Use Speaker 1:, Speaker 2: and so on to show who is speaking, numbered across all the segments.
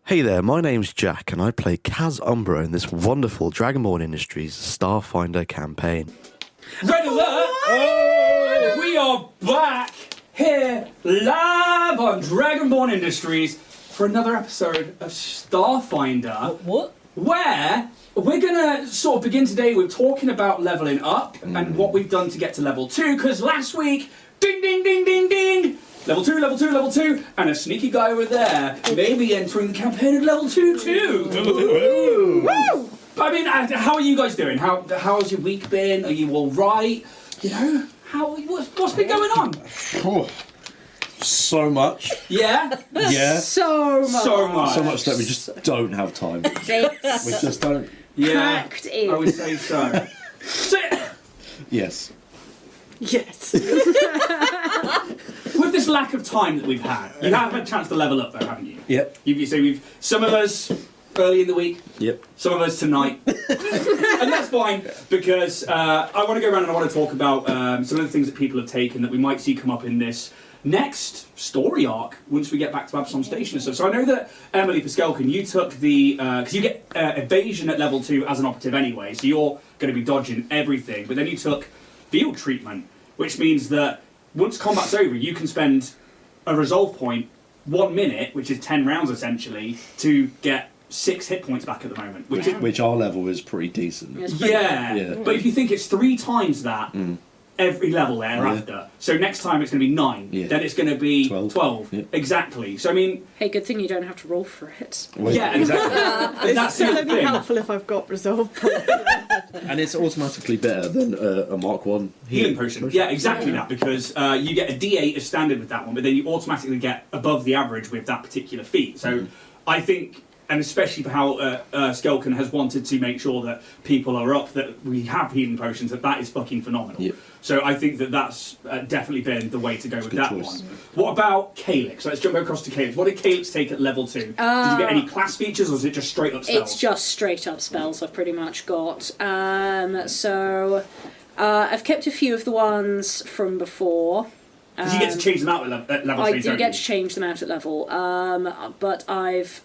Speaker 1: Hey there, my name's Jack and I play Kaz Umbra in this wonderful Dragonborn Industries Starfinder campaign.
Speaker 2: Red alert! Oh! We are back here live on Dragonborn Industries for another episode of Starfinder.
Speaker 3: What?
Speaker 2: Where we're gonna sort of begin today with talking about leveling up and what we've done to get to level 2, because last week, ding ding ding ding ding! Level 2, level 2, level 2, and a sneaky guy over there may be entering the campaign at level 2 too. Woo! I mean, how are you guys doing? How's your week been? Are you all right? You know, what's been going on?
Speaker 4: Oh, so much.
Speaker 2: Yeah?
Speaker 4: Yeah.
Speaker 3: So much.
Speaker 4: So much that we just don't have time. We just don't.
Speaker 2: Yeah,
Speaker 3: Packed in.
Speaker 2: I would say so.
Speaker 4: Yes.
Speaker 3: Yes.
Speaker 2: With this lack of time that we've had, you have had a chance to level up though, haven't you?
Speaker 4: Yep.
Speaker 2: We've some of us early in the week,
Speaker 4: Yep.
Speaker 2: some of us tonight, and that's fine because I want to go around and I want to talk about some of the things that people have taken that we might see come up in this next story arc once we get back to Absolom Station and stuff. So I know that Emily Paskelkin, you took the because you get evasion at level 2 as an operative anyway, so you're going to be dodging everything. But then you took field treatment, which means that once combat's over, you can spend a resolve point 1 minute, which is 10 rounds essentially, to get 6 hit points back at the moment.
Speaker 4: Which our level is pretty decent.
Speaker 2: Yeah, but if you think it's 3 times that every level thereafter, so next time it's going to be 9, then it's going to be 12.
Speaker 4: Yep.
Speaker 2: Exactly. So I mean,
Speaker 3: Hey, good thing you don't have to roll for it.
Speaker 4: Well,
Speaker 2: yeah, exactly. That's the
Speaker 5: It's
Speaker 2: other
Speaker 5: only
Speaker 2: thing.
Speaker 5: helpful if I've got resolve points.
Speaker 4: And it's automatically better than a Mark 1
Speaker 2: Healing potion. Yeah, exactly that, because you get a D8 as standard with that one, but then you automatically get above the average with that particular feat. So I think, and especially for how Skelkin has wanted to make sure that people are up, that we have healing potions, that is fucking phenomenal.
Speaker 4: Yep.
Speaker 2: So I think that's definitely been the way to go with
Speaker 4: good
Speaker 2: that
Speaker 4: choice.
Speaker 2: one. What about Calyx? Let's jump across to Calyx. What did Calyx take at level 2? Did you get any class features, or is it just straight up spells?
Speaker 3: It's just straight up spells I've pretty much got. So I've kept a few of the ones from before.
Speaker 2: Because you get to change them out at level 3,
Speaker 3: I do get to change them out at level, but I've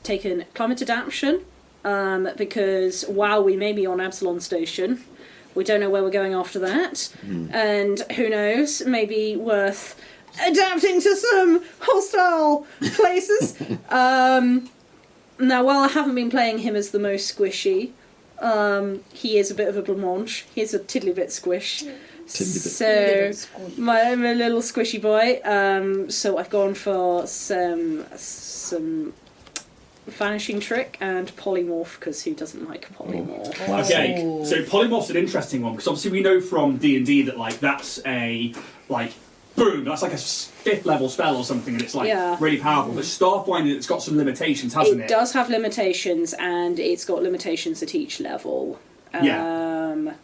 Speaker 3: taken climate adaptation, because while we may be on Absolom Station, we don't know where we're going after that, and who knows, maybe worth adapting to some hostile places. Now, while I haven't been playing him as the most squishy, he is a bit of a blancmange. He's a tiddly bit squish. So, I'm a little squishy boy. So I've gone for some vanishing trick and polymorph, because who doesn't like polymorph?
Speaker 2: Okay, so polymorph's an interesting one, because obviously we know from D&D that that's a boom, that's like a 5th level spell or something, and it's really powerful. But Starfinder, it's got some limitations, hasn't it?
Speaker 3: It does have limitations, and it's got limitations at each level.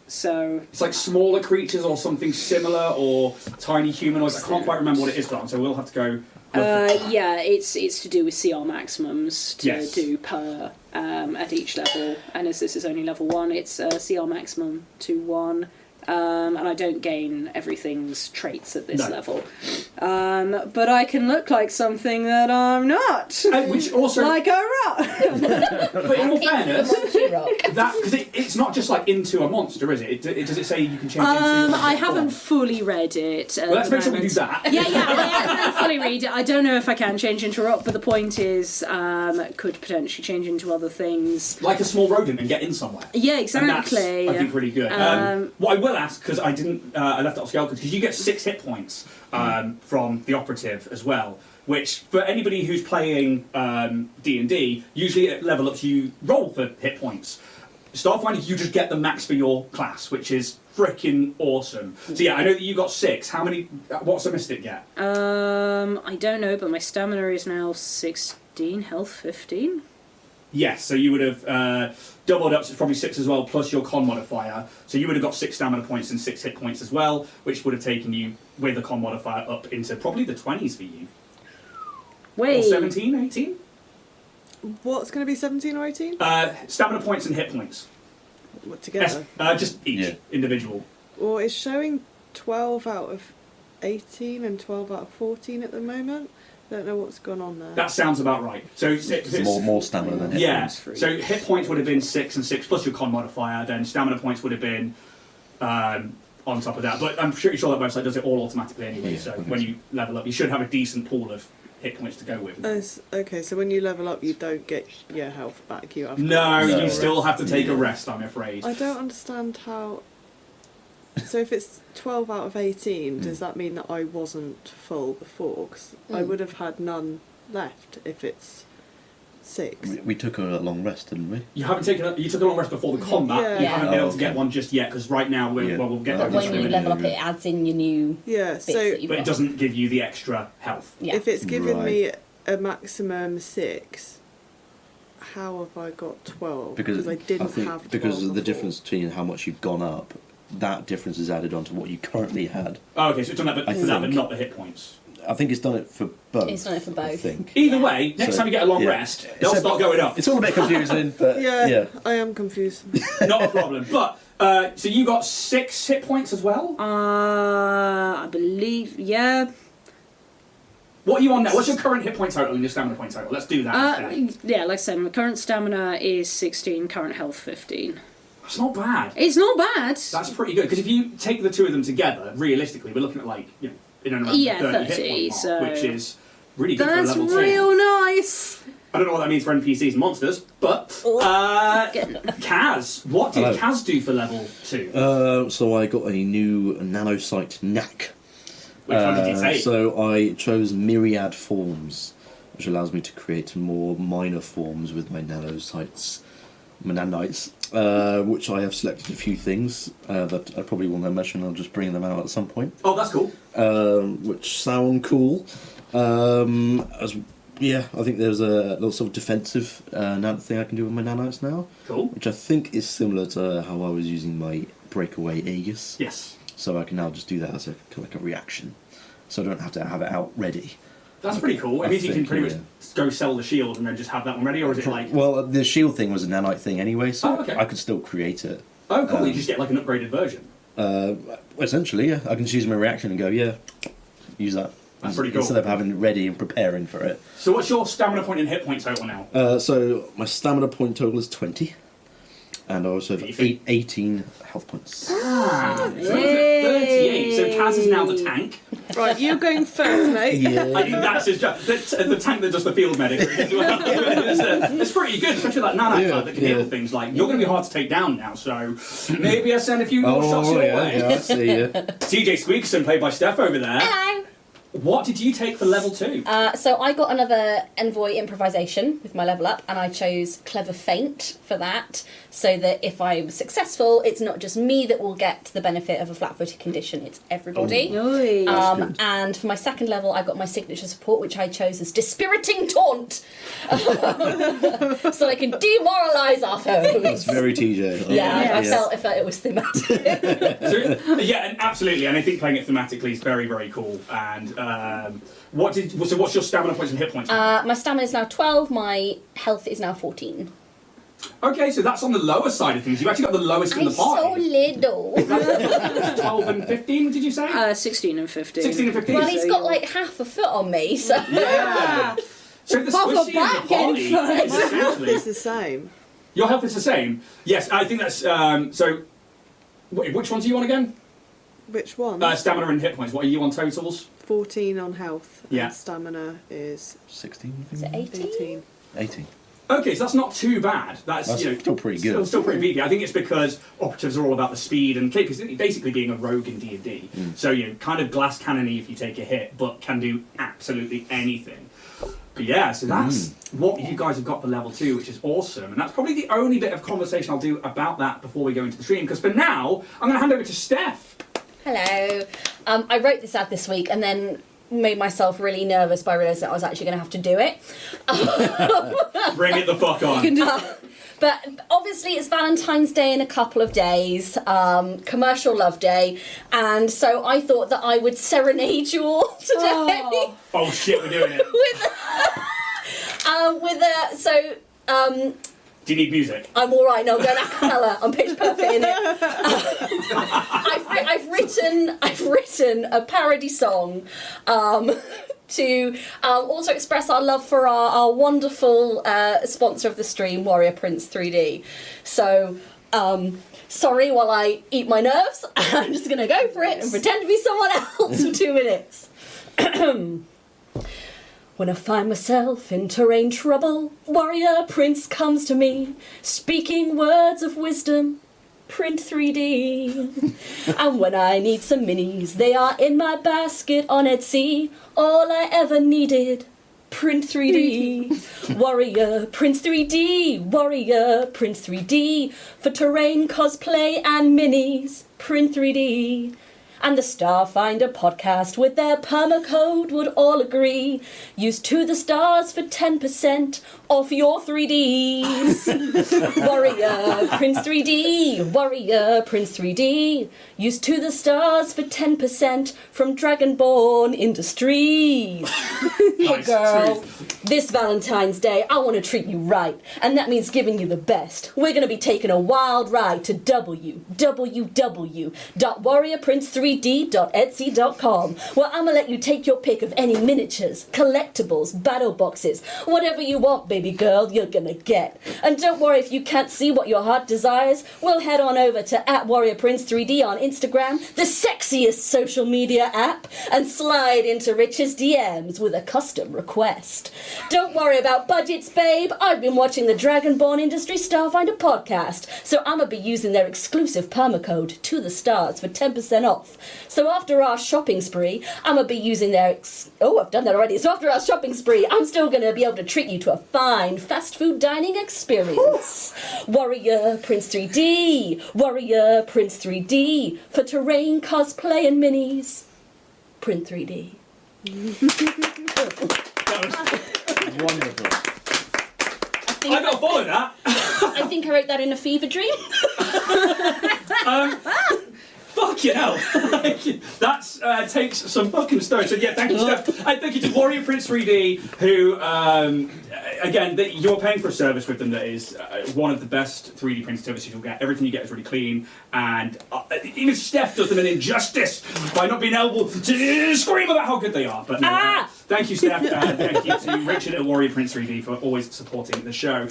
Speaker 3: So
Speaker 2: it's like smaller creatures or something similar, or tiny humanoids. I can't quite remember what it is for that one, so we'll have to go.
Speaker 3: it's to do with CR maximums to do per at each level, and as this is only level 1, it's CR maximum to 1. And I don't gain everything's traits at this level. But I can look like something that I'm not.
Speaker 2: Which also...
Speaker 3: like a rock.
Speaker 2: But in all fairness, because it's not just into a monster, is it? Does it say you can change it into...
Speaker 3: I haven't fully read it.
Speaker 2: Well, let's make sure we do that.
Speaker 3: Yeah, I haven't fully read it. I don't know if I can change into a rock, but the point is, could potentially change into other things.
Speaker 2: Like a small rodent and get in somewhere.
Speaker 3: Yeah, exactly.
Speaker 2: And that's, I think, really good. What I will ask, because I didn't, I left it off Skelkin, because you get 6 hit points from the operative as well, which for anybody who's playing D&D, usually at level ups you roll for hit points. Starfinder, you just get the max for your class, which is freaking awesome. So yeah, I know that you got 6. How many? What's a mystic get?
Speaker 3: I don't know, but my stamina is now 16, health 15.
Speaker 2: Yes, so you would have doubled up, so it's probably 6 as well, plus your con modifier. So you would have got 6 stamina points and 6 hit points as well, which would have taken you, with the con modifier, up into probably the 20s for you.
Speaker 3: Wait.
Speaker 2: Or 17, 18?
Speaker 5: What's going to be 17 or 18?
Speaker 2: Stamina points and hit points.
Speaker 5: What, together?
Speaker 2: Just each, individual.
Speaker 5: Well, it's showing 12 out of 18 and 12 out of 14 at the moment. Don't know what's gone on there.
Speaker 2: That sounds about right. So
Speaker 4: It's more stamina than hit
Speaker 2: yeah.
Speaker 4: points.
Speaker 2: So hit points would have been 6 and 6 plus your con modifier. Then stamina points would have been on top of that. But I'm pretty sure that website does it all automatically anyway.
Speaker 4: Yeah,
Speaker 2: So
Speaker 4: okay.
Speaker 2: when you level up, you should have a decent pool of hit points to go with.
Speaker 5: Okay, so when you level up, you don't get your health back. You have
Speaker 2: No,
Speaker 4: No.
Speaker 2: you still have to take a rest, I'm afraid.
Speaker 5: I don't understand how. So if it's 12 out of 18, does that mean that I wasn't full before? 'Cause I would have had none left if it's 6.
Speaker 4: We took a long rest, didn't we?
Speaker 2: You haven't taken you took a long rest before the combat.
Speaker 5: Yeah.
Speaker 2: You haven't been able to
Speaker 4: okay.
Speaker 2: get one just yet because right now
Speaker 4: Yeah.
Speaker 2: we'll get
Speaker 4: But
Speaker 2: there.
Speaker 6: When you level up, it adds in your new
Speaker 5: Yeah,
Speaker 6: bits
Speaker 5: so
Speaker 6: that you've
Speaker 2: But it
Speaker 6: got.
Speaker 2: doesn't give you the extra health.
Speaker 6: Yeah.
Speaker 5: if it's given
Speaker 4: Right.
Speaker 5: me a maximum 6, how have I got 12?
Speaker 4: Because
Speaker 5: I didn't
Speaker 4: think
Speaker 5: have 12
Speaker 4: because of the
Speaker 5: before.
Speaker 4: difference between how much you've gone up, that difference is added onto what you currently had.
Speaker 2: Oh, okay, so it's done that,
Speaker 4: I
Speaker 2: for that, but
Speaker 4: think.
Speaker 2: not the hit points.
Speaker 4: I think it's done it for both.
Speaker 6: It's done it for both.
Speaker 4: I think.
Speaker 2: Either way, next
Speaker 4: So,
Speaker 2: time you get a long
Speaker 4: yeah.
Speaker 2: rest, they'll
Speaker 4: It's a-
Speaker 2: start going up.
Speaker 4: It's all a bit confusing, but
Speaker 5: Yeah, I am confused.
Speaker 2: Not a problem. But so you got 6 hit points as well.
Speaker 3: I believe, yeah.
Speaker 2: What are you on now? What's your current hit point total and your stamina point total? Let's do that. instead.
Speaker 3: Yeah, like I said, my current stamina is 16, current health 15.
Speaker 2: That's not bad.
Speaker 3: It's not bad.
Speaker 2: That's pretty good because if you take the two of them together, realistically, we're looking at like in and around
Speaker 3: Yeah,
Speaker 2: the 30 hit
Speaker 3: 30,
Speaker 2: point mark,
Speaker 3: so-
Speaker 2: which is really good
Speaker 3: That's
Speaker 2: for a level 2.
Speaker 3: real nice.
Speaker 2: I don't know what that means for NPCs and monsters, but Kaz, what did
Speaker 4: Hello.
Speaker 2: Kaz do for level 2?
Speaker 4: So I got a new nanosight knack.
Speaker 2: Which one did you take?
Speaker 4: So I chose myriad forms, which allows me to create more minor forms with my nanosites, my nanites, which I have selected a few things that I probably will not mention. I'll just bring them out at some point,
Speaker 2: Oh, that's cool.
Speaker 4: which sound cool. Yeah, I think there's a little sort of defensive thing I can do with my nanites now,
Speaker 2: Cool.
Speaker 4: which I think is similar to how I was using my breakaway Aegis.
Speaker 2: Yes.
Speaker 4: So I can now just do that as like a reaction, so I don't have to have it out ready.
Speaker 2: That's pretty cool. It
Speaker 4: I
Speaker 2: means you can
Speaker 4: think,
Speaker 2: pretty much
Speaker 4: yeah.
Speaker 2: go sell the shield and then just have that one ready, or is it like...
Speaker 4: Well, the shield thing was a nanite thing anyway, so
Speaker 2: Oh, okay.
Speaker 4: I could still create it.
Speaker 2: Oh, cool. You just get like an upgraded version.
Speaker 4: Essentially, yeah, I can just use my reaction and go, yeah, use that.
Speaker 2: That's pretty cool.
Speaker 4: Instead of having it ready and preparing for it.
Speaker 2: So what's your stamina point and hit point total now?
Speaker 4: So my stamina point total is 20, and I also have
Speaker 2: Beefy.
Speaker 4: 18 health points.
Speaker 2: Ah, so that's at 38. So Kaz is now the tank.
Speaker 5: Right, you're going first, mate.
Speaker 2: I think that's his job. The tank that does the field medic as well. It's pretty good, especially that nanite
Speaker 4: Yeah,
Speaker 2: type that can
Speaker 4: yeah.
Speaker 2: heal things. Like, you're going to be hard to take down now, so maybe I send a few more shots your way.
Speaker 4: I see, yeah.
Speaker 2: TJ Squeakson, played by Steph over there.
Speaker 6: Hello.
Speaker 2: What did you take for level 2?
Speaker 6: So I got another envoy improvisation with my level up, and I chose clever feint for that, so that if I'm successful, it's not just me that will get the benefit of a flat-footed condition; it's everybody.
Speaker 3: Oi.
Speaker 4: good.
Speaker 6: And for my second level, I got my signature support, which I chose as dispiriting taunt, so I can demoralise our foes.
Speaker 4: That's very TJ.
Speaker 6: Yeah, I
Speaker 3: Yes.
Speaker 6: felt it was thematic.
Speaker 2: Yeah, and absolutely, and I think playing it thematically is very, very cool. And what's your stamina points and hit points?
Speaker 6: My stamina is now 12, my health is now 14.
Speaker 2: Okay, so that's on the lower side of things. You've actually got the lowest in
Speaker 6: I'm
Speaker 2: the
Speaker 6: so
Speaker 2: party.
Speaker 6: little.
Speaker 2: 12 and 15, did you say?
Speaker 3: 16 and 15.
Speaker 2: 16 and 15.
Speaker 6: Well, he's got like half a foot on me, so...
Speaker 2: Yeah. So the
Speaker 3: Half a
Speaker 2: squishy in the
Speaker 3: back
Speaker 2: party
Speaker 3: end
Speaker 2: is essentially...
Speaker 5: It's the same.
Speaker 2: Your health is the same. Yes, I think that's... so, which ones are you on again?
Speaker 5: Which one?
Speaker 2: Stamina and hit points. What are you on totals?
Speaker 5: 14 on health.
Speaker 2: Yeah.
Speaker 5: And stamina is
Speaker 4: 16, I
Speaker 6: Is
Speaker 4: think.
Speaker 6: it 18?
Speaker 5: 18.
Speaker 4: 18.
Speaker 2: Okay, so that's not too bad. That's
Speaker 4: Still pretty good.
Speaker 2: Still pretty beefy. I think it's because operatives are all about the speed and basically being a rogue in D&D. So kind of glass cannony if you take a hit, but can do absolutely anything. But yeah, so that's what you guys have got for level 2, which is awesome. And that's probably the only bit of conversation I'll do about that before we go into the stream. Because for now, I'm going to hand over to Steph.
Speaker 6: Hello. I wrote this ad this week and then made myself really nervous by realising that I was actually going to have to do it.
Speaker 2: Bring it the fuck on.
Speaker 6: But obviously it's Valentine's Day in a couple of days, commercial love day, and so I thought that I would serenade you all today
Speaker 2: Oh shit, we're doing it. Do you need music?
Speaker 6: I'm all right. No, I'm going a cappella. I'm pitch perfect in it. I've written a parody song to also express our love for our wonderful sponsor of the stream, Warrior Prince 3D. So, sorry while I eat my nerves. I'm just going to go for it and pretend to be someone else for 2 minutes. When I find myself in terrain trouble, Warrior Prince comes to me, speaking words of wisdom, Print 3D. And when I need some minis, they are in my basket on Etsy. All I ever needed, Print 3D. Warrior Prince 3D, Warrior Prince 3D, for terrain, cosplay and minis, Print 3D. And the Starfinder podcast with their perma code would all agree. Use To the Stars for 10% off your 3Ds. Warrior Prince 3D, Warrior Prince 3D. Use To the Stars for 10% from Dragonborn Industries. Hey girl, this Valentine's Day I want to treat you right, and that means giving you the best. We're going to be taking a wild ride to www.warriorprince3d.etsy.com, where I'm going to let you take your pick of any miniatures, collectibles, battle boxes, whatever you want, baby girl, you're going to get. And don't worry if you can't see what your heart desires. We'll head on over to @warriorprince3d on Instagram, the sexiest social media app, and slide into Rich's DMs with a custom request. Don't worry about budgets, babe. I've been watching the Dragonborn Industry Starfinder podcast, so I'm going to be using their exclusive perma code To the Stars for 10% off. So after our shopping spree, I'm going to be using their... I've done that already. So after our shopping spree, I'm still going to be able to treat you to a fine fast food dining experience. Warrior Prince 3D, Warrior Prince 3D, for terrain, cosplay and minis. Print 3D.
Speaker 4: Wonderful.
Speaker 2: I got to follow that.
Speaker 6: I think I wrote that in a fever dream.
Speaker 2: Fucking hell. That takes some fucking stone. So yeah, thank you, Steph. And thank you to Warrior Prince 3D, who, again, you're paying for a service with them that is one of the best 3D printing services you'll get. Everything you get is really clean, and even Steph does them an injustice by not being able to scream about how good they are. But no, thank you, Steph. Thank you to Richard at Warrior Prince 3D for always supporting the show.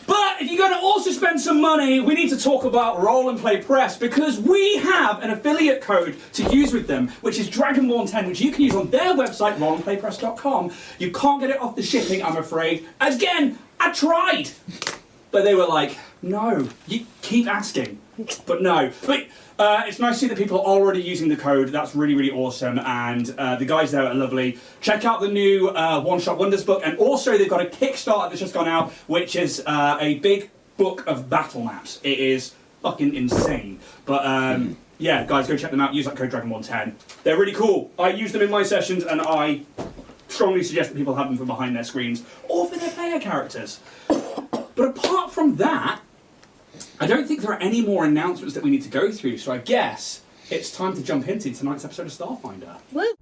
Speaker 2: But if you're going to also spend some money, we need to talk about Roll and Play Press, because we have an affiliate code to use with them, which is Dragonborn 10, which you can use on their website, rollandplaypress.com. You can't get it off the shipping, I'm afraid. Again, I tried, but they were like, no, you keep asking, but no. But it's nice to see that people are already using the code. That's really, really awesome, and the guys there are lovely. Check out the new One Shot Wonders book, and also they've got a Kickstarter that's just gone out, which is a big book of battle maps. It is fucking insane. But yeah, guys, go check them out. Use that code Dragonborn10. They're really cool. I use them in my sessions, and I strongly suggest that people have them for behind their screens or for their player characters. But apart from that, I don't think there are any more announcements that we need to go through, so I guess it's time to jump into tonight's episode of Starfinder.
Speaker 6: Woo!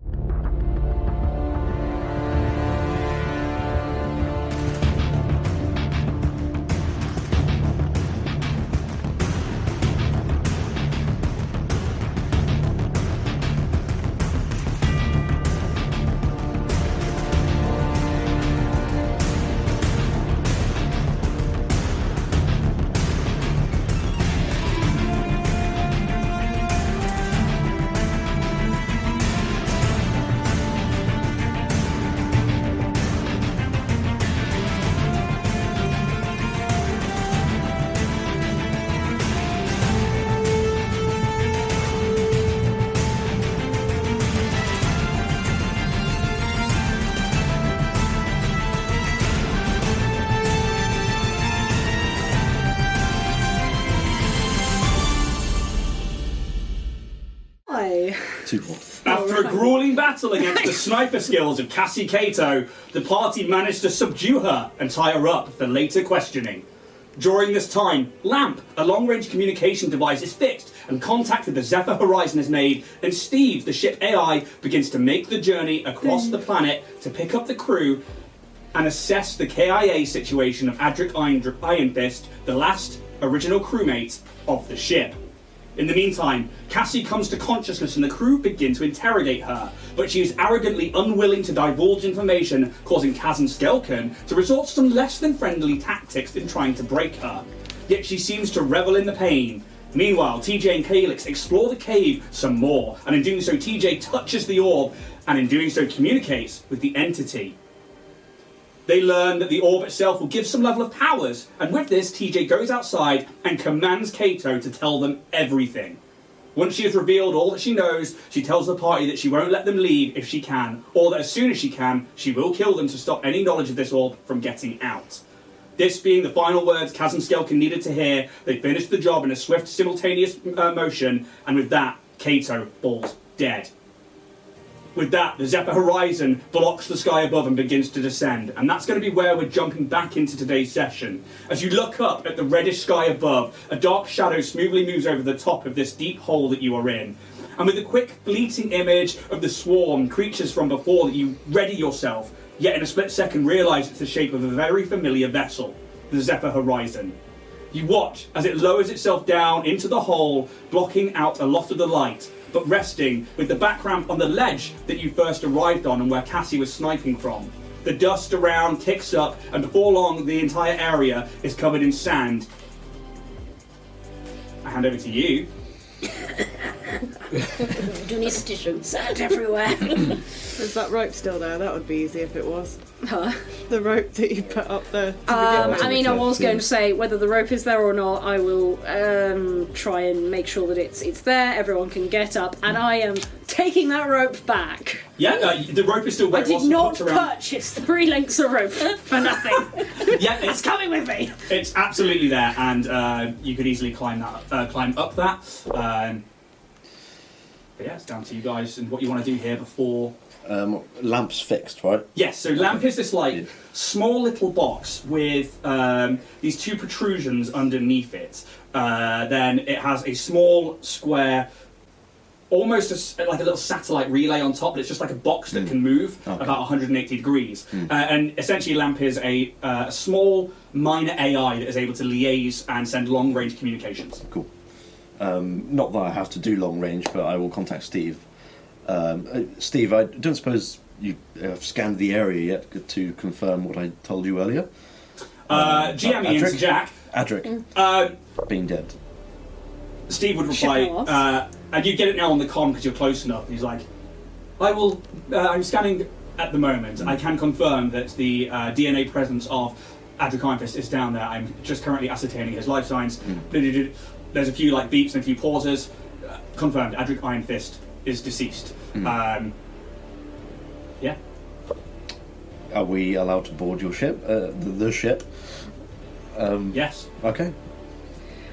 Speaker 2: After a grueling battle against the sniper skills of Cassie Cato, the party managed to subdue her and tie her up for later questioning. During this time, LAMP, a long-range communication device, is fixed and contact with the Zephyr Horizon is made, and Steve, the ship AI, begins to make the journey across the planet to pick up the crew and assess the KIA situation of Adric Iron Fist, the last original crewmate of the ship. In the meantime, Cassie comes to consciousness and the crew begin to interrogate her, but she is arrogantly unwilling to divulge information, causing Kaz and Skelken to resort to some less than friendly tactics in trying to break her. Yet she seems to revel in the pain. Meanwhile, TJ and Calyx explore the cave some more, and in doing so TJ touches the orb, and in doing so communicates with the entity. They learn that the orb itself will give some level of powers, and with this, TJ goes outside and commands Kato to tell them everything. Once she has revealed all that she knows, she tells the party that she won't let them leave if she can, or that as soon as she can, she will kill them to stop any knowledge of this orb from getting out. This being the final words Kaz and Skelken needed to hear, they finished the job in a swift, simultaneous motion, and with that, Kato falls dead. With that, the Zephyr Horizon blocks the sky above and begins to descend, and that's going to be where we're jumping back into today's session. As you look up at the reddish sky above, a dark shadow smoothly moves over the top of this deep hole that you are in. And with a quick, fleeting image of the swarm creatures from before that you ready yourself, yet in a split second realise it's the shape of a very familiar vessel, the Zephyr Horizon. You watch as it lowers itself down into the hole, blocking out a lot of the light, but resting with the back ramp on the ledge that you first arrived on and where Cassie was sniping from. The dust around kicks up, and before long the entire area is covered in sand. I hand over to you.
Speaker 3: Do need to shoot sand everywhere.
Speaker 5: Is that rope still there? That would be easy if it was.
Speaker 3: Huh?
Speaker 5: The rope that you put up there.
Speaker 3: I mean, I was going to say whether the rope is there or not. I will try and make sure that it's there. Everyone can get up, and I am taking that rope back.
Speaker 2: Yeah, the rope is still where
Speaker 3: I
Speaker 2: it was.
Speaker 3: did not
Speaker 2: hooked around.
Speaker 3: purchase 3 lengths of rope for nothing.
Speaker 2: Yeah,
Speaker 3: It's coming with me.
Speaker 2: It's absolutely there, and you could easily climb up that. But yeah, it's down to you guys and what you want to do here before.
Speaker 4: Lamp's fixed, right?
Speaker 2: Yes, so lamp is this small little box with these 2 protrusions underneath it. Then it has a small square, almost like a little satellite relay on top, but it's just like a box that can move about 180 degrees. And essentially lamp is a small minor AI that is able to liaise and send long-range communications.
Speaker 4: Cool. Not that I have to do long range, but I will contact Steve. Steve, I don't suppose you have scanned the area yet to confirm what I told you earlier?
Speaker 2: GM Ian to Jack.
Speaker 4: Adric, being dead.
Speaker 2: Steve would reply, and you get it now on the con because you're close enough. He's like, I'm scanning at the moment. I can confirm that the DNA presence of Adric Ironfist is down there. I'm just currently ascertaining his life signs. There's a few beeps and a few pauses. Confirmed, Adric Ironfist is deceased. Yeah.
Speaker 4: Are we allowed to board your ship? The ship?
Speaker 2: Yes.
Speaker 4: Okay.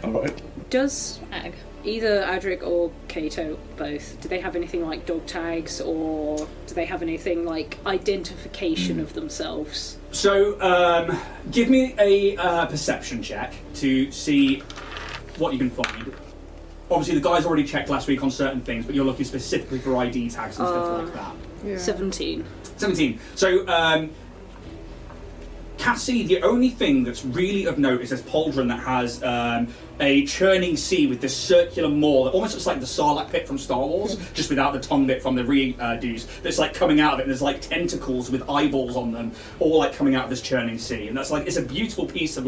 Speaker 4: Alright.
Speaker 3: Does either Adric or Kato, both, do they have anything like dog tags, or do they have anything like identification of themselves?
Speaker 2: So, give me a perception check to see what you can find. Obviously, the guys already checked last week on certain things, but you're looking specifically for ID tags and stuff like that.
Speaker 5: Yeah.
Speaker 3: 17.
Speaker 2: 17. So, Cassie, the only thing that's really of note is this pauldron that has a churning sea with this circular maw that almost looks like the Sarlacc pit from Star Wars, just without the tongue bit from the redos. That's coming out of it, and there's tentacles with eyeballs on them, all coming out of this churning sea. And that's it's a beautiful piece of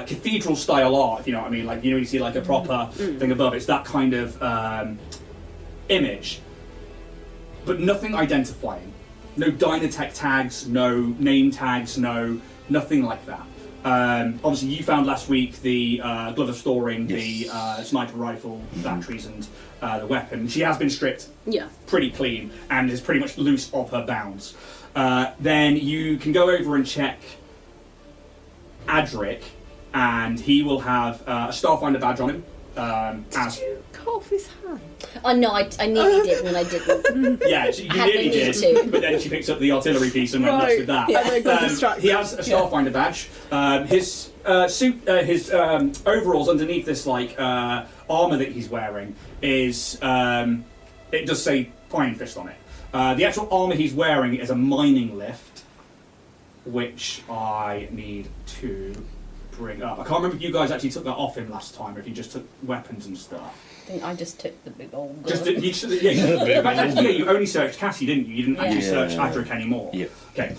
Speaker 2: cathedral style art, if you know what I mean. You see a proper thing above. It's that kind of image, but nothing identifying. No Dynatech tags, no name tags, nothing like that. Obviously, you found last week the glove of storing, the sniper rifle, batteries, and the weapon. She has been stripped pretty clean and is pretty much loose of her bounds. Then you can go over and check Adric, and he will have a Starfinder badge on him.
Speaker 5: Did you cut off his hand?
Speaker 6: Oh no, I nearly did and I didn't.
Speaker 2: Yeah, you nearly did, but then she picks up the artillery piece and went nuts with that.
Speaker 5: Yeah. And then got distracted.
Speaker 2: He has a Starfinder badge. His suit, his overalls underneath this armour that he's wearing is it does say Iron Fist on it. The actual armour he's wearing is a mining lift, which I need to bring up. I can't remember if you guys actually took that off him last time, or if you just took weapons and stuff.
Speaker 6: I think I just took the big old gun.
Speaker 2: Just you only searched Cassie, didn't you? You didn't actually search Adric anymore.
Speaker 4: Yeah.
Speaker 2: Okay.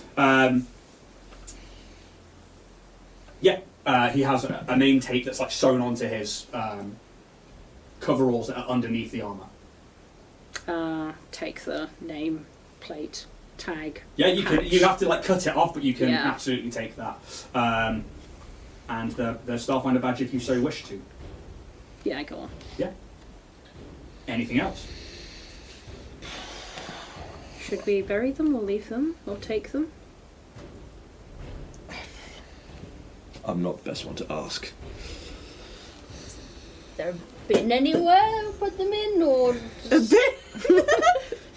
Speaker 2: He has a name tape that's like sewn onto his coveralls that are underneath the armor.
Speaker 3: Take the name plate tag.
Speaker 2: Yeah, you can. You have to like cut it off, but you can
Speaker 3: Yeah.
Speaker 2: absolutely take that. And the Starfinder badge if you so wish to.
Speaker 3: Yeah, go on.
Speaker 2: Yeah. Anything else?
Speaker 3: Should we bury them or leave them or take them?
Speaker 4: I'm not the best one to ask.
Speaker 6: There been anywhere put them in, or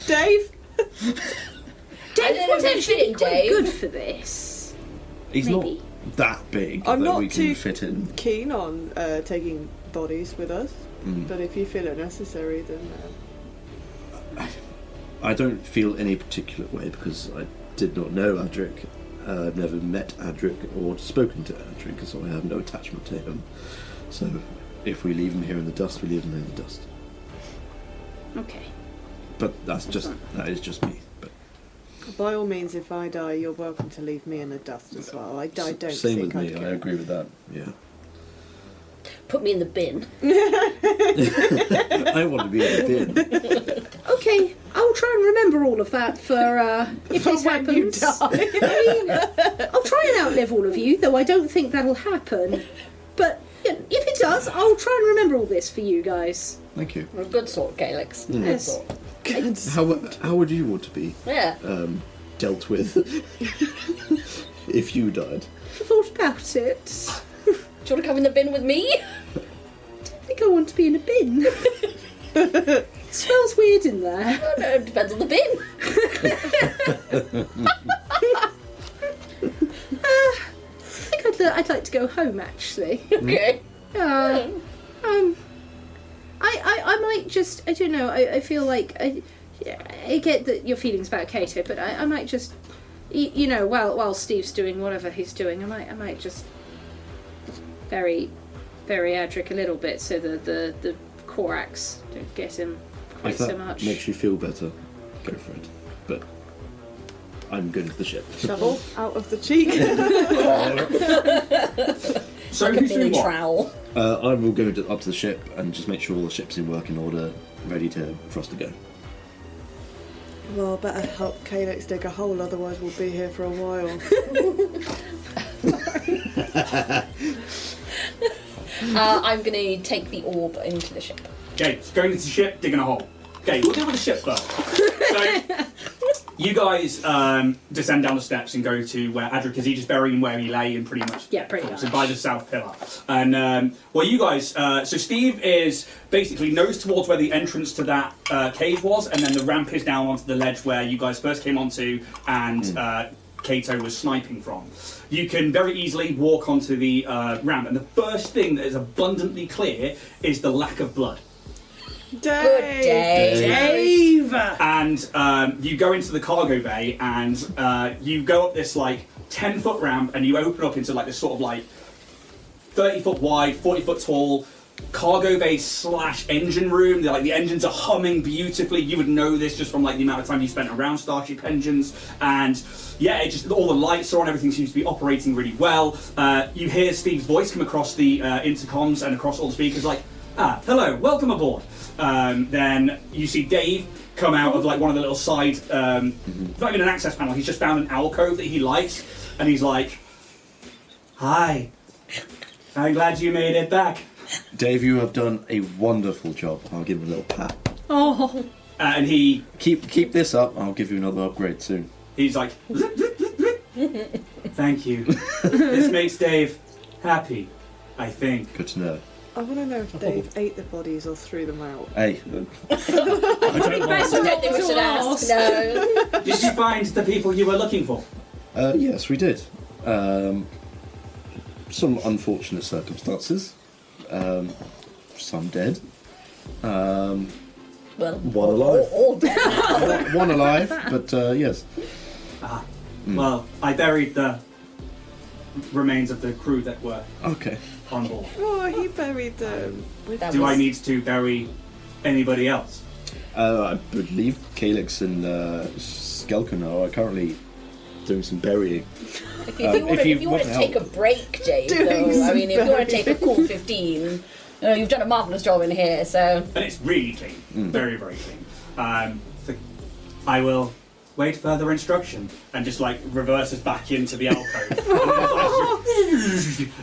Speaker 5: Dave?
Speaker 6: I don't know
Speaker 3: Dave's
Speaker 6: if they
Speaker 3: actually
Speaker 6: fit in,
Speaker 3: quite
Speaker 6: Dave.
Speaker 3: good for this.
Speaker 4: He's
Speaker 3: Maybe.
Speaker 4: not that big
Speaker 5: I'm
Speaker 4: that
Speaker 5: not
Speaker 4: we
Speaker 5: too
Speaker 4: can fit in.
Speaker 5: keen on taking bodies with us,
Speaker 4: Mm.
Speaker 5: but if you feel it necessary, then
Speaker 4: I don't feel any particular way because I did not know Adric. I've never met Adric or spoken to Adric, so I have no attachment to him. So if we leave him here in the dust, we leave him in the dust.
Speaker 3: Okay.
Speaker 4: But that is just me. But
Speaker 5: by all means, if I die, you're welcome to leave me in the dust as well. I don't
Speaker 4: same
Speaker 5: think
Speaker 4: with me.
Speaker 5: I'd
Speaker 4: I
Speaker 5: care.
Speaker 4: agree with that. Yeah.
Speaker 6: put me in the bin.
Speaker 4: I want to be in the bin.
Speaker 3: Okay, I'll try and remember all of that for if this
Speaker 5: when you
Speaker 3: happens.
Speaker 5: die.
Speaker 3: I mean, I'll try and outlive all of you, though I don't think that'll happen. But if it does, I'll try and remember all this for you guys.
Speaker 4: Thank you.
Speaker 6: A good sort, Calyx. Good
Speaker 3: Yes.
Speaker 6: sort.
Speaker 4: How would you want to be
Speaker 6: Yeah.
Speaker 4: dealt with if you died?
Speaker 3: I thought about it.
Speaker 6: Do you want to come in the bin with me?
Speaker 3: I think I want to be in a bin. It smells weird in there.
Speaker 6: Oh, no, it depends on the bin.
Speaker 3: I think I'd like to go home, actually.
Speaker 6: Okay.
Speaker 3: I might just, I don't know, I feel like, I get that your feelings about Kato, but I might just, you know, while Steve's doing whatever he's doing, I might just bury Adric a little bit so that the Korax don't get him quite
Speaker 4: If that
Speaker 3: so much.
Speaker 4: makes you feel better, go for it. But I'm going to the ship.
Speaker 5: Shovel out of the cheek.
Speaker 2: So
Speaker 6: Like a
Speaker 2: who's
Speaker 6: bin
Speaker 2: doing what?
Speaker 6: trowel.
Speaker 4: I will go up to the ship and just make sure all the ship's in working order, ready for us to go.
Speaker 5: Well, better help Calyx dig a hole, otherwise we'll be here for a while.
Speaker 6: I'm going to take the orb into the ship.
Speaker 2: Okay, so going into the ship, digging a hole. Okay, we'll deal with the ship first. So, you guys descend down the steps and go to where Adric is. He just burying where he lay and pretty much.
Speaker 3: Yeah, pretty
Speaker 2: So
Speaker 3: much.
Speaker 2: by the south pillar. And well, you guys. So Steve is basically nose towards where the entrance to that cave was, and then the ramp is down onto the ledge where you guys first came onto, and Kato was sniping from. You can very easily walk onto the ramp, and the first thing that is abundantly clear is the lack of blood.
Speaker 5: Dave!
Speaker 6: Good day.
Speaker 3: Dave!
Speaker 2: And you go into the cargo bay, and you go up this like 10-foot ramp, and you open up into like this sort of like 30-foot wide, 40-foot tall cargo bay / engine room. Like the engines are humming beautifully. You would know this just from like the amount of time you spent around Starship engines. And yeah, it just all the lights are on. Everything seems to be operating really well. You hear Steve's voice come across the intercoms and across all the speakers, like, hello, welcome aboard. Then you see Dave come out of like one of the little side, not even an access panel. He's just found an alcove that he likes, and he's like, "Hi, I'm glad you made it back."
Speaker 4: Dave, you have done a wonderful job. I'll give him a little pat.
Speaker 3: Oh,
Speaker 2: And he
Speaker 4: Keep this up. I'll give you another upgrade soon.
Speaker 2: he's like, "Zip, zip, zip, zip." "Thank you. This makes Dave happy, I think."
Speaker 4: Good to know.
Speaker 5: I want to know if Dave ate the bodies or threw them out.
Speaker 4: Hey,
Speaker 6: I don't think we should ask. No.
Speaker 2: Did you find the people you were looking for?
Speaker 4: yes, we did. Some unfortunate circumstances. Some dead.
Speaker 6: Well,
Speaker 4: One alive.
Speaker 6: all dead.
Speaker 4: One alive, but yes.
Speaker 2: Well, I buried the remains of the crew that were
Speaker 4: Okay.
Speaker 2: on board.
Speaker 5: Oh, he buried
Speaker 6: That
Speaker 2: Do I
Speaker 6: was-
Speaker 2: need to bury anybody else?
Speaker 4: I believe Calyx and Skelkin are currently doing some burying.
Speaker 6: If you want to take a break, Jade,
Speaker 5: Doing
Speaker 6: though, I
Speaker 5: some
Speaker 6: mean, if you want to take a
Speaker 5: burying.
Speaker 6: cool 15, you've done a marvellous job in here, so...
Speaker 2: And it's really clean, very, very clean. So I will wait further instruction, and just like reverses back into the alcove,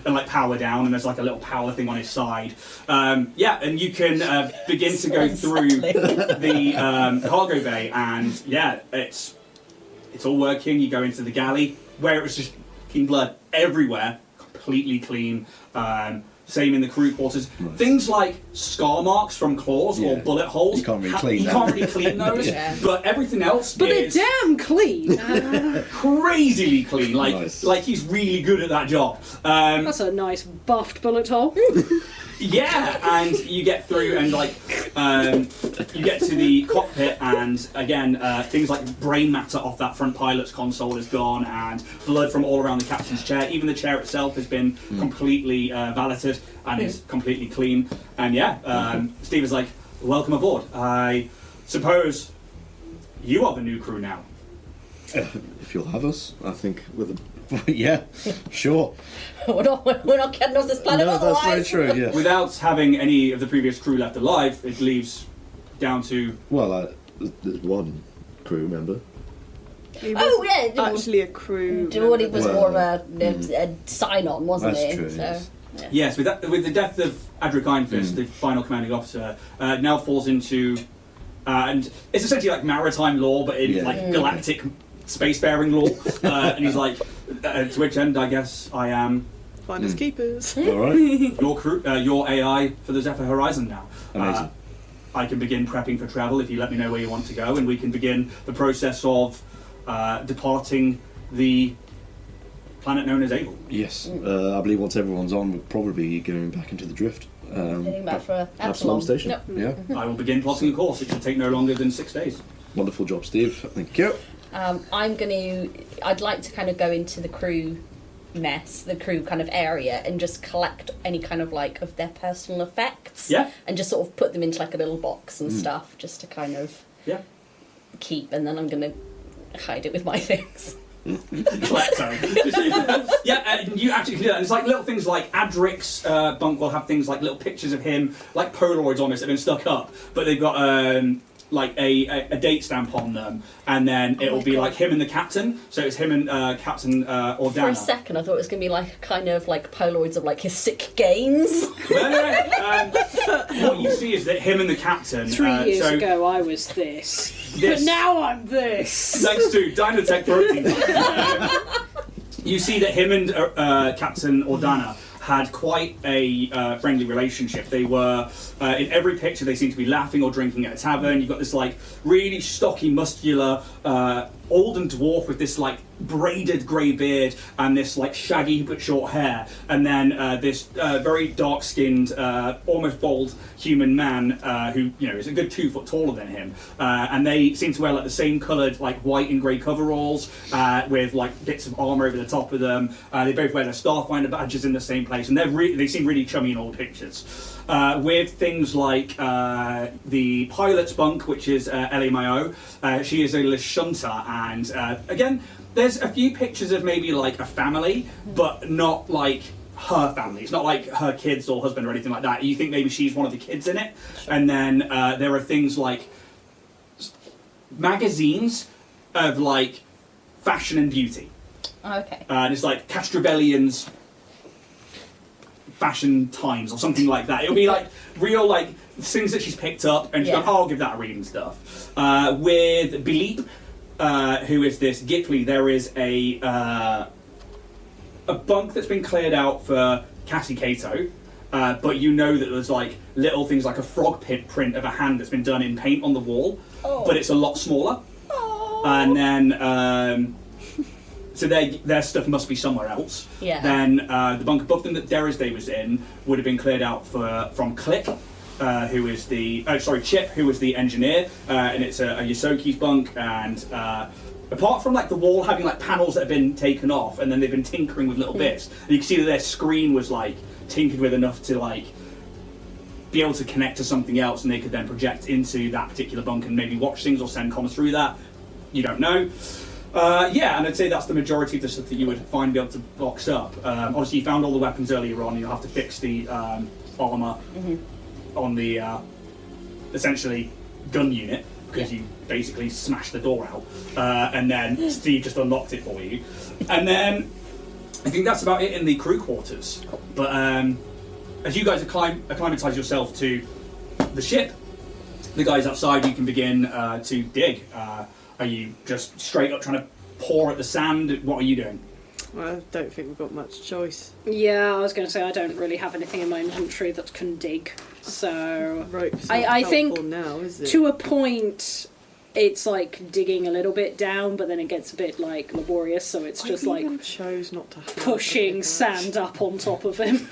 Speaker 2: and like power down, and there's like a little power thing on his side. Yeah, and you can begin to go through the cargo bay, and yeah, it's all working. You go into the galley where it was just fucking blood everywhere, completely clean. Same in the crew quarters.
Speaker 4: Nice.
Speaker 2: Things like scar marks from claws or
Speaker 4: Yeah.
Speaker 2: bullet holes.
Speaker 4: You can't really clean
Speaker 2: You
Speaker 4: that.
Speaker 2: can't really clean those.
Speaker 6: Yeah.
Speaker 2: But everything else
Speaker 3: But they're
Speaker 2: is
Speaker 3: damn clean.
Speaker 2: crazily clean. Like
Speaker 4: Nice.
Speaker 2: like he's really good at that job.
Speaker 3: That's a nice buffed bullet hole.
Speaker 2: Yeah, and you get through and like you get to the cockpit, and again things like brain matter off that front pilot's console is gone, and blood from all around the captain's chair. Even the chair itself has been completely valeted and is completely clean. And yeah, Steve is like, "Welcome aboard. I suppose you are the new crew now."
Speaker 4: If you'll have us, I think with a yeah, sure.
Speaker 6: we're not getting off this planet
Speaker 4: No, that's very
Speaker 6: otherwise.
Speaker 4: true. Yeah.
Speaker 2: Without having any of the previous crew left alive, it leaves down to
Speaker 4: Well, there's one crew member.
Speaker 5: He
Speaker 6: Oh,
Speaker 5: wasn't
Speaker 6: yeah,
Speaker 5: actually a crew.
Speaker 6: Jordy was
Speaker 4: Well,
Speaker 6: more of a sign-on, wasn't
Speaker 4: That's
Speaker 6: he?
Speaker 4: true,
Speaker 6: So,
Speaker 4: yes.
Speaker 6: yeah.
Speaker 2: yes, with the death of Adric Ironfist, the final commanding officer, now falls into and it's essentially like maritime law, but in
Speaker 4: Yeah.
Speaker 2: like galactic spacefaring law. And he's like, to which end I guess I am
Speaker 5: Finders keepers.
Speaker 4: All right.
Speaker 2: your crew, your AI for the Zephyr Horizon now.
Speaker 4: Amazing.
Speaker 2: I can begin prepping for travel if you let me know where you want to go, and we can begin the process of departing the planet known as Able.
Speaker 4: Yes. I believe once everyone's on, we'll probably be going back into the drift.
Speaker 6: Heading back for
Speaker 4: Absolom station.
Speaker 6: Yep.
Speaker 4: Yeah.
Speaker 2: I will begin plotting a course. It should take no longer than 6 days.
Speaker 4: Wonderful job, Steve. Thank you.
Speaker 6: I'd like to kind of go into the crew mess, the crew kind of area, and just collect any kind of like of their personal effects.
Speaker 2: Yeah.
Speaker 6: And just sort of put them into like a little box and stuff, just to kind of
Speaker 2: Yeah.
Speaker 6: keep, and then I'm going to hide it with my things.
Speaker 2: Klepto. Yeah, you actually can do that. And it's like little things like Adric's bunk will have things like little pictures of him, like Polaroids almost, that have been stuck up, but they've got like a date stamp on them, and then it will be like him and the captain. So it's him and Captain Ordana.
Speaker 6: For a second, I thought it was going to be like kind of like Polaroids of like his sick gains.
Speaker 2: No. What you see is that him and the captain.
Speaker 3: 3 years
Speaker 2: so
Speaker 3: ago, I was this.
Speaker 2: this-
Speaker 3: But now I'm this.
Speaker 2: Thanks to Dynatech protein. You see that him and Captain Ordana had quite a friendly relationship. They were, in every picture, they seem to be laughing or drinking at a tavern. You've got this like really stocky, muscular, olden dwarf with this like braided grey beard and this like shaggy but short hair, and then this very dark-skinned, almost bald human man who is a good 2 foot taller than him, and they seem to wear like the same coloured like white and grey coveralls with like bits of armour over the top of them. They both wear their Starfinder badges in the same place, and they seem really chummy in all pictures. With things like the pilot's bunk, which is Ellie Mayo. She is a Lashunta, and again, there's a few pictures of maybe like a family, but not like her family. It's not like her kids or husband or anything like that. You think maybe she's one of the kids in it. Sure. And then there are things like magazines of like fashion and beauty.
Speaker 6: Okay.
Speaker 2: And it's like Castrobellian's Fashion Times or something like that. It'll be like real like things that she's picked up, and she's
Speaker 6: Yeah.
Speaker 2: gone, I'll give that a read and stuff. With Bilip, who is this Gipli, there is a bunk that's been cleared out for Cassie Cato, but you know that there's like little things like a frog pit print of a hand that's been done in paint on the wall, but it's a lot smaller. And then so their stuff must be somewhere else.
Speaker 6: Yeah.
Speaker 2: Then the bunk above them that Derisday was in would have been cleared out from Click, who is the Chip, who was the engineer, and it's a Yosoki's bunk, and apart from like the wall having like panels that have been taken off and then they've been tinkering with little bits, and you can see that their screen was like tinkered with enough to like be able to connect to something else, and they could then project into that particular bunker and maybe watch things or send comms through that. You don't know. Yeah, and I'd say that's the majority of the stuff that you would find be able to box up. Obviously, you found all the weapons earlier on. You'll have to fix the armor on the essentially gun unit, because you basically smashed the door out, and then Steve just unlocked it for you. And then I think that's about it in the crew quarters. But as you guys acclimatise yourself to the ship, the guys outside, you can begin to dig. Are you just straight up trying to pour at the sand? What are you doing?
Speaker 5: I don't think we've got much choice.
Speaker 3: Yeah, I was going to say I don't really have anything in my inventory that can dig. So
Speaker 5: Rope's not
Speaker 3: I think
Speaker 5: helpful now, is it?
Speaker 3: to a point, it's like digging a little bit down, but then it gets a bit like laborious. So it's just
Speaker 5: I
Speaker 3: like
Speaker 5: even chose not to have
Speaker 3: pushing
Speaker 5: it.
Speaker 3: sand up on top of him.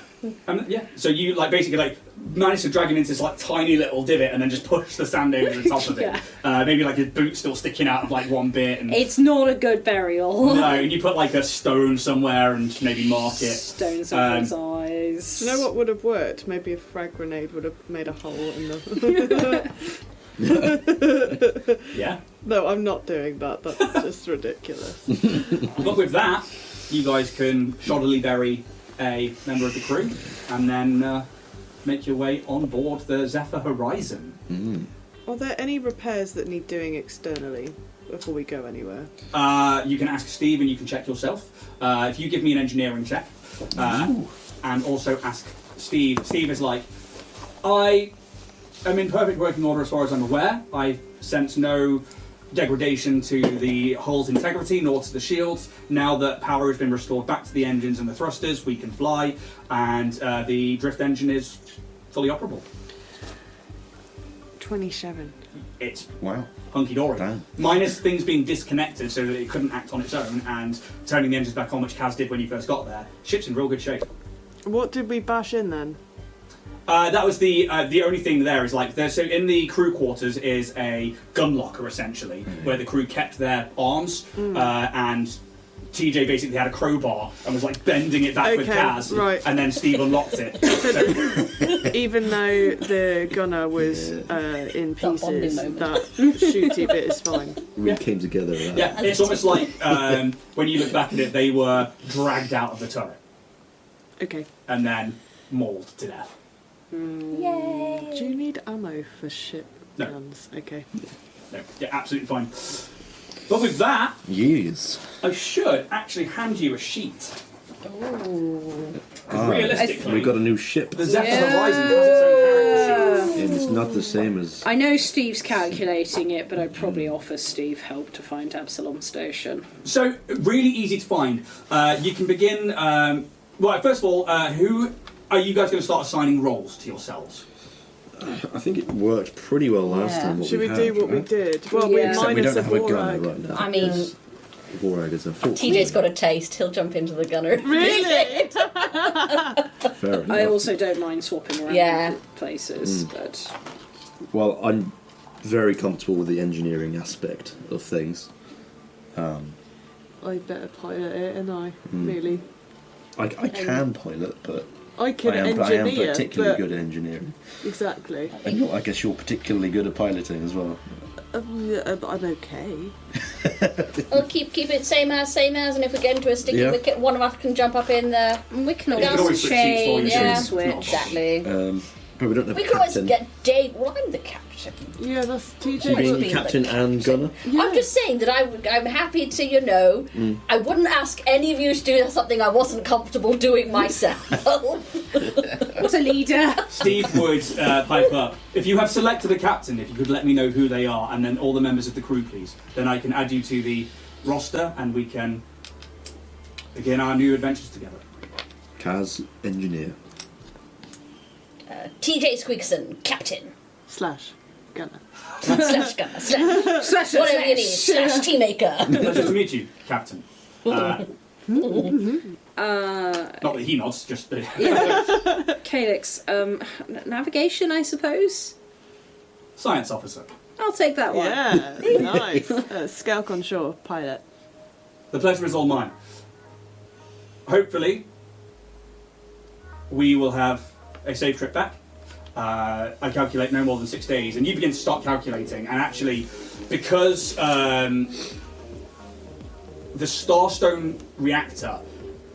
Speaker 2: Yeah. So you like basically like managed to drag him into this like tiny little divot and then just push the sand over the top of it.
Speaker 3: Yeah.
Speaker 2: Maybe like his boot still sticking out of like one bit. And
Speaker 3: It's not a good burial.
Speaker 2: no, and you put like a stone somewhere and maybe mark it.
Speaker 3: Stones in his eyes.
Speaker 5: Do you know what would have worked? Maybe a frag grenade would have made a hole in the...
Speaker 2: Yeah.
Speaker 5: No, I'm not doing that. That's just ridiculous.
Speaker 2: But with that, you guys can shoddily bury a member of the crew and then make your way on board the Zephyr Horizon.
Speaker 5: Are there any repairs that need doing externally before we go anywhere?
Speaker 2: You can ask Steve and you can check yourself. If you give me an engineering check, and also ask Steve. Steve is like, I am in perfect working order as far as I'm aware. I sense no degradation to the hull's integrity nor to the shields. Now that power has been restored back to the engines and the thrusters, we can fly, and the drift engine is fully operable.
Speaker 5: 27.
Speaker 2: It's
Speaker 4: Wow.
Speaker 2: hunky-dory.
Speaker 4: Damn.
Speaker 2: Minus things being disconnected so that it couldn't act on its own, and turning the engines back on, which Kaz did when you first got there. Ship's in real good shape.
Speaker 5: What did we bash in then?
Speaker 2: That was the only thing there is like so in the crew quarters is a gun locker essentially where the crew kept their arms and TJ basically had a crowbar and was like bending it back with
Speaker 5: Okay,
Speaker 2: Kaz,
Speaker 5: right.
Speaker 2: and then Steve unlocked it. So,
Speaker 5: Even though the gunner was in
Speaker 6: That bonding
Speaker 5: pieces,
Speaker 6: moment.
Speaker 5: that shooty bit is fine.
Speaker 4: We came together.
Speaker 2: yeah, it's almost like when you look back at it, they were dragged out of the turret
Speaker 5: Okay.
Speaker 2: and then mauled to death.
Speaker 6: Yay!
Speaker 5: Do you need ammo for ship
Speaker 2: No.
Speaker 5: guns? Okay.
Speaker 2: No, yeah, absolutely fine. But with that,
Speaker 4: Years.
Speaker 2: I should actually hand you a sheet.
Speaker 6: Ooh.
Speaker 2: Because realistically,
Speaker 4: We got a new ship.
Speaker 2: the Zephyr
Speaker 3: Yeah.
Speaker 2: Horizon has its own character sheet.
Speaker 4: And it's not the same as.
Speaker 3: I know Steve's calculating it, but I'd probably offer Steve help to find Absolom Station.
Speaker 2: So, really easy to find. You can begin. Well, first of all, who are you guys going to start assigning roles to yourselves?
Speaker 4: I think it worked pretty well last
Speaker 6: Yeah.
Speaker 4: time. What
Speaker 5: Should we
Speaker 4: had,
Speaker 5: do what we
Speaker 4: right?
Speaker 5: did? Well,
Speaker 3: Yeah.
Speaker 5: we
Speaker 3: Except
Speaker 4: We
Speaker 5: minus
Speaker 4: don't
Speaker 5: a
Speaker 4: have a gunner
Speaker 5: Vorag.
Speaker 4: right now.
Speaker 6: I mean,
Speaker 4: Vorag is a full.
Speaker 6: TJ's got a taste. He'll jump into the gunner.
Speaker 5: Really?
Speaker 4: Fair enough.
Speaker 3: I also don't mind swapping around
Speaker 6: Yeah.
Speaker 3: places, but
Speaker 4: Well, I'm very comfortable with the engineering aspect of things.
Speaker 5: I better pilot it, and I really.
Speaker 4: I can pilot, but
Speaker 5: I can
Speaker 4: I am
Speaker 5: engineer,
Speaker 4: particularly
Speaker 5: but
Speaker 4: good at engineering.
Speaker 5: exactly.
Speaker 4: And I guess you're particularly good at piloting as well.
Speaker 5: Yeah, I'm okay.
Speaker 6: We'll keep it same as, and if we get into a sticky
Speaker 4: Yeah.
Speaker 6: wicket, one of us can jump up in there.
Speaker 3: we can
Speaker 2: You can
Speaker 3: always
Speaker 2: always switch seats for you,
Speaker 3: change
Speaker 2: so
Speaker 6: yeah.
Speaker 3: and
Speaker 2: it's not-
Speaker 3: switch.
Speaker 6: Exactly.
Speaker 4: But we don't have
Speaker 6: We
Speaker 4: a
Speaker 6: could always
Speaker 4: captain.
Speaker 6: get Dave. Well, I'm the captain.
Speaker 5: Yeah, that's
Speaker 4: You
Speaker 5: TJ.
Speaker 6: Always
Speaker 4: being
Speaker 6: been
Speaker 4: captain
Speaker 6: the
Speaker 4: and gunner?
Speaker 5: Yeah.
Speaker 6: I'm just saying that I'm happy to, I wouldn't ask any of you to do something I wasn't comfortable doing myself.
Speaker 3: What a leader!
Speaker 2: Steve would pipe up. If you have selected a captain, if you could let me know who they are, and then all the members of the crew, please, then I can add you to the roster, and we can begin our new adventures together.
Speaker 4: Kaz, engineer.
Speaker 6: TJ Squigson, captain.
Speaker 5: Slash gunner.
Speaker 6: Slash gunner. Slash whatever you need. Slash tea maker.
Speaker 2: Pleasure to meet you, Captain. Not that he nods, just the
Speaker 3: Calyx, navigation, I suppose.
Speaker 2: science officer.
Speaker 3: I'll take that one.
Speaker 5: Yeah, nice. Skelk on shore, pilot.
Speaker 2: The pleasure is all mine. Hopefully, we will have a safe trip back. I calculate no more than 6 days, and you begin to start calculating, and actually, because the Starstone reactor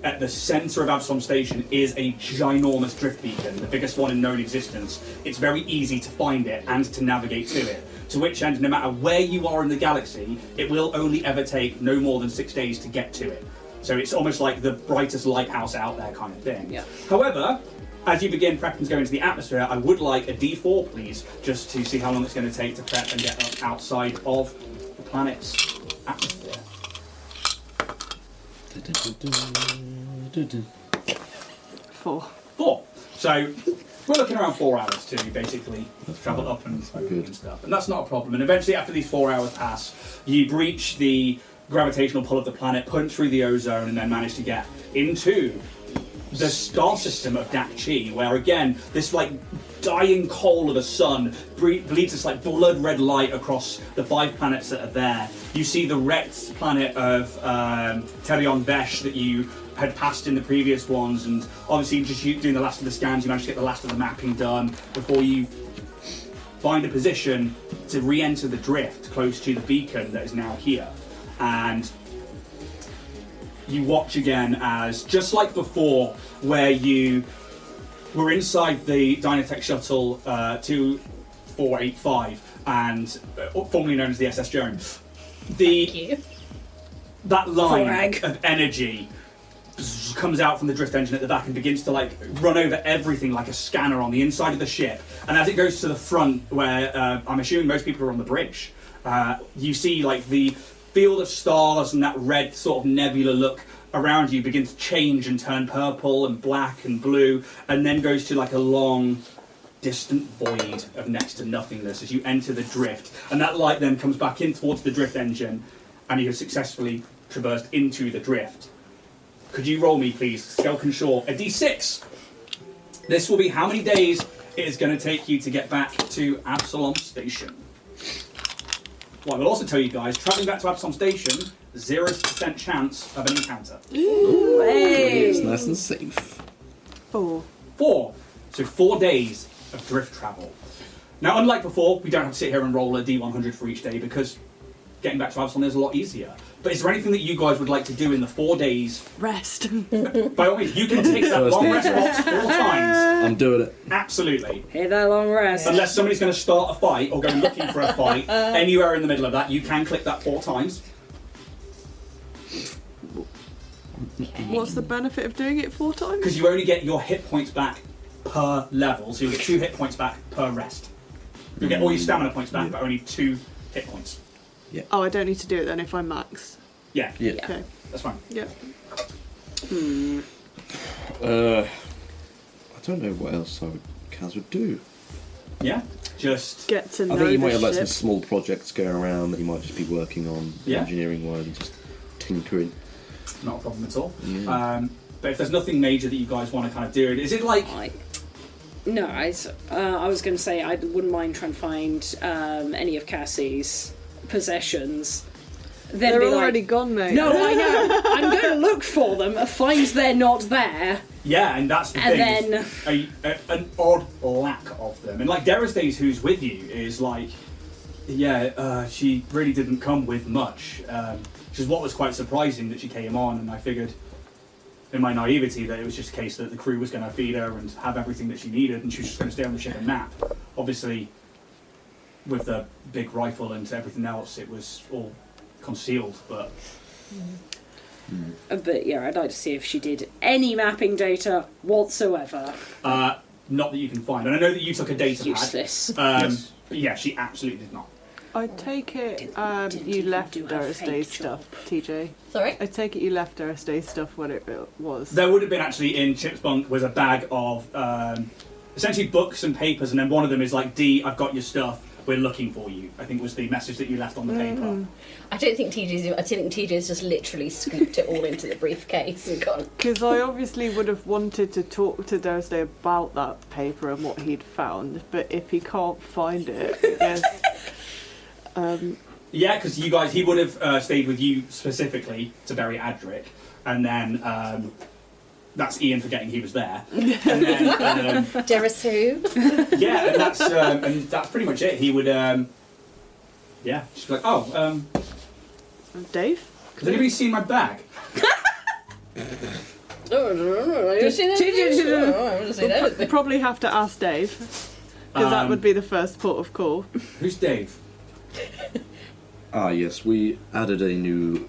Speaker 2: at the centre of Absolom Station is a ginormous drift beacon, the biggest one in known existence, it's very easy to find it and to navigate to it. To which end, no matter where you are in the galaxy, it will only ever take no more than 6 days to get to it. So it's almost like the brightest lighthouse out there kind of thing.
Speaker 3: Yeah.
Speaker 2: However, as you begin prepping to go into the atmosphere, I would like a D4, please, just to see how long it's going to take to prep and get up outside of the planet's atmosphere.
Speaker 5: 4.
Speaker 2: 4. So we're looking around 4 hours to basically travel up and
Speaker 4: good.
Speaker 2: and stuff, and that's not a problem. And eventually, after these 4 hours pass, you breach the gravitational pull of the planet, punch through the ozone, and then manage to get into the star system of Dak-Chi, where again this like dying coal of a sun bleeds this like blood red light across the 5 planets that are there. You see the wrecked planet of Terion Vesh that you had passed in the previous ones, and obviously just you doing the last of the scans, you managed to get the last of the mapping done before you find a position to re-enter the drift close to the beacon that is now here. And you watch again as, just like before, where you were inside the Dynatech shuttle 2485, and formerly known as the SS Jones,
Speaker 6: Thank you.
Speaker 2: that line
Speaker 3: Frag.
Speaker 2: of energy comes out from the drift engine at the back and begins to like run over everything like a scanner on the inside of the ship. And as it goes to the front, where I'm assuming most people are on the bridge, you see like the field of stars and that red sort of nebula look around you begin to change and turn purple and black and blue, and then goes to like a long distant void of next to nothingness as you enter the drift. And that light then comes back in towards the drift engine, and you have successfully traversed into the drift. Could you roll me, please, Skelkin Shaw, a d6? This will be how many days it is going to take you to get back to Absolom Station. Well, I will also tell you guys, travelling back to Absolom Station, 0% chance of an encounter.
Speaker 3: Hey.
Speaker 4: It's nice and safe.
Speaker 5: 4.
Speaker 2: 4. So 4 days of drift travel. Now, unlike before, we don't have to sit here and roll a d100 for each day, because getting back to Absolom is a lot easier. But is there anything that you guys would like to do in the 4 days?
Speaker 5: Rest.
Speaker 2: By all means, you can take that long rest box 4 times.
Speaker 4: I'm doing it.
Speaker 2: Absolutely.
Speaker 3: Hit that long rest.
Speaker 2: Unless somebody's going to start a fight or go looking for a fight anywhere in the middle of that, you can click that 4 times.
Speaker 5: What's the benefit of doing it 4 times?
Speaker 2: Because you only get your hit points back per level, so you'll get 2 hit points back per rest. You'll get all your stamina points back, but only 2 hit points.
Speaker 5: Oh, I don't need to do it then if I'm max.
Speaker 2: Yeah,
Speaker 4: Yeah.
Speaker 5: Okay.
Speaker 2: that's fine.
Speaker 5: Yep.
Speaker 4: I don't know what else Kaz would do.
Speaker 2: Yeah, just
Speaker 5: Get to know
Speaker 4: I think you might
Speaker 5: the
Speaker 4: have like some
Speaker 5: ship.
Speaker 4: small projects going around that you might just be working on
Speaker 2: Yeah.
Speaker 4: engineering wise and just tinkering.
Speaker 2: not a problem at all.
Speaker 4: Yeah.
Speaker 2: But if there's nothing major that you guys want to kind of do, is it like...
Speaker 3: No, I was going to say I wouldn't mind trying to find any of Cassie's possessions. Then
Speaker 5: They're
Speaker 3: be
Speaker 5: already
Speaker 3: like,
Speaker 5: gone, mate.
Speaker 3: no, I know. I'm going to look for them, find they're not there,
Speaker 2: Yeah, and that's the
Speaker 3: and
Speaker 2: thing.
Speaker 3: then
Speaker 2: An odd lack of them. And like Derestays, who's with you, is like, she really didn't come with much. Which is what was quite surprising that she came on, and I figured in my naivety that it was just a case that the crew was going to feed her and have everything that she needed, and she was just going to stay on the ship and nap. Obviously, with the big rifle and everything else, it was all concealed, but...
Speaker 3: But yeah, I'd like to see if she did any mapping data whatsoever.
Speaker 2: Not that you can find. And I know that you took a data
Speaker 3: Useless.
Speaker 2: pad.
Speaker 4: Yes.
Speaker 2: But yeah, she absolutely did not.
Speaker 5: I take it
Speaker 3: Didn't
Speaker 5: you
Speaker 3: even
Speaker 5: left
Speaker 3: do her
Speaker 5: Doris
Speaker 3: fake
Speaker 5: Day's
Speaker 3: job.
Speaker 5: stuff, TJ.
Speaker 6: Sorry?
Speaker 5: I take it you left Doris Day's stuff when it was.
Speaker 2: There would have been actually in Chip's bunk was a bag of essentially books and papers, and then one of them is like, D, I've got your stuff, we're looking for you. I think was the message that you left on the paper.
Speaker 6: I think TJ's just literally scooped it all into the briefcase and gone.
Speaker 5: Because I obviously would have wanted to talk to Doris Day about that paper and what he'd found, but if he can't find it, I guess
Speaker 2: Yeah, because you guys, he would have stayed with you specifically to bury Adric, and then that's Ian forgetting he was there. And then,
Speaker 6: Dearest who?
Speaker 2: yeah, and that's pretty much it. He would, just be like, oh,
Speaker 5: Dave?
Speaker 2: has anybody seen my bag?
Speaker 6: You seen it? I haven't seen anything.
Speaker 5: Probably have to ask Dave, because that would be the first port of call.
Speaker 2: Who's Dave?
Speaker 4: Ah, yes, we added a new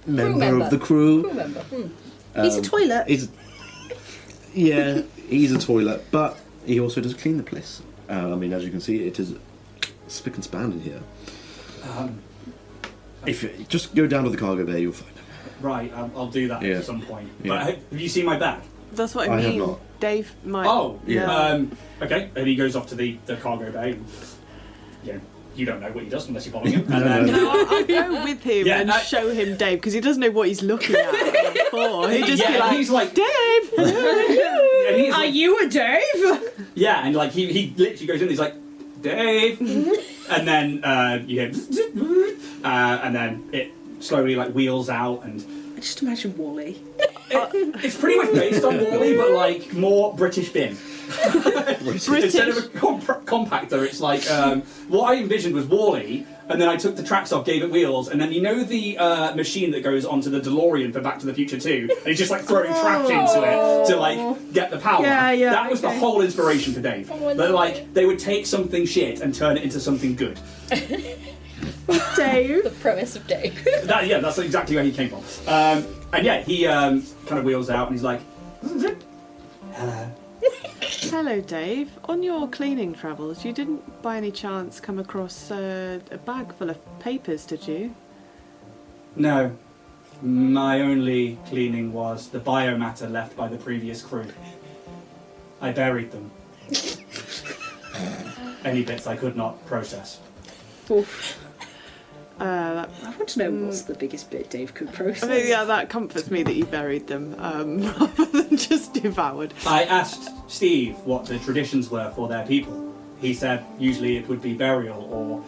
Speaker 4: member
Speaker 6: member.
Speaker 4: of the crew.
Speaker 6: Crew member.
Speaker 3: He's a toilet.
Speaker 4: He's a toilet, but he also does clean the place. I mean, as you can see, it is spick and span in here. If you just go down to the cargo bay, you'll find him.
Speaker 2: Right, I'll do that
Speaker 4: Yeah.
Speaker 2: at some point.
Speaker 4: Yeah.
Speaker 2: But have you seen my bag?
Speaker 5: That's what I
Speaker 4: I have
Speaker 5: mean.
Speaker 4: not.
Speaker 5: Dave might.
Speaker 2: Oh,
Speaker 4: Yeah.
Speaker 2: Okay. And he goes off to the cargo bay. And, you don't know what he does unless you're following him.
Speaker 4: No,
Speaker 2: And then,
Speaker 5: No, I'll go with him
Speaker 2: Yeah,
Speaker 5: and show him Dave, because he doesn't know what he's looking at before. He'd just be
Speaker 2: and
Speaker 5: like,
Speaker 2: he's like,
Speaker 5: Dave!
Speaker 2: and he's
Speaker 3: Are
Speaker 2: like,
Speaker 3: you a Dave?
Speaker 2: yeah, and like he literally goes in. And he's like, Dave, and then you hear, and then it slowly like wheels out, and
Speaker 3: I just imagine Wally.
Speaker 2: it's pretty much based on Wally, but like more British bin. Instead of a compactor, it's like what I envisioned was Wally, and then I took the tracks off, gave it wheels, and then you know the machine that goes onto the DeLorean for Back to the Future 2, and he's just like throwing trash into it to like get the power.
Speaker 3: Yeah,
Speaker 2: that was the
Speaker 3: okay.
Speaker 2: whole inspiration for Dave. That like they would take something shit and turn it into something good.
Speaker 3: Dave.
Speaker 6: The premise of Dave.
Speaker 2: That's exactly where he came from. And yeah, he kind of wheels out and he's like, hello.
Speaker 5: Hello, Dave. On your cleaning travels, you didn't by any chance come across a bag full of papers, did you?
Speaker 2: No, my only cleaning was the biomatter left by the previous crew. I buried them. Any bits I could not process.
Speaker 3: Oof.
Speaker 5: I
Speaker 3: I want to know what's the biggest bit Dave could process.
Speaker 5: mean, yeah, that comforts me that you buried them, rather than just devoured.
Speaker 2: I asked Steve what the traditions were for their people. He said usually it would be burial or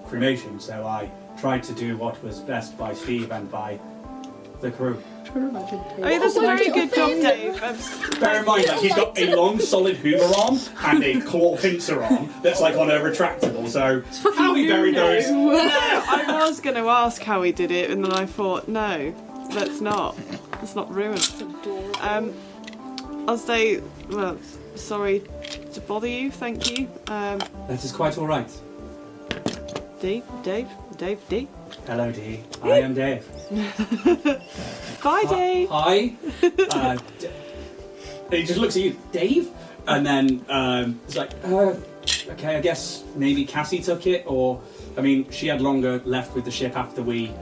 Speaker 2: cremation, so I tried to do what was best by Steve and by the crew.
Speaker 5: I mean, that's a very good job, Dave.
Speaker 2: Bear in mind, like, he's got a long, solid Hoover arm and a claw pincer arm that's like on a retractable. So how he buried those?
Speaker 5: I was going to ask how he did it, and then I thought, no, let's not. Let's not ruin it. I'll say, well, sorry to bother you. Thank you.
Speaker 2: That is quite all right.
Speaker 5: Dave.
Speaker 2: Hello, Dee. I am Dave.
Speaker 5: Bye, Dave.
Speaker 2: Hi. He just looks at you, Dave, and then he's like, okay, I guess maybe Cassie took it, or I mean, she had longer left with the ship after we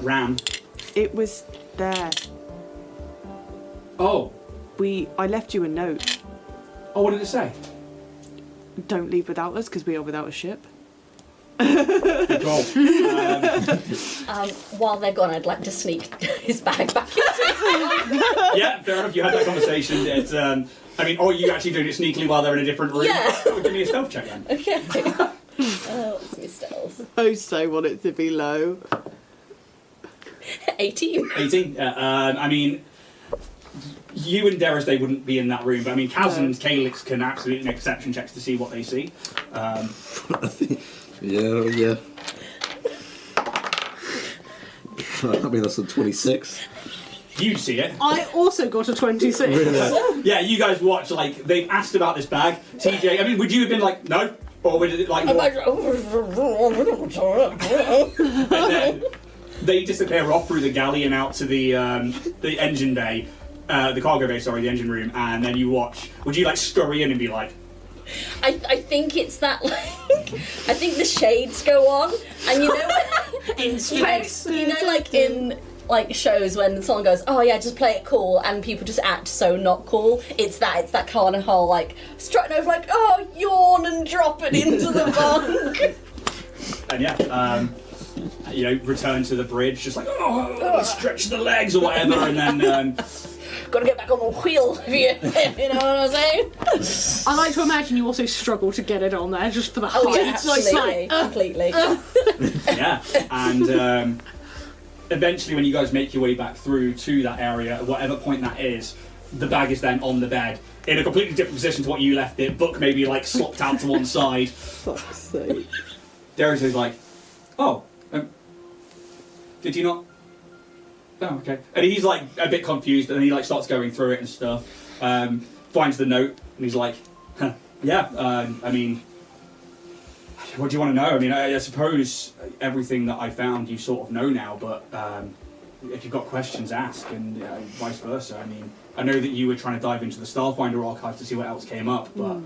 Speaker 2: ran.
Speaker 5: It was there.
Speaker 2: Oh,
Speaker 5: I left you a note.
Speaker 2: oh, what did it say?
Speaker 5: Don't leave without us, because we are without a ship.
Speaker 2: Good call.
Speaker 6: While they're gone, I'd like to sneak his bag back into
Speaker 2: Yeah, fair enough. You had that conversation. It's, I mean, or you actually doing it sneakily while they're in a different room.
Speaker 6: Yeah.
Speaker 2: Oh, give me a stealth check then.
Speaker 6: Okay. What's my stealth?
Speaker 5: I so want it to be low.
Speaker 6: 18.
Speaker 2: 18. I mean, you and Derisday wouldn't be in that room, but I mean, Kaz and Calyx can absolutely make perception checks to see what they see.
Speaker 4: I think, yeah. I mean, that's a 26.
Speaker 2: You'd see it.
Speaker 3: I also got a 26.
Speaker 2: Yeah, you guys watch, like, they've asked about this bag. TJ, I mean, would you have been like, no? Or would it, like,
Speaker 6: I'm
Speaker 2: more?
Speaker 6: like,
Speaker 2: And then they disappear off through the galley and out to the engine bay, the cargo bay, sorry, the engine room, and then you watch. Would you, like, scurry in and be like,
Speaker 6: I think it's that, like, I think the shades go on, and you know,
Speaker 3: In space.
Speaker 6: you know, like in like shows when someone goes, oh yeah, just play it cool, and people just act so not cool. It's that kind of whole like strutting over, like, oh, yawn and drop it into the bunk.
Speaker 2: and yeah, you know, return to the bridge, just like, oh, stretch the legs or whatever, and then
Speaker 6: got to get back on the wheel, if you know what I'm saying?
Speaker 3: I like to imagine you also struggle to get it on there just for the
Speaker 6: Oh,
Speaker 3: height.
Speaker 6: yeah,
Speaker 3: It's like,
Speaker 6: absolutely, completely.
Speaker 2: Yeah, and eventually when you guys make your way back through to that area, at whatever point that is, the bag is then on the bed in a completely different position to what you left it. Book maybe like slopped out to one side.
Speaker 5: Fuck's sake.
Speaker 2: Darius is like, oh, did you not? Oh, okay. And he's like a bit confused, and he like starts going through it and stuff. Finds the note, and he's like, huh, yeah. I mean, what do you want to know? I mean, I suppose everything that I found you sort of know now, but if you've got questions, ask, and vice versa. I mean, I know that you were trying to dive into the Starfinder archive to see what else came up, but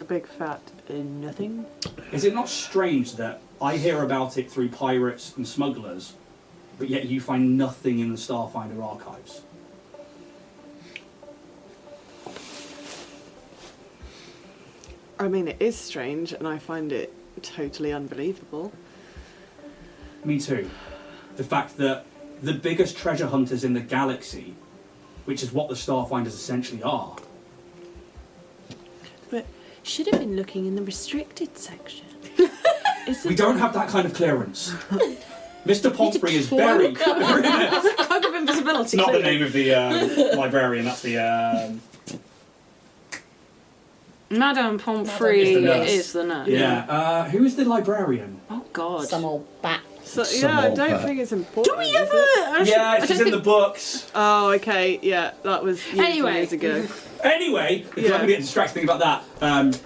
Speaker 5: A big fat nothing.
Speaker 2: is it not strange that I hear about it through pirates and smugglers, but yet you find nothing in the Starfinder archives?
Speaker 5: I mean, it is strange, and I find it totally unbelievable.
Speaker 2: Me too. The fact that the biggest treasure hunters in the galaxy, which is what the Starfinders essentially are,
Speaker 5: But should have been looking in the restricted section.
Speaker 2: we don't have that kind of clearance. Mr. Pomfrey is very...
Speaker 3: Cloak of invisibility.
Speaker 2: Not the
Speaker 3: clearly.
Speaker 2: name of the librarian, that's the...
Speaker 3: Madame Pomfrey
Speaker 2: Is the nurse.
Speaker 3: is the nurse.
Speaker 2: yeah. Who is the librarian?
Speaker 3: Oh God.
Speaker 6: Some old bat.
Speaker 5: So
Speaker 4: Some
Speaker 5: yeah, I
Speaker 4: old
Speaker 5: don't
Speaker 4: bat.
Speaker 5: think it's important.
Speaker 3: Do we
Speaker 5: is
Speaker 3: ever?
Speaker 5: it?
Speaker 2: Yeah, she's in the books.
Speaker 5: Oh, okay. Yeah, that was years and
Speaker 3: Anyway.
Speaker 5: years ago.
Speaker 2: Anyway, because
Speaker 5: Yeah.
Speaker 2: I'm going to get distracted thinking about that.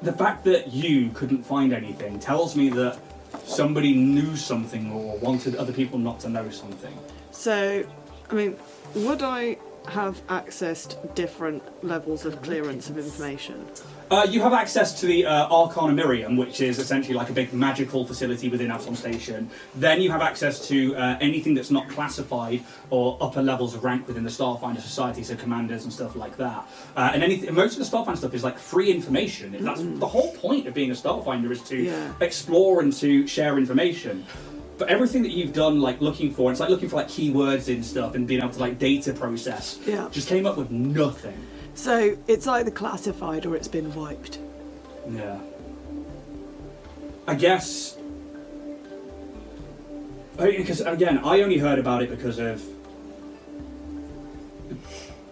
Speaker 2: The fact that you couldn't find anything tells me that somebody knew something or wanted other people not to know something.
Speaker 5: So, I mean, would I have accessed different levels of clearance of information?
Speaker 2: You have access to the Arcana Miriam, which is essentially like a big magical facility within Absolom Station. Then you have access to anything that's not classified or upper levels of rank within the Starfinder Society, so commanders and stuff like that. And anything, most of the Starfinder stuff is like free information. That's the whole point of being a Starfinder, is to explore and to share information. But everything that you've done, like looking for, it's like looking for like keywords in stuff and being able to like data process, just came up with nothing.
Speaker 5: So, it's either classified or it's been wiped.
Speaker 2: Yeah. I guess... Because, again, I only heard about it because of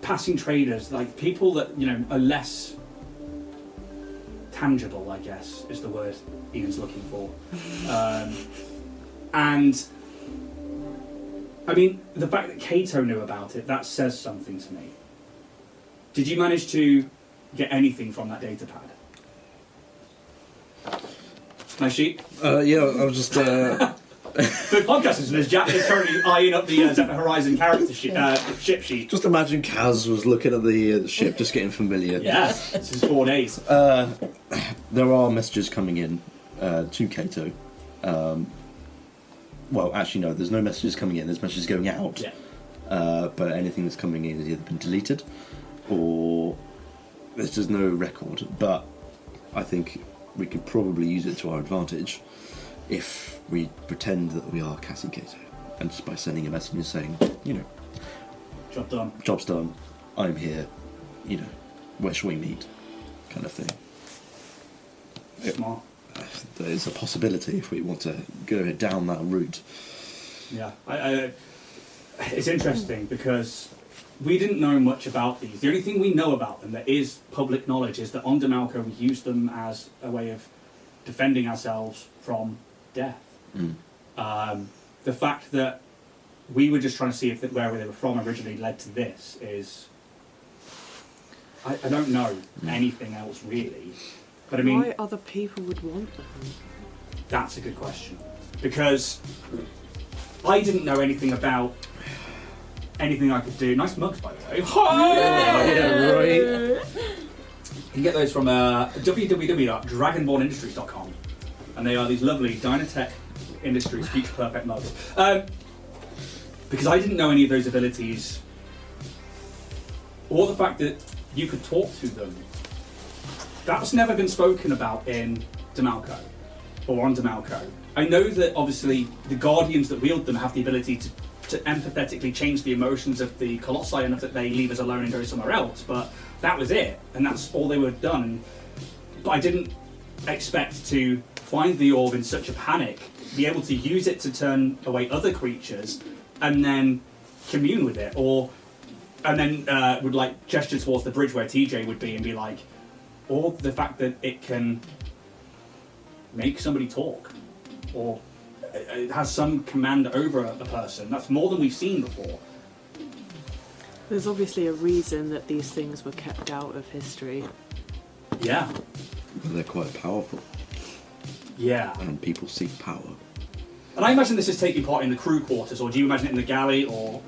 Speaker 2: passing traders, like people that, you know, are less tangible, I guess, is the word Ian's looking for. And, I mean, the fact that Kato knew about it, that says something to me. Did you manage to get anything from that data pad? Nice sheet.
Speaker 4: Yeah, I was just.
Speaker 2: The podcast listeners, Jack is currently eyeing up the Zephyr Horizon character ship sheet.
Speaker 4: Just imagine Kaz was looking at the ship, just getting familiar.
Speaker 2: Yeah, this is 4 days.
Speaker 4: There are messages coming in to Kato. Well, actually, no, there's no messages coming in, there's messages going out.
Speaker 2: Yeah.
Speaker 4: But anything that's coming in has either been deleted or there's just no record. But I think we could probably use it to our advantage if we pretend that we are Cassie Kato. And just by sending a message saying, you know,
Speaker 2: Job done.
Speaker 4: job's done, I'm here, you know, where shall we meet? Kind of thing.
Speaker 2: Smart.
Speaker 4: There is a possibility if we want to go down that route.
Speaker 2: Yeah. It's interesting because we didn't know much about these. The only thing we know about them that is public knowledge is that on Demalco we used them as a way of defending ourselves from death. The fact that we were just trying to see if where they were from originally led to this is... I don't know anything else really. But I mean,
Speaker 5: Why other people would want them?
Speaker 2: that's a good question. Because I didn't know anything about anything I could do. Nice mugs, by the way.
Speaker 4: Yeah, right.
Speaker 2: You can get those from www.dragonbornindustries.com. And they are these lovely Dynatech Industries Future Perfect mugs. Because I didn't know any of those abilities, or the fact that you could talk to them. That's never been spoken about in Demalco, or on Demalco. I know that obviously the Guardians that wield them have the ability to to empathetically change the emotions of the Colossi enough that they leave us alone and go somewhere else. But that was it, and that's all they were done. But I didn't expect to find the orb in such a panic, be able to use it to turn away other creatures, and then commune with it, and then would like gesture towards the bridge where TJ would be and be like, or the fact that it can make somebody talk, or it has some command over a person. That's more than we've seen before.
Speaker 5: There's obviously a reason that these things were kept out of history.
Speaker 2: Yeah.
Speaker 4: And they're quite powerful,
Speaker 2: Yeah.
Speaker 4: and people seek power.
Speaker 2: And I imagine this is taking part in the crew quarters, or do you imagine it in the galley, or...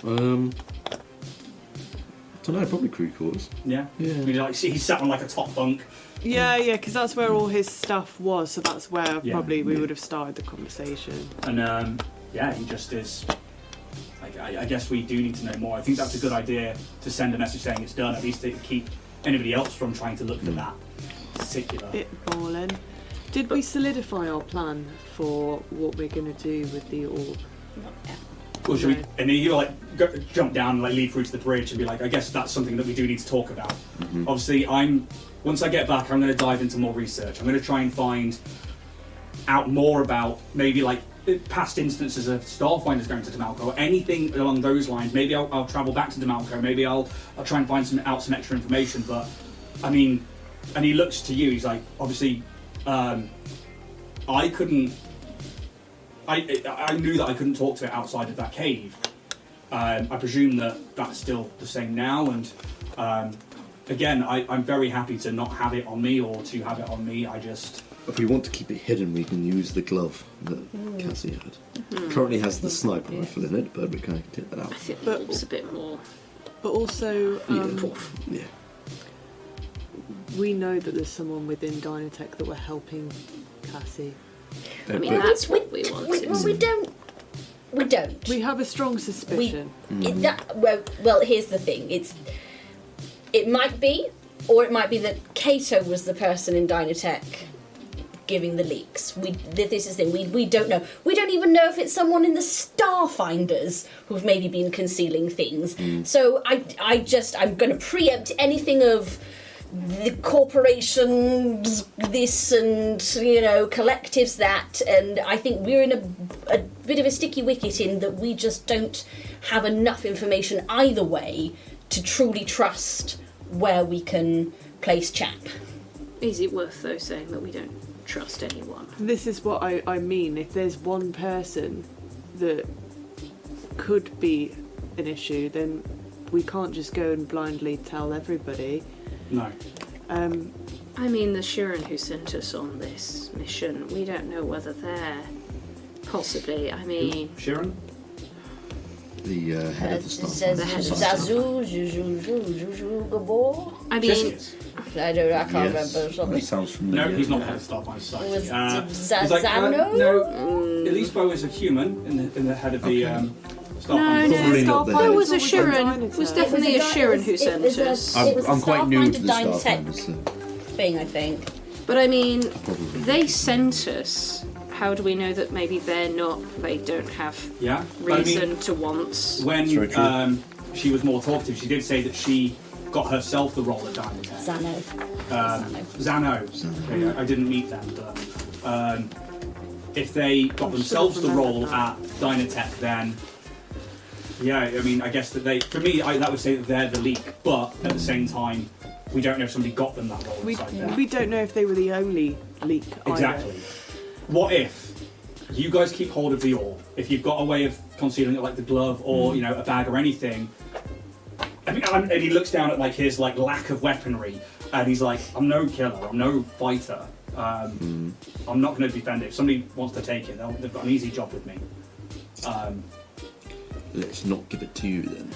Speaker 4: I don't know, probably crew quarters.
Speaker 2: Yeah?
Speaker 4: Yeah.
Speaker 2: I mean, like, see, he's sat on like a top bunk.
Speaker 5: Yeah, because that's where all his stuff was, so that's where
Speaker 2: Yeah.
Speaker 5: probably we would have started the conversation.
Speaker 2: And yeah, he just is. I guess we do need to know more. I think that's a good idea to send a message saying it's done, at least to keep anybody else from trying to look for that particular.
Speaker 5: Bit balling. Did we solidify our plan for what we're going to do with the orb?
Speaker 2: Or should we? And then you like jump down and like lead through to the bridge and be like, I guess that's something that we do need to talk about. Obviously, once I get back, I'm going to dive into more research. I'm going to try and find out more about maybe like past instances of Starfinders going to Demalco, or anything along those lines. Maybe I'll travel back to Demalco. Maybe I'll try and find some extra information. But I mean, and he looks to you. He's like, obviously, I couldn't. I knew that I couldn't talk to it outside of that cave. I presume that that's still the same now. And again, I'm very happy to not have it on me, or to have it on me.
Speaker 4: If we want to keep it hidden, we can use the glove that Cassie had. Currently has the sniper rifle in it, but we can't take that out.
Speaker 3: I think
Speaker 5: But-
Speaker 3: it's a bit more.
Speaker 5: But also,
Speaker 4: Yeah.
Speaker 5: we know that there's someone within Dynatech that were helping Cassie.
Speaker 3: I mean,
Speaker 4: But-
Speaker 3: that's what we wanted.
Speaker 6: Well, we don't. We don't.
Speaker 5: We have a strong suspicion.
Speaker 6: Well, here's the thing. It might be, or it might be that Cato was the person in Dynatech giving the leaks. This is the thing. We don't know. We don't even know if it's someone in the Starfinders who've maybe been concealing things. So I'm going to preempt anything of the corporations, this, and collectives that, and I think we're in a bit of a sticky wicket in that we just don't have enough information either way to truly trust where we can place Chap.
Speaker 3: Is it worth though saying that we don't trust anyone?
Speaker 5: This is what I mean. If there's one person that could be an issue, then we can't just go and blindly tell everybody.
Speaker 2: No.
Speaker 3: I mean, the Shirin who sent us on this mission, we don't know whether they're possibly. I mean,
Speaker 2: Shirin?
Speaker 4: The head of the Starfinders.
Speaker 6: Zazu, Gabor?
Speaker 3: I
Speaker 2: Yes, he
Speaker 3: mean,
Speaker 2: is.
Speaker 6: I don't know, I can't
Speaker 4: Yes,
Speaker 6: remember. Sorry.
Speaker 4: that sounds familiar.
Speaker 2: No, he's not the head of Starfinder Society.
Speaker 6: Was
Speaker 2: He's like,
Speaker 6: Zano?
Speaker 2: no, Elisbo is a human in the head of the Starfinder.
Speaker 3: no,
Speaker 4: Probably not
Speaker 3: there
Speaker 4: the
Speaker 3: was a
Speaker 5: head.
Speaker 3: Shirin. It was definitely a Shirin who sent us.
Speaker 4: I'm quite new to the
Speaker 6: Dynatech
Speaker 4: Starfinders, so
Speaker 6: thing, I think.
Speaker 3: But I mean,
Speaker 4: probably.
Speaker 3: they sent us. How do we know that maybe they don't have
Speaker 2: Yeah. But I
Speaker 3: reason
Speaker 2: mean,
Speaker 3: to want?
Speaker 2: when
Speaker 4: Very true.
Speaker 2: she was more talkative, she did say that she got herself the role at Dynatech.
Speaker 6: Zano.
Speaker 2: Zano. Okay, I didn't meet them, but if they got themselves the role at Dynatech, then yeah, I mean, I guess that for me, that would say that they're the leak, but at the same time, we don't know if somebody got them that role inside there.
Speaker 5: We don't know if they were the only leak
Speaker 2: Exactly. What if you guys keep hold of the orb? If you've got a way of concealing it, like the glove or a bag or anything. I mean, and he looks down at like his like lack of weaponry, and he's like, "I'm no killer. I'm no fighter. I'm not going to defend it. If somebody wants to take it, they've got an easy job with me."
Speaker 4: Let's not give it to you then.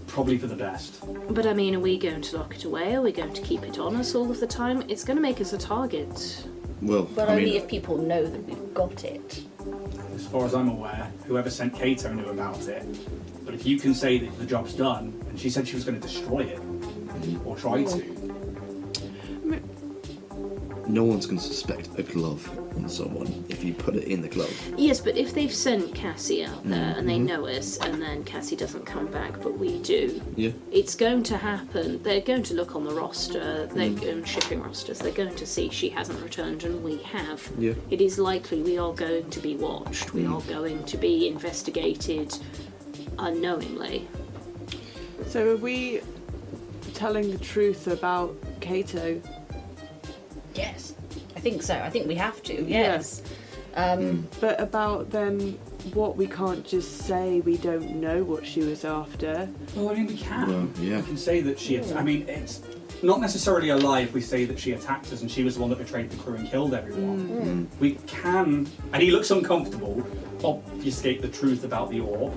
Speaker 2: Probably for the best.
Speaker 3: But I mean, are we going to lock it away? Are we going to keep it on us all of the time? It's going to make us a target.
Speaker 4: Well,
Speaker 6: But
Speaker 4: I
Speaker 6: only
Speaker 4: mean,
Speaker 6: if people know that we've got it.
Speaker 2: As far as I'm aware, whoever sent Kato knew about it. But if you can say that the job's done, and she said she was going to destroy it, or try to.
Speaker 4: no one's going to suspect a glove on someone if you put it in the glove.
Speaker 3: Yes, but if they've sent Cassie out there and they know us, and then Cassie doesn't come back, but we do, it's going to happen. They're going to look on the roster, they're going shipping rosters, they're going to see she hasn't returned and we have.
Speaker 4: Yeah.
Speaker 3: It is likely we are going to be watched, we are going to be investigated unknowingly.
Speaker 5: So are we telling the truth about Kato?
Speaker 6: Yes, I think so. I think we have to. Yes.
Speaker 5: But about then what we can't just say we don't know what she was after.
Speaker 2: Well, I mean, we can.
Speaker 4: Yeah.
Speaker 2: We can say that she... I mean, it's not necessarily a lie if we say that she attacked us and she was the one that betrayed the crew and killed everyone. We can... And he looks uncomfortable, obfuscate the truth about the orb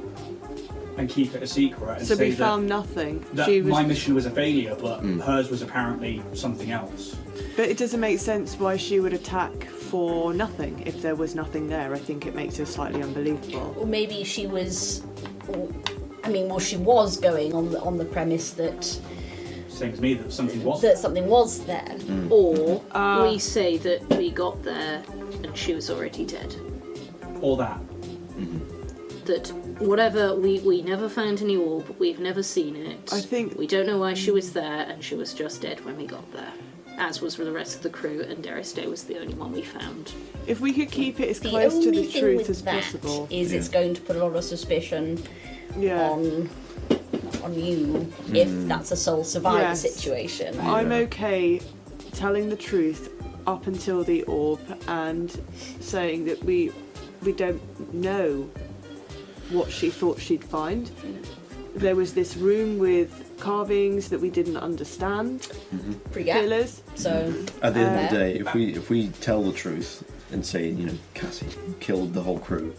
Speaker 2: and keep it a secret. And
Speaker 5: So
Speaker 2: say
Speaker 5: we found nothing.
Speaker 2: that
Speaker 5: She was,
Speaker 2: my mission was a failure, but hers was apparently something else.
Speaker 5: but it doesn't make sense why she would attack for nothing if there was nothing there. I think it makes her slightly unbelievable.
Speaker 6: Or maybe she was. She was going on the premise that
Speaker 2: Same as me, that something was.
Speaker 6: something was there.
Speaker 3: Or we say that we got there and she was already dead.
Speaker 2: Or that.
Speaker 3: That whatever, we never found any orb, we've never seen it.
Speaker 5: I think-
Speaker 3: we don't know why she was there, and she was just dead when we got there. As was the rest of the crew, and Derrisday was the only one we found.
Speaker 5: If we could keep it as
Speaker 6: The
Speaker 5: close to
Speaker 6: only
Speaker 5: the
Speaker 6: thing
Speaker 5: truth
Speaker 6: with
Speaker 5: as
Speaker 6: that
Speaker 5: possible.
Speaker 6: is it's going to put a lot of suspicion
Speaker 5: Yeah.
Speaker 6: on you if that's a sole survivor
Speaker 5: Yes.
Speaker 6: situation.
Speaker 5: I'm okay telling the truth up until the orb and saying that we don't know what she thought she'd find. There was this room with carvings that we didn't understand,
Speaker 6: Yeah.
Speaker 5: pillars.
Speaker 6: So
Speaker 4: At the end of the
Speaker 6: there.
Speaker 4: day, if we tell the truth and say, Cassie killed the whole crew,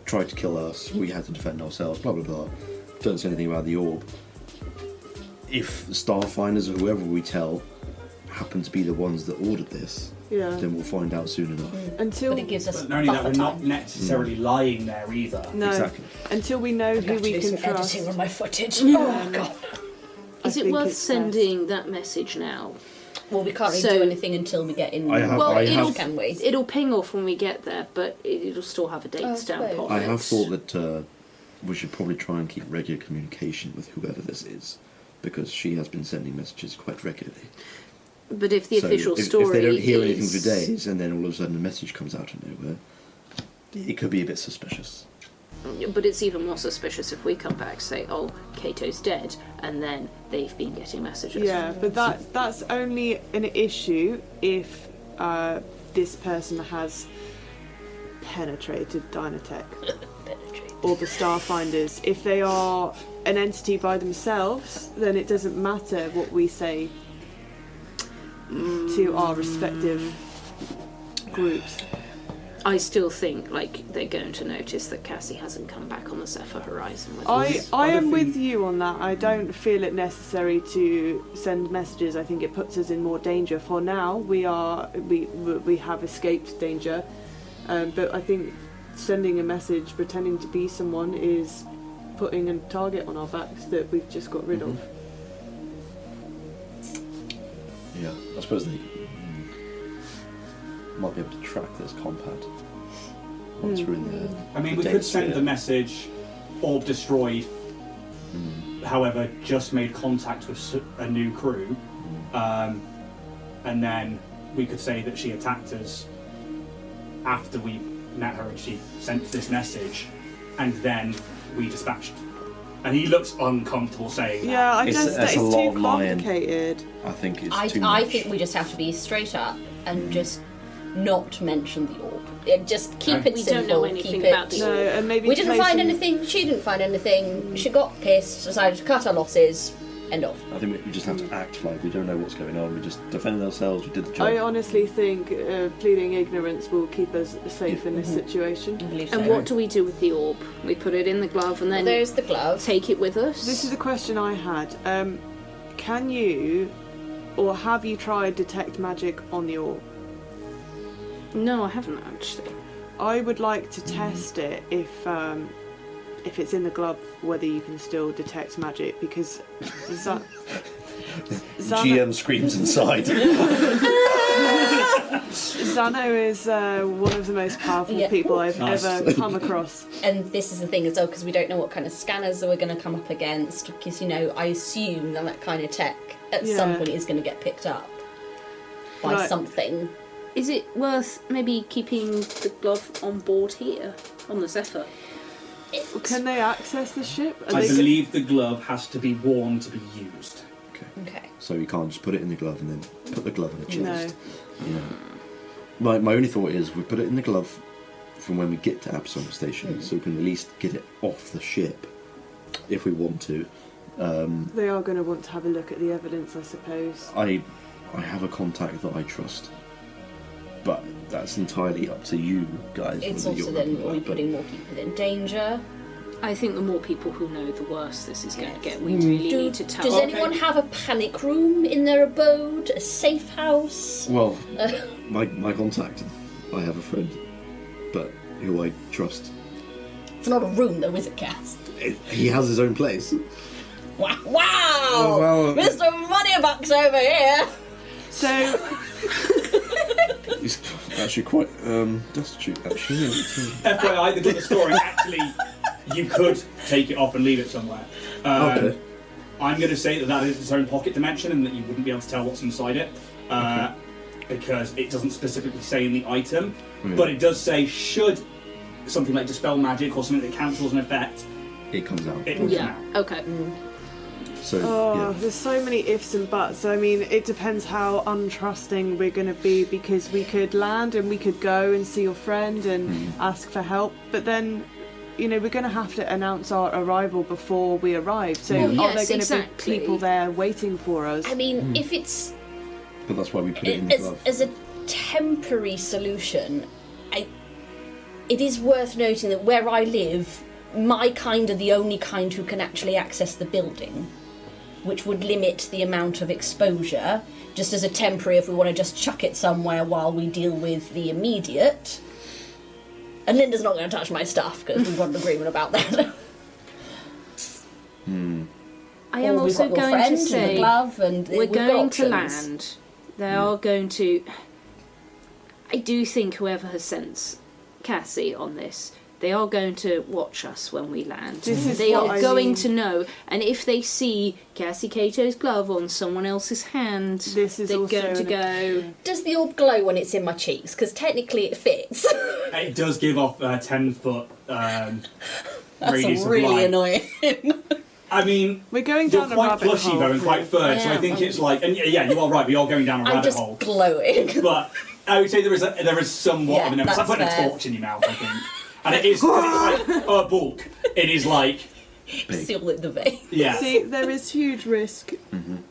Speaker 4: tried to kill us, we had to defend ourselves, blah blah blah, don't say anything about the orb. If the Starfinders or whoever we tell happen to be the ones that ordered this,
Speaker 5: Yeah.
Speaker 4: then we'll find out soon enough.
Speaker 5: Until
Speaker 6: But it gives us
Speaker 2: But not only that,
Speaker 6: buffer
Speaker 2: we're not
Speaker 6: time.
Speaker 2: necessarily lying there either.
Speaker 5: no,
Speaker 4: Exactly.
Speaker 5: until we know
Speaker 6: I've
Speaker 5: who
Speaker 6: got to
Speaker 5: we
Speaker 6: do
Speaker 5: can
Speaker 6: some
Speaker 5: trust.
Speaker 6: editing on my footage. Oh god.
Speaker 5: I
Speaker 3: Is it
Speaker 5: think
Speaker 3: worth
Speaker 5: it's
Speaker 3: sending that message now?
Speaker 6: Well, we can't really
Speaker 3: So-
Speaker 6: do anything until we get in.
Speaker 4: I have-
Speaker 3: Well,
Speaker 4: I
Speaker 3: it'll,
Speaker 4: have-
Speaker 6: can we?
Speaker 3: it'll ping off when we get there, but it'll still have a date
Speaker 6: I
Speaker 3: stamp
Speaker 6: suppose.
Speaker 3: on
Speaker 4: I
Speaker 3: it.
Speaker 4: have thought that we should probably try and keep regular communication with whoever this is, because she has been sending messages quite regularly.
Speaker 3: But if the
Speaker 4: So
Speaker 3: official
Speaker 4: if
Speaker 3: story
Speaker 4: they don't hear anything
Speaker 3: is...
Speaker 4: for days, and then all of a sudden a message comes out of nowhere, it could be a bit suspicious.
Speaker 3: But it's even more suspicious if we come back and say, oh, Kato's dead, and then they've been getting messages.
Speaker 5: Yeah, but that's only an issue if this person has penetrated Dynatech or the Starfinders. If they are an entity by themselves, then it doesn't matter what we say to our respective groups.
Speaker 3: I still think, they're going to notice that Cassie hasn't come back on the Zephyr Horizon with
Speaker 5: I
Speaker 3: us.
Speaker 5: am
Speaker 2: Other
Speaker 5: with
Speaker 2: thing-
Speaker 5: you on that. I don't feel it necessary to send messages. I think it puts us in more danger. For now, we have escaped danger, but I think sending a message pretending to be someone is putting a target on our backs that we've just got rid of.
Speaker 4: Yeah, I suppose they might be able to track this compound once we're in the.
Speaker 2: I mean,
Speaker 4: the
Speaker 2: we
Speaker 4: data
Speaker 2: could send
Speaker 4: sphere.
Speaker 2: the message, orb destroyed, however, just made contact with a new crew, and then we could say that she attacked us after we met her and she sent this message, and then we dispatched. And he looks uncomfortable saying that.
Speaker 5: Yeah, I
Speaker 4: It's-
Speaker 5: guess that
Speaker 4: that's
Speaker 5: is
Speaker 4: a lot
Speaker 5: too
Speaker 4: of lying.
Speaker 5: complicated.
Speaker 4: I think it's
Speaker 6: I
Speaker 4: too much.
Speaker 6: think we just have to be straight up and just not mention the orb. Just keep it
Speaker 3: We
Speaker 6: simple.
Speaker 3: don't know anything
Speaker 6: keep
Speaker 3: about
Speaker 6: it.
Speaker 3: the
Speaker 5: No, and maybe
Speaker 6: We didn't
Speaker 5: place
Speaker 6: find
Speaker 5: them-
Speaker 6: anything. She didn't find anything. She got pissed. Decided to cut our losses. End of.
Speaker 4: I think we just have to act like we don't know what's going on. We just defended ourselves. We did the job.
Speaker 5: I honestly think pleading ignorance will keep us safe in this situation.
Speaker 6: I believe
Speaker 3: And
Speaker 6: so.
Speaker 3: what do we do with the orb? We put it in the glove and then
Speaker 6: There's the glove.
Speaker 3: take it with us?
Speaker 5: This is a question I had. Can you, or have you tried detect magic on the orb?
Speaker 3: No, I haven't actually.
Speaker 5: I would like to test it if it's in the glove, whether you can still detect magic, because
Speaker 4: GM screams inside.
Speaker 5: Zano is one of the most powerful people I've ever come across.
Speaker 6: And this is the thing as well, because we don't know what kind of scanners we're going to come up against, because, you know, I assume that kind of tech at some point is going to get picked up by something.
Speaker 3: Is it worth maybe keeping the glove on board here, on the Zephyr?
Speaker 5: Can they access the ship?
Speaker 2: I believe the glove has to be worn to be used.
Speaker 6: Okay.
Speaker 4: So you can't just put it in the glove and then put the glove in the chest.
Speaker 5: No.
Speaker 4: Yeah. My only thought is we put it in the glove from when we get to Absolom Station, so we can at least get it off the ship if we want to.
Speaker 5: They are going to want to have a look at the evidence, I suppose.
Speaker 4: I have a contact that I trust, but that's entirely up to you guys.
Speaker 6: It's
Speaker 4: whether
Speaker 6: also
Speaker 4: you're
Speaker 6: then,
Speaker 4: happy
Speaker 6: are we
Speaker 4: with that,
Speaker 6: putting more people in danger?
Speaker 3: I think the more people who know, the worse this is going to get. We really need to tell.
Speaker 6: Does anyone have a panic room in their abode? A safe house?
Speaker 4: Well, my contact, I have a friend, but who I trust.
Speaker 6: It's not a room though, is it, Cass?
Speaker 4: He has his own place.
Speaker 6: Wow!
Speaker 4: Well,
Speaker 6: Mr. Moneybucks over here!
Speaker 5: So,
Speaker 4: he's actually quite destitute, actually.
Speaker 2: FYI, the story actually, you could take it off and leave it somewhere.
Speaker 4: Okay.
Speaker 2: I'm going to say that is its own pocket dimension and that you wouldn't be able to tell what's inside it because it doesn't specifically say in the item, but it does say should something like dispel magic or something that cancels an effect,
Speaker 4: It comes out.
Speaker 2: it will come out.
Speaker 3: Okay.
Speaker 4: So,
Speaker 5: there's so many ifs and buts. I mean, it depends how untrusting we're going to be, because we could land and we could go and see your friend and ask for help, but then, you know, we're going to have to announce our arrival before we arrive. So
Speaker 3: Well,
Speaker 5: are
Speaker 3: yes,
Speaker 5: there going to
Speaker 3: exactly.
Speaker 5: be people there waiting for us?
Speaker 6: I mean, if it's
Speaker 4: But that's why we put it in the glove.
Speaker 6: as a temporary solution, it is worth noting that where I live, my kind are the only kind who can actually access the building, which would limit the amount of exposure, just as a temporary if we want to just chuck it somewhere while we deal with the immediate. And Linda's not going to touch my stuff, because we've got an agreement about that.
Speaker 3: I am
Speaker 6: Or we've
Speaker 3: also
Speaker 6: got your
Speaker 3: going
Speaker 6: friend
Speaker 3: to
Speaker 6: and
Speaker 3: say
Speaker 6: the glove, and
Speaker 3: we're
Speaker 6: we've got
Speaker 3: going to
Speaker 6: options.
Speaker 3: land. They are going to. I do think whoever has sent Cassie on this, they are going to watch us when we land.
Speaker 5: This is
Speaker 3: They
Speaker 5: what
Speaker 3: are
Speaker 5: I
Speaker 3: going
Speaker 5: mean.
Speaker 3: to know, and if they see Cassie Cato's glove on someone else's hand,
Speaker 5: This is
Speaker 3: they're
Speaker 5: also
Speaker 3: going to go.
Speaker 6: Does the orb glow when it's in my cheeks? Because technically it fits.
Speaker 2: It does give off a 10-foot
Speaker 6: That's
Speaker 2: radius
Speaker 6: really
Speaker 2: of light.
Speaker 6: annoying.
Speaker 2: I mean,
Speaker 5: We're going
Speaker 2: you're
Speaker 5: down a
Speaker 2: quite
Speaker 5: rabbit
Speaker 2: plushy
Speaker 5: hole.
Speaker 2: though and quite furred, so I
Speaker 6: Yeah,
Speaker 2: think it's like, and yeah, you are right, we are going down a
Speaker 6: I'm
Speaker 2: rabbit
Speaker 6: just
Speaker 2: hole.
Speaker 6: glowing.
Speaker 2: But I would say there is somewhat
Speaker 6: Yeah,
Speaker 2: of an it's like
Speaker 6: that's
Speaker 2: putting
Speaker 6: fair.
Speaker 2: a torch in your mouth, I think. And it is, 'cause it's like a bulk. It is like,
Speaker 6: Seal in the vein.
Speaker 2: yeah.
Speaker 5: See, there is huge risk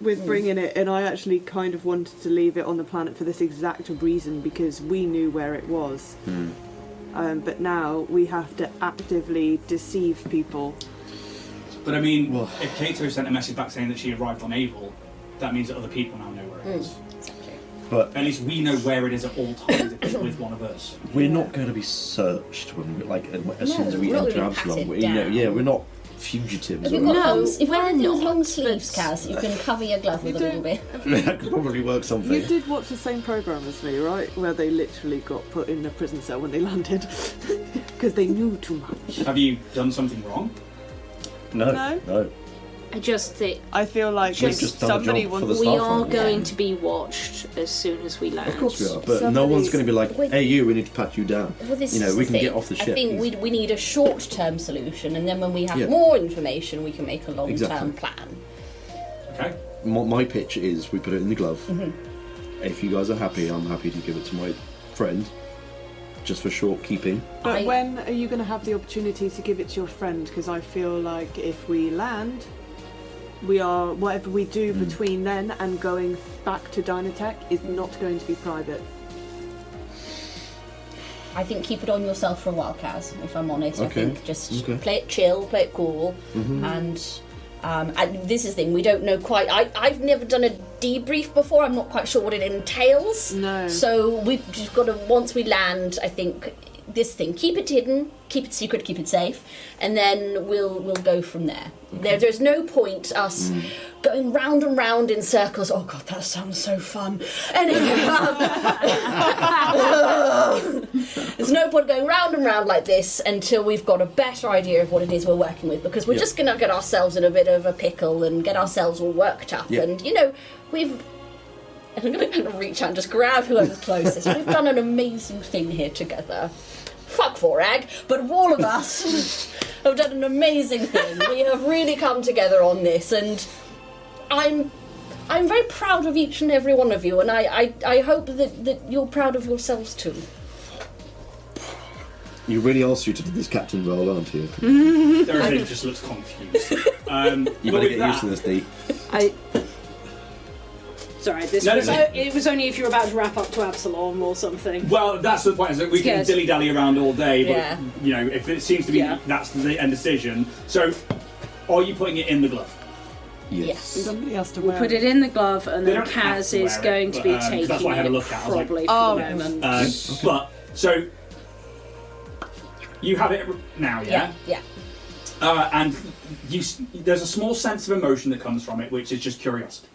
Speaker 5: with bringing it, and I actually kind of wanted to leave it on the planet for this exact reason, because we knew where it was. But now we have to actively deceive people.
Speaker 2: But I mean, if Kato sent a message back saying that she arrived on Able, that means that other people now know where it is.
Speaker 4: But
Speaker 2: At least we know where it is at all times if it's with one of us.
Speaker 4: we're not going to be searched when we, as soon as we
Speaker 6: we're not
Speaker 4: enter
Speaker 6: gonna be
Speaker 4: Absalom.
Speaker 6: patted
Speaker 4: You know,
Speaker 6: down.
Speaker 4: we're not fugitives.
Speaker 6: If
Speaker 4: or
Speaker 6: you've got
Speaker 3: No,
Speaker 6: if
Speaker 3: we're
Speaker 6: one of those
Speaker 3: not,
Speaker 6: long sleeves,
Speaker 3: but-
Speaker 6: Kaz, you can cover your glove with a little bit.
Speaker 4: that could probably work something.
Speaker 5: You did watch the same programme as me, right? Where they literally got put in a prison cell when they landed because they knew too much.
Speaker 2: Have you done something wrong?
Speaker 4: No.
Speaker 3: I just think
Speaker 5: I feel like
Speaker 3: We've
Speaker 5: if
Speaker 4: just done a
Speaker 5: somebody
Speaker 4: job for
Speaker 5: wants
Speaker 4: the
Speaker 3: we
Speaker 4: Starfinder.
Speaker 3: are going to be watched as soon as we land.
Speaker 4: Of course we are, but no
Speaker 5: Somebody's-
Speaker 4: one's going to be like,
Speaker 6: Wait.
Speaker 4: "Hey, you, we need to pat you down."
Speaker 6: Well, this
Speaker 4: You know,
Speaker 6: is
Speaker 4: we
Speaker 6: the
Speaker 4: can get
Speaker 6: thing.
Speaker 4: off the ship.
Speaker 6: I think
Speaker 4: Please.
Speaker 6: we need a short-term solution, and then when we have
Speaker 4: Yeah.
Speaker 6: more information, we can make a long-term
Speaker 4: Exactly.
Speaker 6: plan.
Speaker 2: Okay.
Speaker 4: My pitch is we put it in the glove. If you guys are happy, I'm happy to give it to my friend, just for short keeping.
Speaker 5: But when are you going to have the opportunity to give it to your friend? Because I feel like if we land, we are whatever we do between then and going back to Dynatech is not going to be private.
Speaker 6: I think keep it on yourself for a while, Kaz, if I'm honest.
Speaker 4: Okay.
Speaker 6: I think just
Speaker 4: Okay.
Speaker 6: play it chill, play it cool, and this is the thing, we don't know quite. I've never done a debrief before, I'm not quite sure what it entails.
Speaker 5: No.
Speaker 6: So we've just got to, once we land, I think this thing. Keep it hidden, keep it secret, keep it safe, and then we'll go from there. There's no point us going round and round in circles. Oh god, that sounds so fun. Anyway, there's no point going round and round like this until we've got a better idea of what it is we're working with, because we're just going to get ourselves in a bit of a pickle and get ourselves all worked up. And and I'm going to reach out and just grab whoever's closest. We've done an amazing thing here together. Fuck Vorag, but all of us have done an amazing thing. We have really come together on this, and I'm very proud of each and every one of you, and I hope that you're proud of yourselves too.
Speaker 4: You really are suited to this captain role, aren't you?
Speaker 2: Everything just looks confused.
Speaker 4: You better get used to this, Dee.
Speaker 3: Sorry, it was only if you were about to wrap up to Absolom or something.
Speaker 2: Well, that's the point. Is that we can dilly-dally around all day, but if it seems to be that's the end decision. So, are you putting it in the glove?
Speaker 6: Yes.
Speaker 5: Somebody has to
Speaker 3: We'll
Speaker 5: wear
Speaker 3: put it in the glove, and then Kaz is going to be taking
Speaker 2: that's what I had a look at.
Speaker 3: probably for the moment.
Speaker 2: But so you have it now, yeah?
Speaker 6: Yeah.
Speaker 2: And there's a small sense of emotion that comes from it, which is just curiosity.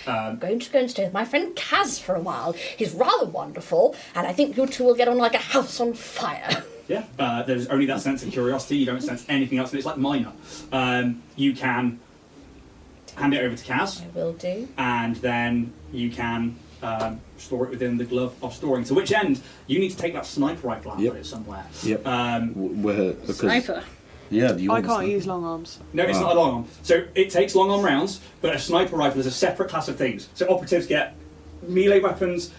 Speaker 6: I'm going to go and stay with my friend Kaz for a while. He's rather wonderful, and I think you two will get on like a house on fire.
Speaker 2: Yeah, there's only that sense of curiosity. You don't sense anything else, and it's like minor. You can hand it over to Kaz.
Speaker 6: I will do.
Speaker 2: And then you can store it within the glove of storing. To which end, you need to take that sniper rifle out and put it somewhere.
Speaker 4: Yep. Because
Speaker 3: Sniper.
Speaker 4: Yeah,
Speaker 5: I can't use long arms.
Speaker 2: No, it's not a long arm. So it takes long arm rounds, but a sniper rifle is a separate class of things. So operatives get melee weapons,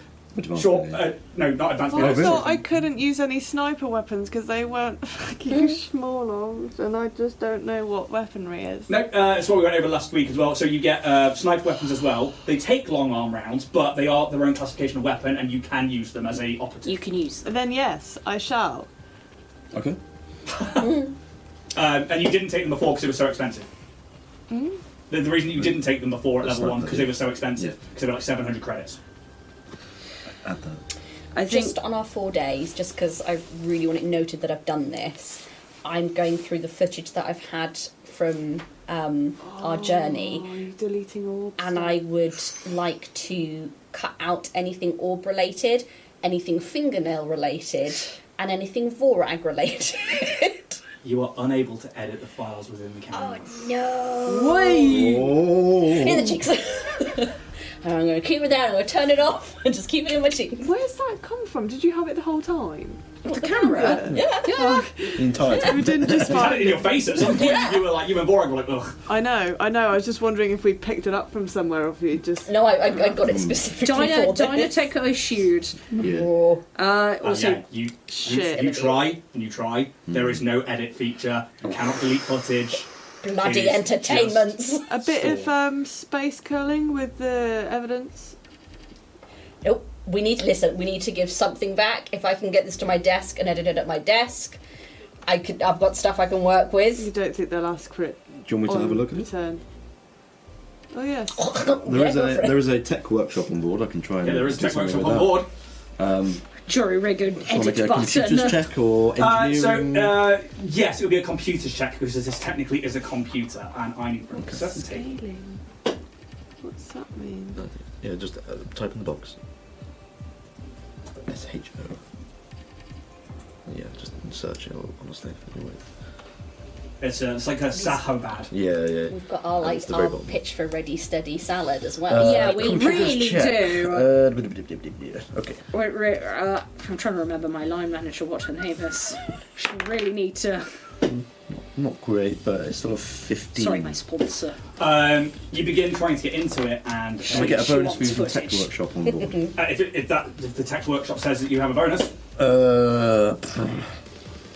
Speaker 2: short... no, not advanced melee.
Speaker 5: I thought I couldn't use any sniper weapons because they weren't fucking small arms, and I just don't know what weaponry is.
Speaker 2: No, it's what we went over last week as well. So you get sniper weapons as well. They take long arm rounds, but they are their own classification of weapon, and you can use them as a operative.
Speaker 3: You can use them.
Speaker 5: Then yes, I shall.
Speaker 4: Okay.
Speaker 2: And you didn't take them before because they were so expensive. The reason you didn't take them before at level 1 because they were so expensive, because they were like 700 credits.
Speaker 4: Add that.
Speaker 3: I think
Speaker 6: Just on our 4 days, just because I really want it noted that I've done this, I'm going through the footage that I've had from our journey.
Speaker 5: Oh, you're deleting orbs.
Speaker 6: And I would like to cut out anything orb related, anything fingernail related, and anything Vorag related.
Speaker 2: You are unable to edit the files within the camera.
Speaker 6: Oh no!
Speaker 3: Wait!
Speaker 4: Oh.
Speaker 6: In the cheeks. I'm going to keep it down, I'm going to turn it off and just keep it in my cheeks.
Speaker 5: Where's that come from? Did you have it the whole time?
Speaker 3: The camera?
Speaker 6: Yeah.
Speaker 4: The entire time.
Speaker 5: We didn't just
Speaker 2: You had it
Speaker 5: find
Speaker 2: in your face at some point.
Speaker 6: Yeah.
Speaker 2: You were like, you and Borg were like, ugh.
Speaker 5: I know. I was just wondering if we picked it up from somewhere or if you just...
Speaker 6: No, I got it specifically for this.
Speaker 3: Dynatech issued.
Speaker 4: Yeah.
Speaker 6: Oh.
Speaker 3: Also,
Speaker 2: Yeah, you try and you try. There is no edit feature. You cannot delete footage.
Speaker 6: Bloody
Speaker 2: It is
Speaker 6: entertainments.
Speaker 5: A bit of space curling with the evidence.
Speaker 6: Nope. We need to give something back. If I can get this to my desk and edit it at my desk, I've got stuff I can work
Speaker 5: You
Speaker 6: with.
Speaker 5: don't think they'll ask for it?
Speaker 4: Do you want me to have a look at it?
Speaker 5: Return. Oh yes.
Speaker 4: There is a tech workshop on board. I can try and
Speaker 2: Yeah, there is
Speaker 4: do
Speaker 2: tech
Speaker 4: something
Speaker 2: workshop
Speaker 4: with
Speaker 2: on
Speaker 4: that.
Speaker 2: board.
Speaker 3: jury-rigged
Speaker 4: Shall I make
Speaker 3: edit
Speaker 4: a computers
Speaker 3: button.
Speaker 4: check or engineering?
Speaker 2: Yes, it would be a computers check because this technically is a computer, and I need certainty.
Speaker 5: Scaling. What's that mean?
Speaker 4: Yeah, just type in the box. SHO. Yeah, just search it honestly. Anyway.
Speaker 2: It's like a Sahobad.
Speaker 4: Yeah.
Speaker 6: We've got our
Speaker 4: It's the very
Speaker 6: our
Speaker 4: bottom.
Speaker 6: pitch for ready steady salad as well.
Speaker 3: Yeah, we
Speaker 4: computers
Speaker 3: really
Speaker 4: check.
Speaker 3: do.
Speaker 4: Okay.
Speaker 3: I'm trying to remember my line manager, what her name is. She really need to...
Speaker 4: Not great, but it's still a 15.
Speaker 3: Sorry, my sponsor.
Speaker 2: You begin trying to get into it, and
Speaker 4: Can I get a
Speaker 3: She
Speaker 4: bonus
Speaker 3: wants
Speaker 4: for using the tech
Speaker 3: footage.
Speaker 4: workshop on board?
Speaker 2: if the tech workshop says that you have a bonus,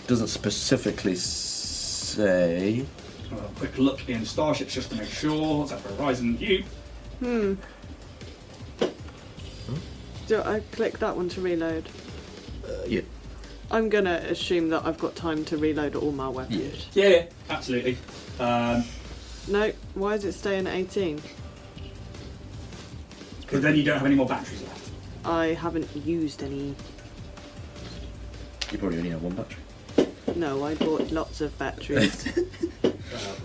Speaker 4: Doesn't specifically say.
Speaker 2: a quick look in Starships just to make sure. Zephyr Horizon, you.
Speaker 5: Do I click that one to reload?
Speaker 4: Yeah.
Speaker 5: I'm gonna assume that I've got time to reload all my weapons.
Speaker 2: Yeah, absolutely.
Speaker 5: No, why is it staying at 18?
Speaker 2: Because then you don't have any more batteries left.
Speaker 5: I haven't used any.
Speaker 4: You probably only have one battery.
Speaker 5: No, I bought lots of batteries.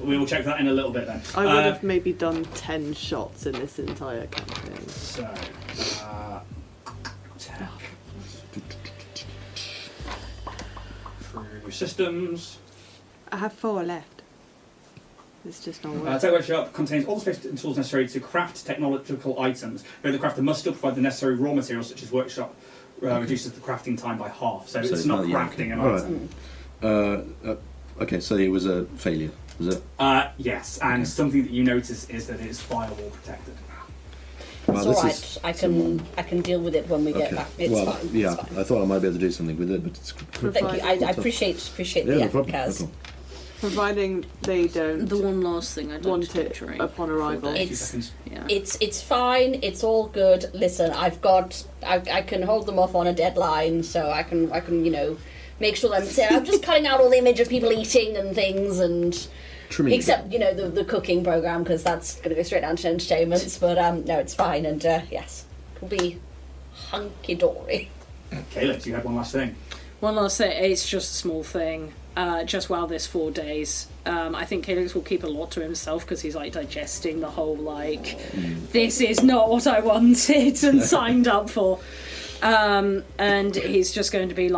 Speaker 2: We will check that in a little bit then.
Speaker 5: I would have maybe done 10 shots in this entire campaign.
Speaker 2: So, 10. Through systems.
Speaker 5: I have 4 left. It's just not working.
Speaker 2: Tech Workshop contains all the space and tools necessary to craft technological items. Though the crafter must still provide the necessary raw materials, such as workshop reduces the crafting time by half. So it's not crafting an item.
Speaker 4: Okay, so it was a failure, was it?
Speaker 2: Yes, and something that you notice is that it is firewall protected.
Speaker 6: It's alright. I can deal with it when we get back. It's fine.
Speaker 4: Yeah,
Speaker 6: It's fine.
Speaker 4: I thought I might be able to do something with it, but it's
Speaker 6: Thank you. I appreciate
Speaker 4: yeah,
Speaker 6: the
Speaker 4: no
Speaker 6: effort,
Speaker 4: problem.
Speaker 6: Kaz.
Speaker 4: No problem.
Speaker 5: Providing they don't
Speaker 3: The one last thing I'd like
Speaker 5: want
Speaker 3: to do
Speaker 5: it
Speaker 3: during
Speaker 5: upon arrival.
Speaker 3: 4 days.
Speaker 2: 2 seconds.
Speaker 3: Yeah.
Speaker 6: It's fine. It's all good. Listen, I can hold them off on a deadline, so I can make sure that I'm just cutting out all the image of people eating and things, and
Speaker 4: Trimming.
Speaker 6: except the cooking program, because that's going to go straight down to entertainments. But no, it's fine, and yes, it'll be hunky dory.
Speaker 2: Caleb, you had one last thing.
Speaker 3: One last thing, it's just a small thing. Just while this 4 days, I think Calix will keep a lot to himself because he's like digesting the whole this is not what I wanted and signed up for, and he's just going to be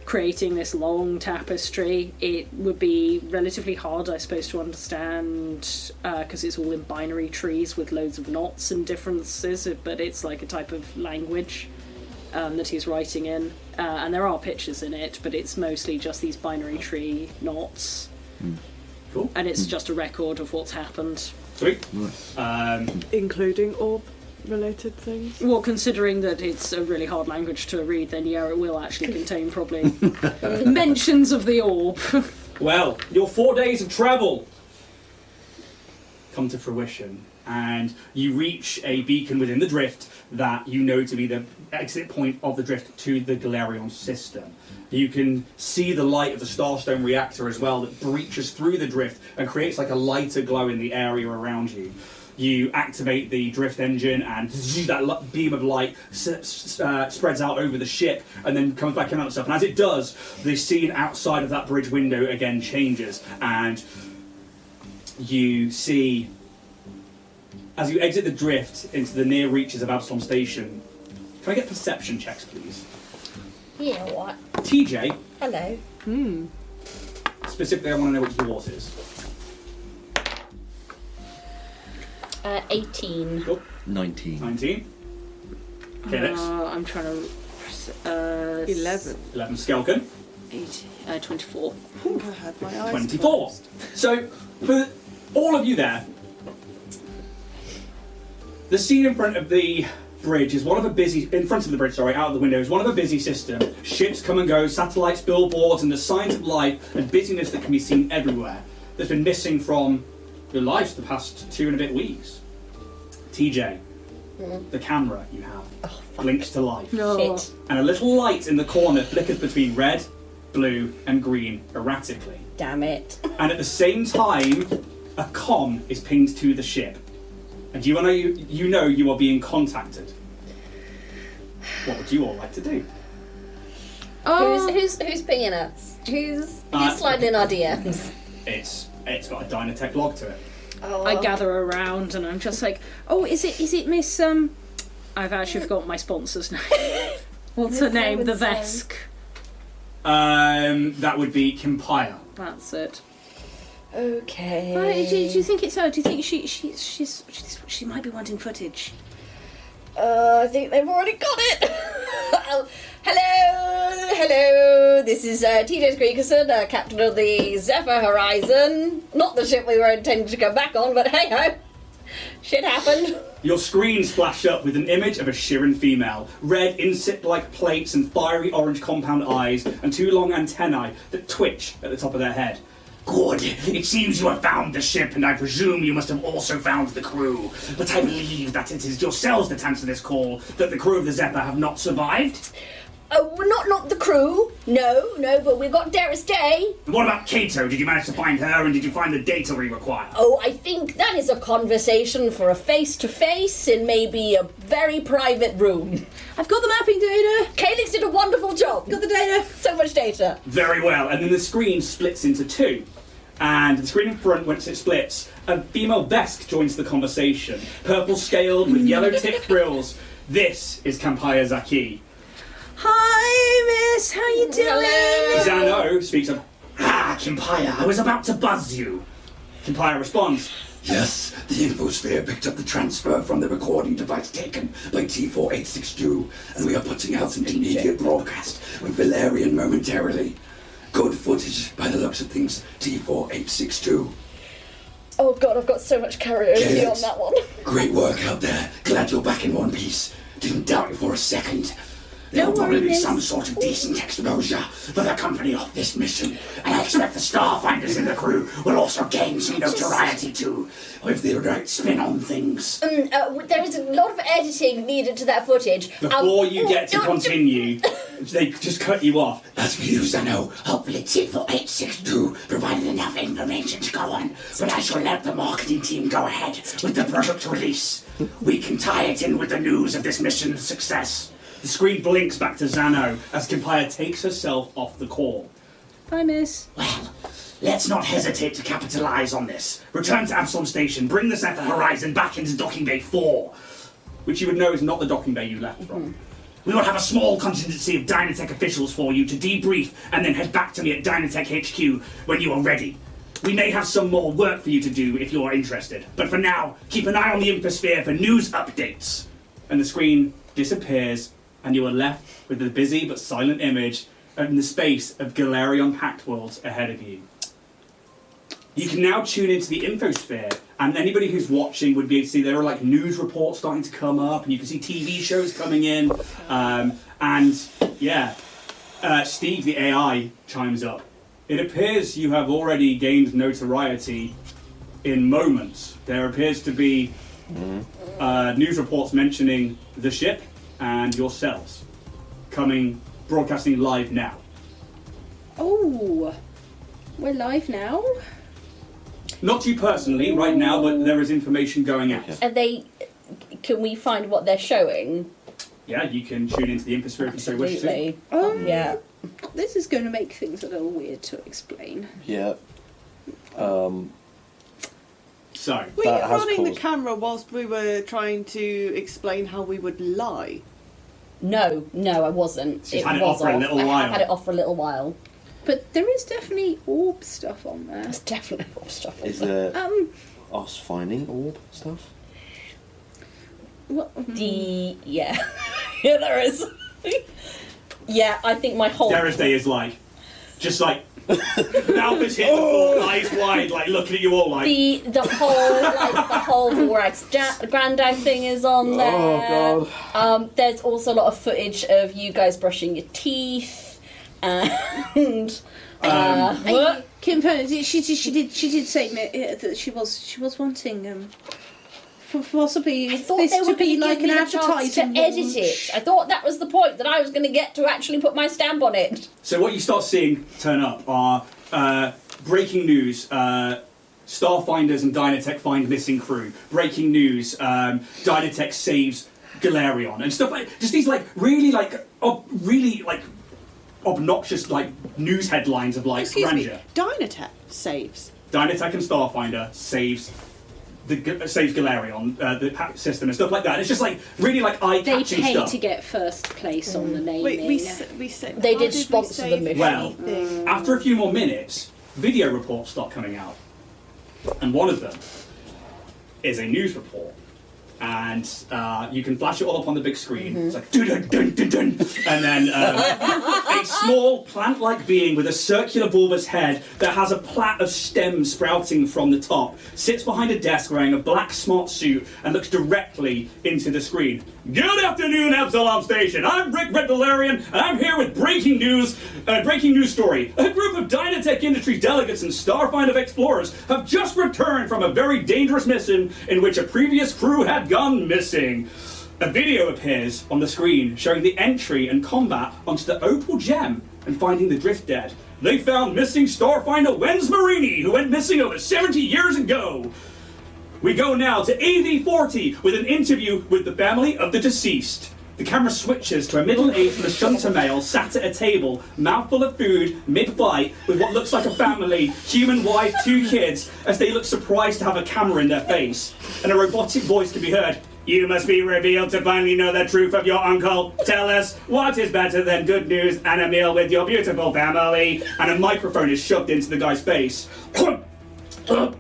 Speaker 3: creating this long tapestry. It would be relatively hard, I suppose, to understand because it's all in binary trees with loads of knots and differences, but it's like a type of language that he's writing in, and there are pictures in it, but it's mostly just these binary tree knots.
Speaker 2: Cool.
Speaker 3: And it's just a record of what's happened.
Speaker 2: Sweet.
Speaker 4: Nice.
Speaker 5: Including orb-related things.
Speaker 3: Well, considering that it's a really hard language to read, then yeah, it will actually contain probably mentions of the orb.
Speaker 2: Well, your 4 days of travel come to fruition, and you reach a beacon within the drift that you know to be the exit point of the drift to the Galerion system. You can see the light of the Starstone reactor as well that breaches through the drift and creates like a lighter glow in the area around you. You activate the drift engine and that beam of light spreads out over the ship and then comes back in on itself. And as it does, the scene outside of that bridge window again changes, and you see, as you exit the drift into the near reaches of Absolom Station, can I get perception checks, please?
Speaker 6: Yeah, what?
Speaker 2: TJ,
Speaker 6: Hello.
Speaker 2: specifically I want to know what yours is.
Speaker 6: 18.
Speaker 2: Cool.
Speaker 4: 19.
Speaker 2: 19. Okay, next.
Speaker 3: I'm trying to...
Speaker 5: 11.
Speaker 2: 11. Skelkin.
Speaker 3: 24.
Speaker 5: I think I had my eyes
Speaker 2: 24.
Speaker 5: closed.
Speaker 2: So, for all of you there, the scene in front of the bridge is one of a busy, in front of the bridge, sorry, out of the window, is one of a busy system. Ships come and go, satellites, billboards, and the signs of life and busyness that can be seen everywhere. That's been missing from your lives the past 2 and a bit weeks. TJ, the camera you have blinks to life.
Speaker 3: No.
Speaker 6: Shit.
Speaker 2: And a little light in the corner flickers between red, blue, and green erratically.
Speaker 6: Damn it.
Speaker 2: And at the same time, a comm is pinged to the ship. And you know you are being contacted. What would you all like to do?
Speaker 6: Who's pinging us? Who's sliding in our DMs?
Speaker 2: It's got a Dynatech log to it.
Speaker 6: Oh.
Speaker 3: I gather around and I'm just like, oh, is it Miss I've actually forgotten my sponsor's name. What's her name? The
Speaker 6: so-and-so.
Speaker 3: Vesk.
Speaker 2: That would be Kimpire.
Speaker 3: That's it.
Speaker 6: Okay.
Speaker 3: Do you think it's her? Do you think she might be wanting footage?
Speaker 6: I think they've already got it. Hello. This is TJ Screekerson, captain of the Zephyr Horizon. Not the ship we were intending to come back on, but hey ho, shit happened.
Speaker 2: Your screens flash up with an image of a Shirin female, red insect-like plates and fiery orange compound eyes, and 2 long antennae that twitch at the top of their head. Good. It seems you have found the ship, and I presume you must have also found the crew. But I believe that it is yourselves that answer this call, that the crew of the Zephyr have not survived.
Speaker 6: Oh, well, not the crew. No, but we've got Darius Day.
Speaker 2: And what about Kato? Did you manage to find her, and did you find the data we require?
Speaker 6: Oh, I think that is a conversation for a face-to-face in maybe a very private room.
Speaker 3: I've got the mapping data.
Speaker 6: Kalix did a wonderful job.
Speaker 3: Got the data.
Speaker 6: So much data.
Speaker 2: Very well. And then the screen splits into two. And the screen in front, once it splits, a female Vesk joins the conversation. Purple scaled with yellow tipped frills. This is Campaya Zaki.
Speaker 3: Hi, miss. How you doing?
Speaker 6: Hello.
Speaker 2: Zano speaks up. Ah, Campaya, I was about to buzz you. Campaya responds.
Speaker 7: Yes, the infosphere picked up the transfer from the recording device taken by T4862, and we are putting out an immediate broadcast with Valerian momentarily. Good footage by the looks of things, T4862.
Speaker 6: Oh God, I've got so much karaoke
Speaker 7: Kalix,
Speaker 6: on that one.
Speaker 7: Great work out there. Glad you're back in one piece. Didn't doubt you for a second. There'll
Speaker 3: No
Speaker 7: probably be
Speaker 3: worries.
Speaker 7: some sort of decent exposure for the company of this mission, and I expect the Starfinders in the crew will also gain some notoriety too, with the right spin on things.
Speaker 6: There is a lot of editing needed to that footage.
Speaker 2: Before you get to continue, they just cut you off.
Speaker 7: As for you, Zeno, hopefully T4862 provided enough information to go on, but I shall let the marketing team go ahead with the product release. We can tie it in with the news of this mission's success.
Speaker 2: The screen blinks back to Zano as Campaya takes herself off the call.
Speaker 3: Hi, miss.
Speaker 7: Well, let's not hesitate to capitalize on this. Return to Absolom Station, bring the Zephyr Horizon back into Docking Bay 4.
Speaker 2: Which you would know is not the docking bay you left from.
Speaker 7: We will have a small contingency of Dynatech officials for you to debrief and then head back to me at Dynatech HQ when you are ready. We may have some more work for you to do if you are interested, but for now, keep an eye on the infosphere for news updates.
Speaker 2: And the screen disappears, and you are left with the busy but silent image in the space of Galarian packed worlds ahead of you. You can now tune into the infosphere, and anybody who's watching would be able to see there are like news reports starting to come up, and you can see TV shows coming in, Steve the AI chimes up. It appears you have already gained notoriety in moments. There appears to be news reports mentioning the ship and yourselves broadcasting live now.
Speaker 3: Oh, we're live now.
Speaker 2: Not you personally right now, but there is information going out.
Speaker 6: Can we find what they're showing?
Speaker 2: Yeah, you can tune into the infosphere if you so wish to.
Speaker 6: Absolutely. Yeah.
Speaker 3: This is going to make things a little weird to explain.
Speaker 4: Yeah.
Speaker 2: So,
Speaker 5: Were
Speaker 4: That
Speaker 5: you
Speaker 4: has
Speaker 5: running the
Speaker 4: caused-
Speaker 5: camera whilst we were trying to explain how we would lie?
Speaker 6: No, I wasn't.
Speaker 2: She's
Speaker 6: it
Speaker 2: had it
Speaker 6: was
Speaker 2: off for a little
Speaker 6: I
Speaker 2: while.
Speaker 6: have had it off for a little while.
Speaker 3: But there is definitely orb stuff on there.
Speaker 6: There's definitely more stuff. on
Speaker 4: Is
Speaker 6: there.
Speaker 4: there us finding orb stuff?
Speaker 3: What?
Speaker 6: Yeah, there is. Yeah, I think my whole
Speaker 2: Darius Day is like, just like, mouth is hit the floor, eyes wide, like looking at you all like.
Speaker 6: the whole Vorax Grandad thing is on there.
Speaker 4: Oh god.
Speaker 6: There's also a lot of footage of you guys brushing your teeth, and
Speaker 3: Kim Pern, she did say that she was wanting possibly
Speaker 6: I thought
Speaker 3: this
Speaker 6: they were
Speaker 3: to be
Speaker 6: gonna
Speaker 3: like
Speaker 6: give
Speaker 3: an
Speaker 6: me the chance
Speaker 3: advertising
Speaker 6: to edit
Speaker 3: launch.
Speaker 6: it. I thought that was the point, that I was going to get to actually put my stamp on it.
Speaker 2: So what you start seeing turn up are breaking news. Starfinders and Dynatech find missing crew. Breaking news. Dynatech saves Galarion and stuff like just these like really obnoxious like news headlines of like
Speaker 5: Excuse
Speaker 2: grandeur.
Speaker 5: me, Dynatech saves.
Speaker 2: Dynatech and Starfinder saves Galarion, the system and stuff like that. It's just like really like
Speaker 3: They
Speaker 2: eye-catching
Speaker 3: pay
Speaker 2: stuff.
Speaker 3: to get first place on the naming.
Speaker 5: Wait, we said
Speaker 6: They
Speaker 5: how
Speaker 6: did
Speaker 5: we
Speaker 6: sponsor the
Speaker 5: save
Speaker 6: mission.
Speaker 2: Well,
Speaker 5: anything?
Speaker 2: after a few more minutes, video reports start coming out, and one of them is a news report. And you can flash it all up on the big screen. It's like dun dun dun dun dun, and then a small plant-like being with a circular bulbous head that has a plait of stems sprouting from the top sits behind a desk wearing a black smart suit and looks directly into the screen. Good afternoon, Absolom Station. I'm Rick Red Valerian, and I'm here with breaking news story. A group of Dynatech Industries delegates and Starfinder explorers have just returned from a very dangerous mission in which a previous crew had gone missing. A video appears on the screen showing the entry and combat onto the Opal Gem and finding the Drift Dead. They found missing Starfinder Wenz Marini, who went missing over 70 years ago. We go now to AV40 with an interview with the family of the deceased. The camera switches to a middle-aged Lashunta male sat at a table, mouthful of food, mid-bite, with what looks like a family, human wife, 2 kids, as they look surprised to have a camera in their face. And a robotic voice can be heard. You must be revealed to finally know the truth of your uncle. Tell us, what is better than good news and a meal with your beautiful family? And a microphone is shoved into the guy's face. The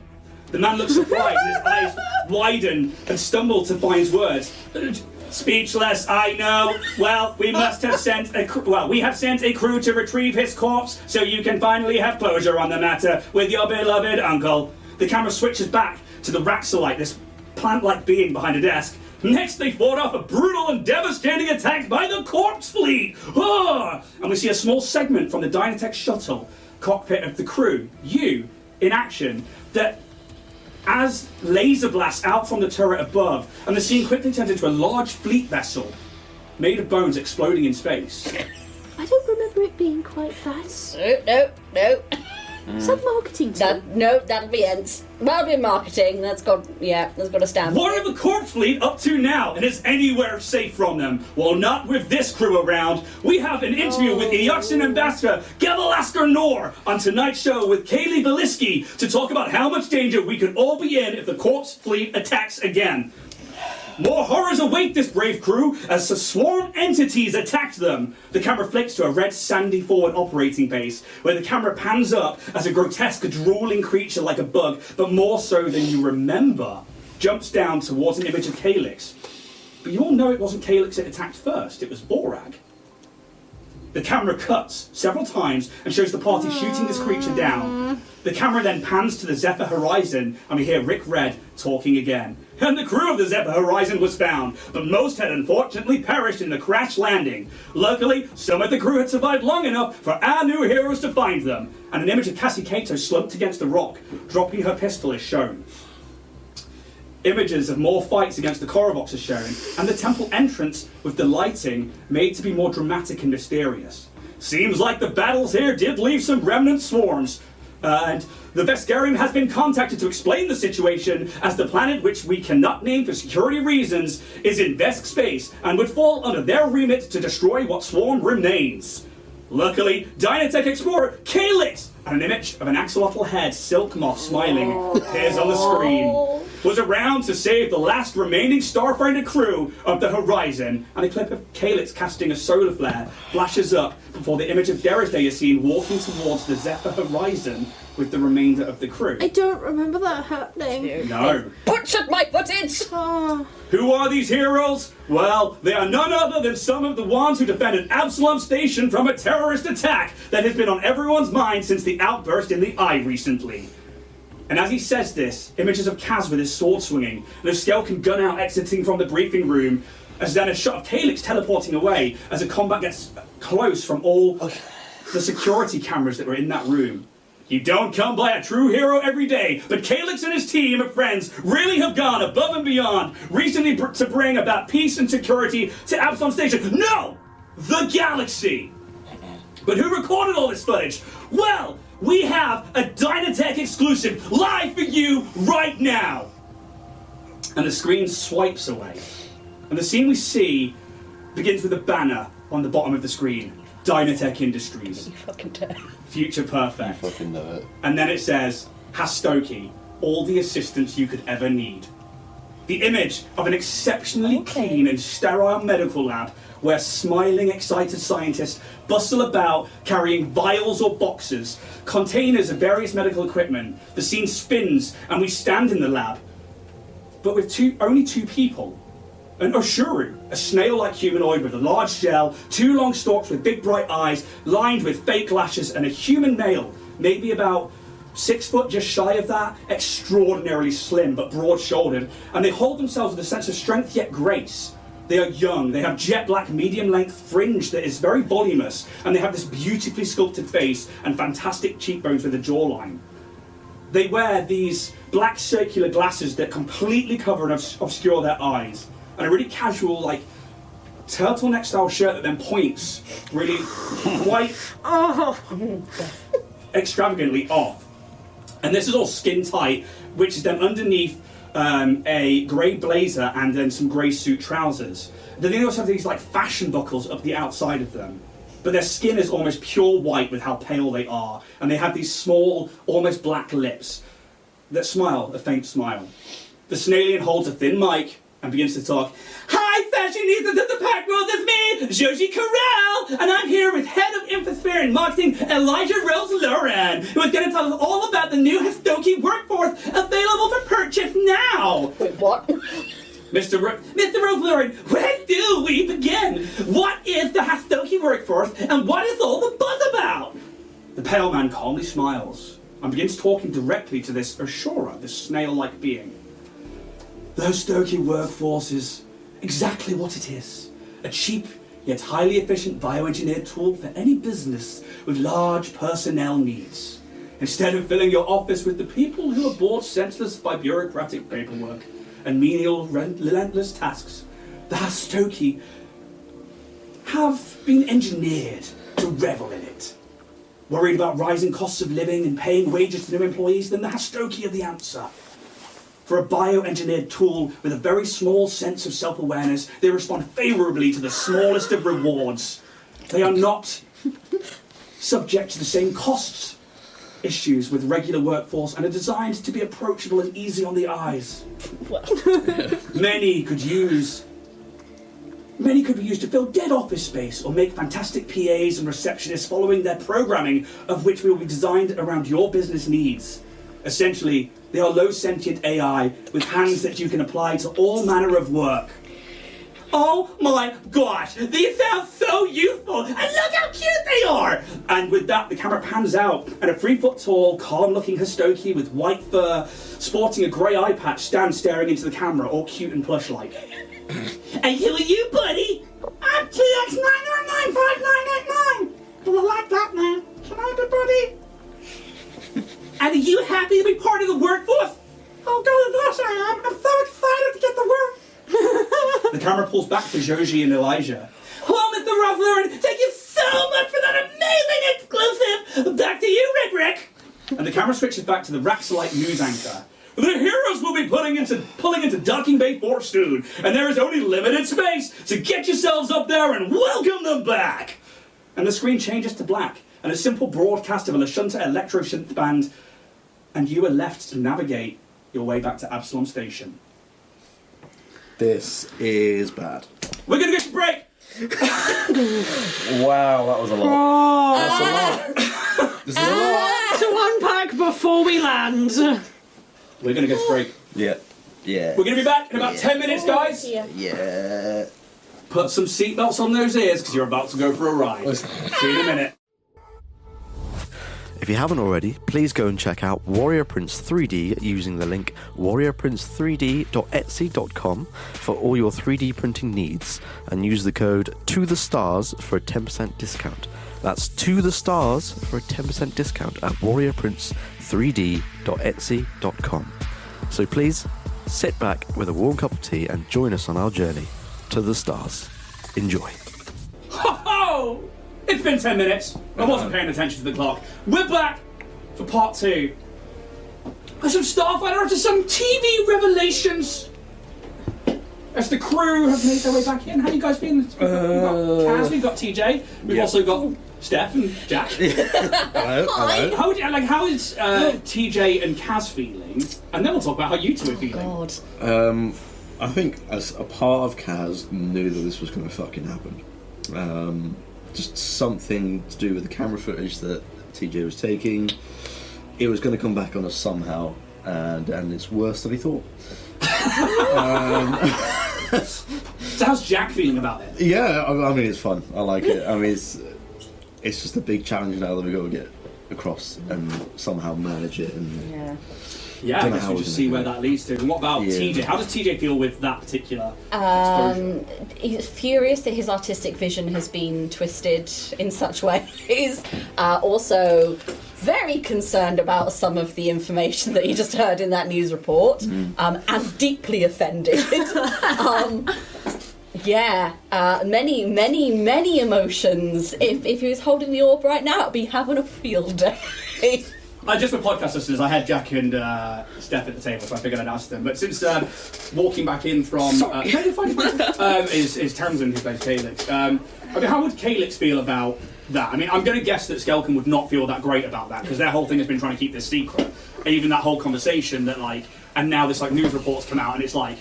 Speaker 2: man looks surprised and his eyes widen and stumble to find his words. Speechless, I know. Well, we must have sent a we have sent a crew to retrieve his corpse so you can finally have closure on the matter with your beloved uncle. The camera switches back to the Raxolite, this plant-like being behind a desk. Next, they fought off a brutal and devastating attack by the corpse fleet. And we see a small segment from the Dynatech shuttle cockpit of the crew, you, in action, that as laser blasts out from the turret above, and the scene quickly turns into a large fleet vessel made of bones exploding in space.
Speaker 8: I don't remember it being quite that.
Speaker 6: No.
Speaker 8: Is that marketing too?
Speaker 6: That'll be ends. That'll be marketing. That's got to stand.
Speaker 2: What are the corpse fleet up to now? And is anywhere safe from them? Well, not with this crew around. We have an interview with Eoxin Ambassador Gavalasker Nor on tonight's show with Kaylee Beliski to talk about how much danger we could all be in if the corpse fleet attacks again. More horrors await this brave crew as the swarm entities attacked them. The camera flicks to a red sandy forward operating base where the camera pans up as a grotesque drooling creature like a bug, but more so than you remember, jumps down towards an image of Calyx. But you all know it wasn't Calyx that attacked first, it was Vorag. The camera cuts several times and shows the party shooting this creature down. The camera then pans to the Zephyr Horizon and we hear Rick Red talking again. And the crew of the Zephyr Horizon was found, but most had unfortunately perished in the crash landing. Luckily, some of the crew had survived long enough for our new heroes to find them. And an image of Cassie Cato slumped against a rock, dropping her pistol is shown. Images of more fights against the Korovox are shown, and the temple entrance with the lighting made to be more dramatic and mysterious. Seems like the battles here did leave some remnant swarms. And the Veskarium has been contacted to explain the situation, as the planet, which we cannot name for security reasons, is in Vesk space and would fall under their remit to destroy what swarm remains. Luckily, Dynatech Explorer Calyx, and an image of an axolotl head silk moth smiling appears on the screen, was around to save the last remaining Starfinder crew of the Horizon, and a clip of Calyx casting a solar flare flashes up before the image of Derisday is seen walking towards the Zephyr Horizon with the remainder of the crew.
Speaker 8: I don't remember that happening.
Speaker 2: No.
Speaker 6: Butchered my footage!
Speaker 8: Oh.
Speaker 2: Who are these heroes? Well, they are none other than some of the ones who defended Absolom Station from a terrorist attack that has been on everyone's mind since the outburst in the Eye recently. And as he says this, images of Kaz with his sword swinging, and a skeleton gun out exiting from the briefing room, as then a shot of Calyx teleporting away as the combat gets close from all the security cameras that were in that room. You don't come by a true hero every day, but Calyx and his team of friends really have gone above and beyond recently to bring about peace and security to Absolom Station. No! The galaxy! But who recorded all this footage? Well, we have a Dynatech exclusive live for you right now! And the screen swipes away. And the scene we see begins with a banner on the bottom of the screen. Dynatech Industries.
Speaker 6: You fucking dare.
Speaker 2: Future perfect.
Speaker 4: You fucking know it.
Speaker 2: And then it says, Hastoki, all the assistance you could ever need. The image of an exceptionally clean and sterile medical lab where smiling, excited scientists bustle about carrying vials or boxes, containers of various medical equipment. The scene spins and we stand in the lab, but with only two people. An Oshuru, a snail-like humanoid with a large shell, two long stalks with big bright eyes, lined with fake lashes, and a human male, maybe about 6 foot, just shy of that, extraordinarily slim but broad-shouldered, and they hold themselves with a sense of strength yet grace. They are young, they have jet black medium-length fringe that is very voluminous, and they have this beautifully sculpted face and fantastic cheekbones with a jawline. They wear these black circular glasses that completely cover and obscure their eyes. and a really casual, like, turtleneck style shirt that then points really quite extravagantly off. And this is all skin tight, which is then underneath a grey blazer and then some grey suit trousers. Then they also have these like fashion buckles up the outside of them. But their skin is almost pure white with how pale they are. And they have these small, almost black lips that smile, a faint smile. The Snalian holds a thin mic and begins to talk. Hi, fashionistas of the Pack World, it's me, Joji Corral, and I'm here with Head of Infosphere and Marketing, Elijah Rose Lauren, who is going to tell us all about the new Hastoki workforce available for purchase now.
Speaker 6: Wait, what?
Speaker 2: Mr. Rose Lauren, where do we begin? What is the Hastoki workforce, and what is all the buzz about? The pale man calmly smiles and begins talking directly to this Ashura, this snail-like being. The Hastoki workforce is exactly what it is. A cheap, yet highly efficient bioengineered tool for any business with large personnel needs. Instead of filling your office with the people who are bored senseless by bureaucratic paperwork and menial, relentless tasks, the Hastoki have been engineered to revel in it. Worried about rising costs of living and paying wages to new employees? Then the Hastoki are the answer. For a bioengineered tool with a very small sense of self-awareness, they respond favourably to the smallest of rewards. They are not subject to the same costs issues with regular workforce and are designed to be approachable and easy on the eyes. Many could be used to fill dead office space or make fantastic PAs and receptionists following their programming, of which will be designed around your business needs. Essentially, they are low sentient AI with hands that you can apply to all manner of work. Oh my gosh, these sound so useful, and look how cute they are! And with that, the camera pans out, and a 3-foot-tall, calm-looking Hastoki with white fur, sporting a grey eye patch, stands staring into the camera, all cute and plush-like. And who are you, buddy? I'm TX9095989. Well, I like that, man. Can I be buddy? And are you happy to be part of the workforce? Oh, God, gosh, I am. I'm so excited to get to work. The camera pulls back to Joji and Elijah. Well, Mr. Ruffler, thank you so much for that amazing exclusive. Back to you, Rick. And the camera switches back to the Raxolite news anchor. The heroes will be pulling into Docking Bay 4 soon, and there is only limited space, so get yourselves up there and welcome them back. And the screen changes to black, and a simple broadcast of a Lashunta electro synth band, and you are left to navigate your way back to Absolom Station.
Speaker 4: This is bad.
Speaker 2: We're gonna go to break.
Speaker 4: Wow, that was a lot. That's a lot. This is a lot.
Speaker 3: To unpack before we land.
Speaker 2: We're gonna go to break.
Speaker 4: Yeah. Yeah.
Speaker 2: We're gonna be back in about 10 minutes, guys.
Speaker 4: Yeah.
Speaker 2: Put some seatbelts on those ears because you're about to go for a ride. See you in a minute.
Speaker 1: If you haven't already, please go and check out Warrior Prince 3D using the link warriorprince3d.etsy.com for all your 3D printing needs, and use the code TOTHESTARS for a 10% discount. That's TOTHESTARS for a 10% discount at warriorprince3d.etsy.com. So please, sit back with a warm cup of tea and join us on our journey to the stars. Enjoy.
Speaker 2: Ho ho! It's been 10 minutes. I wasn't paying attention to the clock. We're back for part 2. As of Starfinder, after some TV revelations, as the crew have made their way back in. How are you guys feeling? We've got Kaz, we've got TJ, we've also got Steph and Jack.
Speaker 4: Hello.
Speaker 2: How is TJ and Kaz feeling? And then we'll talk about how you two are feeling.
Speaker 6: God.
Speaker 4: I think as a part of Kaz knew that this was going to fucking happen. Just something to do with the camera footage that TJ was taking. It was going to come back on us somehow, and it's worse than he thought.
Speaker 2: So how's Jack feeling about it?
Speaker 4: Yeah, I mean it's fun. I like it. I mean it's just a big challenge now that we've got to get across and somehow manage it. And
Speaker 2: yeah, I guess we'll just see where that leads to. And what about TJ? How does TJ feel with that particular exposure?
Speaker 6: He's furious that his artistic vision has been twisted in such ways. Also very concerned about some of the information that he just heard in that news report, and deeply offended. Many emotions. If he was holding the orb right now, it'd be having a field day.
Speaker 2: Just for podcast listeners, I had Jack and Steph at the table, so I figured I'd ask them. But since walking back in from... is Tamsin who plays Calyx. How would Calyx feel about that? I mean, I'm going to guess that Skelkin would not feel that great about that, because their whole thing has been trying to keep this secret. Even that whole conversation that, like... And now this, like, news reports come out, and it's like,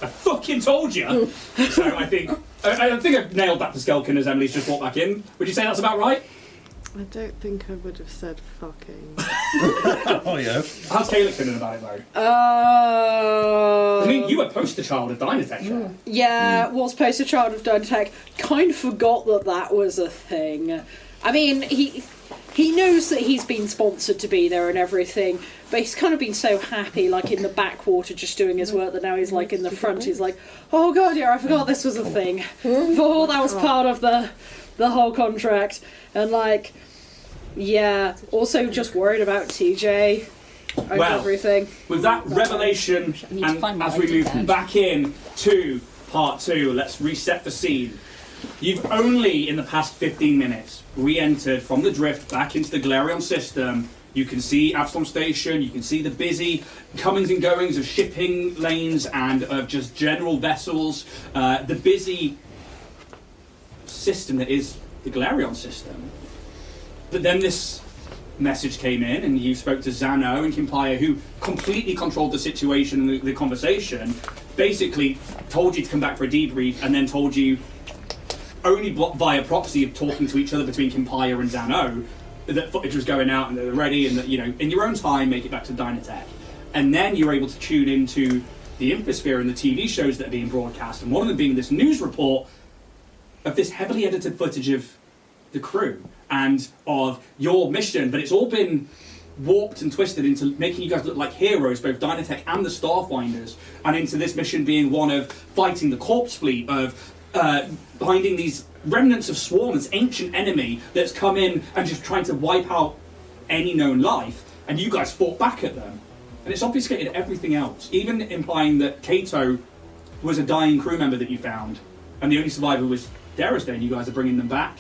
Speaker 2: I fucking told you! So I think I've nailed that for Skelkin as Emily's just walked back in. Would you say that's about right?
Speaker 5: I don't think I would have said fucking.
Speaker 4: Oh yeah.
Speaker 2: How's Calyx feeling about it though? I mean, you were poster child of Dynatech.
Speaker 3: Yeah, was poster child of Dynatech. Kind of forgot that was a thing. I mean, he knows that he's been sponsored to be there and everything, but he's kind of been so happy, like in the backwater, just doing his work, that now he's like in the front. He's like, oh god, yeah, I forgot this was a thing. Thought that was part of the whole contract, and like. Yeah, also just worried about TJ and everything.
Speaker 2: With that revelation, and as we move back in to part 2, let's reset the scene. You've only, in the past 15 minutes, re-entered from the drift back into the Galarion system. You can see Absolom Station, you can see the busy comings and goings of shipping lanes and of just general vessels. The busy system that is the Galarion system. But then this message came in, and you spoke to Zano and Kimpaya, who completely controlled the situation and the conversation, basically told you to come back for a debrief, and then told you, only via proxy of talking to each other between Kimpaya and Zano, that footage was going out and they were ready, and that, you know, in your own time, make it back to Dynatech. And then you were able to tune into the Infosphere and the TV shows that are being broadcast, and one of them being this news report of this heavily edited footage of the crew and of your mission, but it's all been warped and twisted into making you guys look like heroes, both Dynatech and the Starfinders, and into this mission being one of fighting the corpse fleet, of finding these remnants of Swarm, this ancient enemy that's come in and just trying to wipe out any known life, and you guys fought back at them. And it's obfuscated everything else, even implying that Kato was a dying crew member that you found, and the only survivor was Derrisday, and you guys are bringing them back.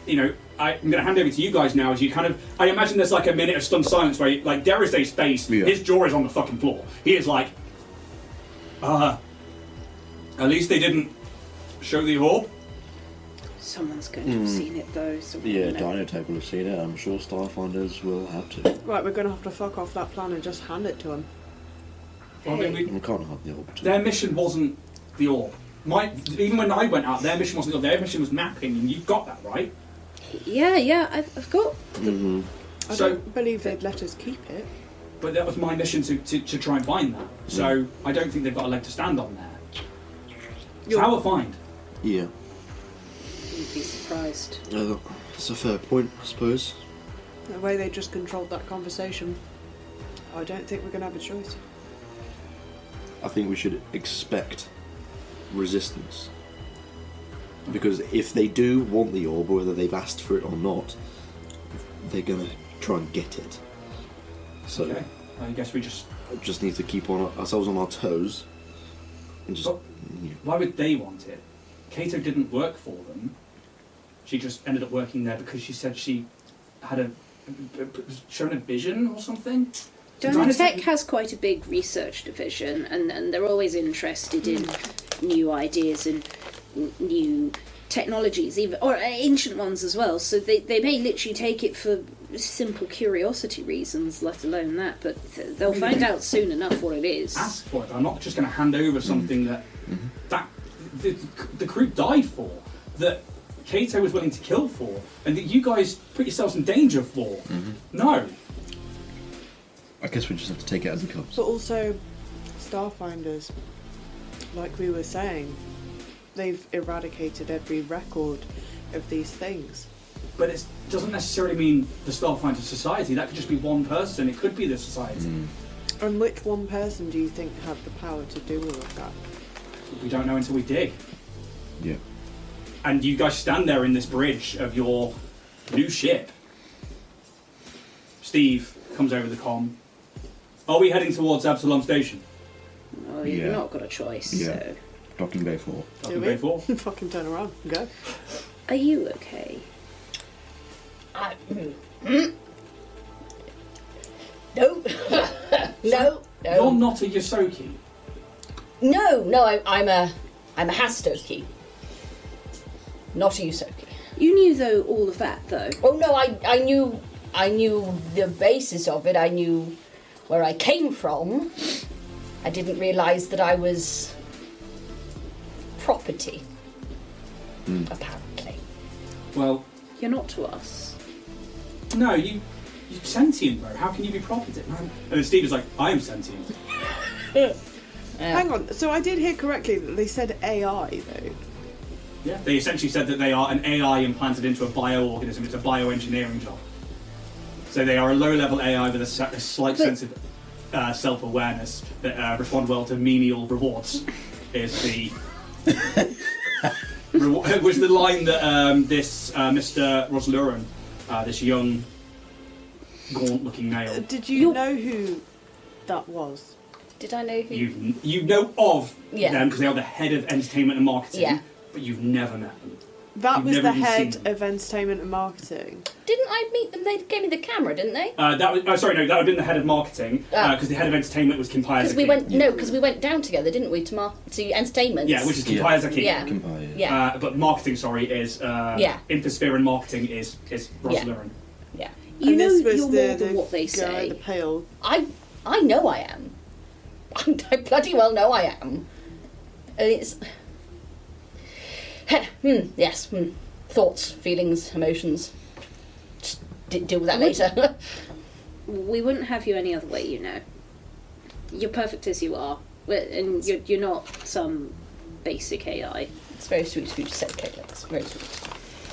Speaker 2: You know, I'm going to hand over to you guys now as you kind of... I imagine there's like a minute of stunned silence where, like, Derrisday's face, his jaw is on the fucking floor. He is like, at least they didn't show the orb.
Speaker 3: Someone's going to have seen it though.
Speaker 4: Yeah, Dynatech will have seen it. I'm sure Starfinders will have to.
Speaker 5: Right, we're going to have to fuck off that plan and just hand it to him.
Speaker 2: Well, I mean,
Speaker 4: We can't have the orb.
Speaker 2: their mission wasn't the orb. Even when I went out, their mission wasn't the orb. Their mission was mapping, and you've got that, right?
Speaker 3: Yeah, I've got.
Speaker 5: I don't believe they'd let us keep it.
Speaker 2: But that was my mission to try and find that. So I don't think they've got a leg to stand on there. So how will find?
Speaker 4: Yeah.
Speaker 3: You'd be surprised.
Speaker 4: That's a fair point, I suppose.
Speaker 5: The way they just controlled that conversation, I don't think we're going to have a choice.
Speaker 4: I think we should expect resistance. Because if they do want the orb, whether they've asked for it or not, they're going to try and get it. So
Speaker 2: Okay. I guess we
Speaker 4: just need to keep ourselves on our toes. And just...
Speaker 2: Why would they want it? Kato didn't work for them. She just ended up working there because she said she had shown a vision or something.
Speaker 3: Dynatech has quite a big research division, and they're always interested in new ideas and new technologies, even or ancient ones as well. So they may literally take it for simple curiosity reasons, let alone that. But they'll find out soon enough what it is.
Speaker 2: Ask for it. I'm not just going to hand over something that the crew died for, that Kato was willing to kill for, and that you guys put yourselves in danger for. No.
Speaker 4: I guess we just have to take it as it comes.
Speaker 5: But also, Starfinders, like we were saying, they've eradicated every record of these things.
Speaker 2: But it doesn't necessarily mean the Starfinder Society. That could just be one person. It could be the Society.
Speaker 5: And which one person do you think had the power to do all of that?
Speaker 2: We don't know until we dig.
Speaker 4: Yeah.
Speaker 2: And you guys stand there in this bridge of your new ship. Steve comes over the comm. Are we heading towards Absolom Station?
Speaker 3: Oh, you've
Speaker 4: Yeah.
Speaker 3: not got a choice,
Speaker 4: Yeah.
Speaker 3: so...
Speaker 4: Docking Bay 4.
Speaker 2: Docking Bay 4?
Speaker 5: Fucking turn around and go.
Speaker 3: Are you okay?
Speaker 6: No. No.
Speaker 2: You're not a Yosoki.
Speaker 6: No, I'm a Hastoki. Not a Yusoki.
Speaker 3: You knew, though, all of that, though.
Speaker 6: Oh no, I knew the basis of it. I knew where I came from. I didn't realise that I was property. Apparently.
Speaker 2: Well,
Speaker 3: You're not to us.
Speaker 2: no, you're sentient, bro. How can you be property? And then Steve is like, I am sentient.
Speaker 5: Hang on, so I did hear correctly that they said AI though.
Speaker 2: Yeah. They essentially said that they are an AI implanted into a bioorganism. It's a bioengineering job. So they are a low-level AI with a slight sense of self-awareness that respond well to menial rewards. Is the was the line that this Mr. Rosluren, this young, gaunt-looking male.
Speaker 5: Did you know who that was?
Speaker 6: Did I know who?
Speaker 2: You know of
Speaker 6: Yeah.
Speaker 2: them because they are the head of entertainment and marketing.
Speaker 6: Yeah.
Speaker 2: But you've never met them.
Speaker 5: That
Speaker 2: You've
Speaker 5: was
Speaker 2: never
Speaker 5: the
Speaker 2: even seen
Speaker 5: head
Speaker 2: them.
Speaker 5: of entertainment and marketing.
Speaker 6: Didn't I meet them? They gave me the camera, didn't they?
Speaker 2: That was that would have been the head of marketing because the head of entertainment was Kim
Speaker 6: Because we went down together, didn't we, to entertainment?
Speaker 2: Yeah, which is Kim
Speaker 4: Yeah.
Speaker 2: Pyazaki.
Speaker 6: Yeah.
Speaker 4: Compare.
Speaker 6: Yeah.
Speaker 2: But marketing, sorry, is Infosphere and marketing is Rosluren.
Speaker 6: Yeah.
Speaker 3: You
Speaker 5: And
Speaker 3: know
Speaker 5: this was
Speaker 3: you're
Speaker 5: the,
Speaker 3: more than
Speaker 5: the
Speaker 3: what they
Speaker 5: guy,
Speaker 3: say.
Speaker 5: the pale.
Speaker 6: I know I am. I bloody well know I am. And it's yes. Thoughts, feelings, emotions. Just deal with that later.
Speaker 3: We wouldn't have you any other way, you know. You're perfect as you are. And you're not some basic AI.
Speaker 6: It's very sweet of you to say, Calyx. Very sweet.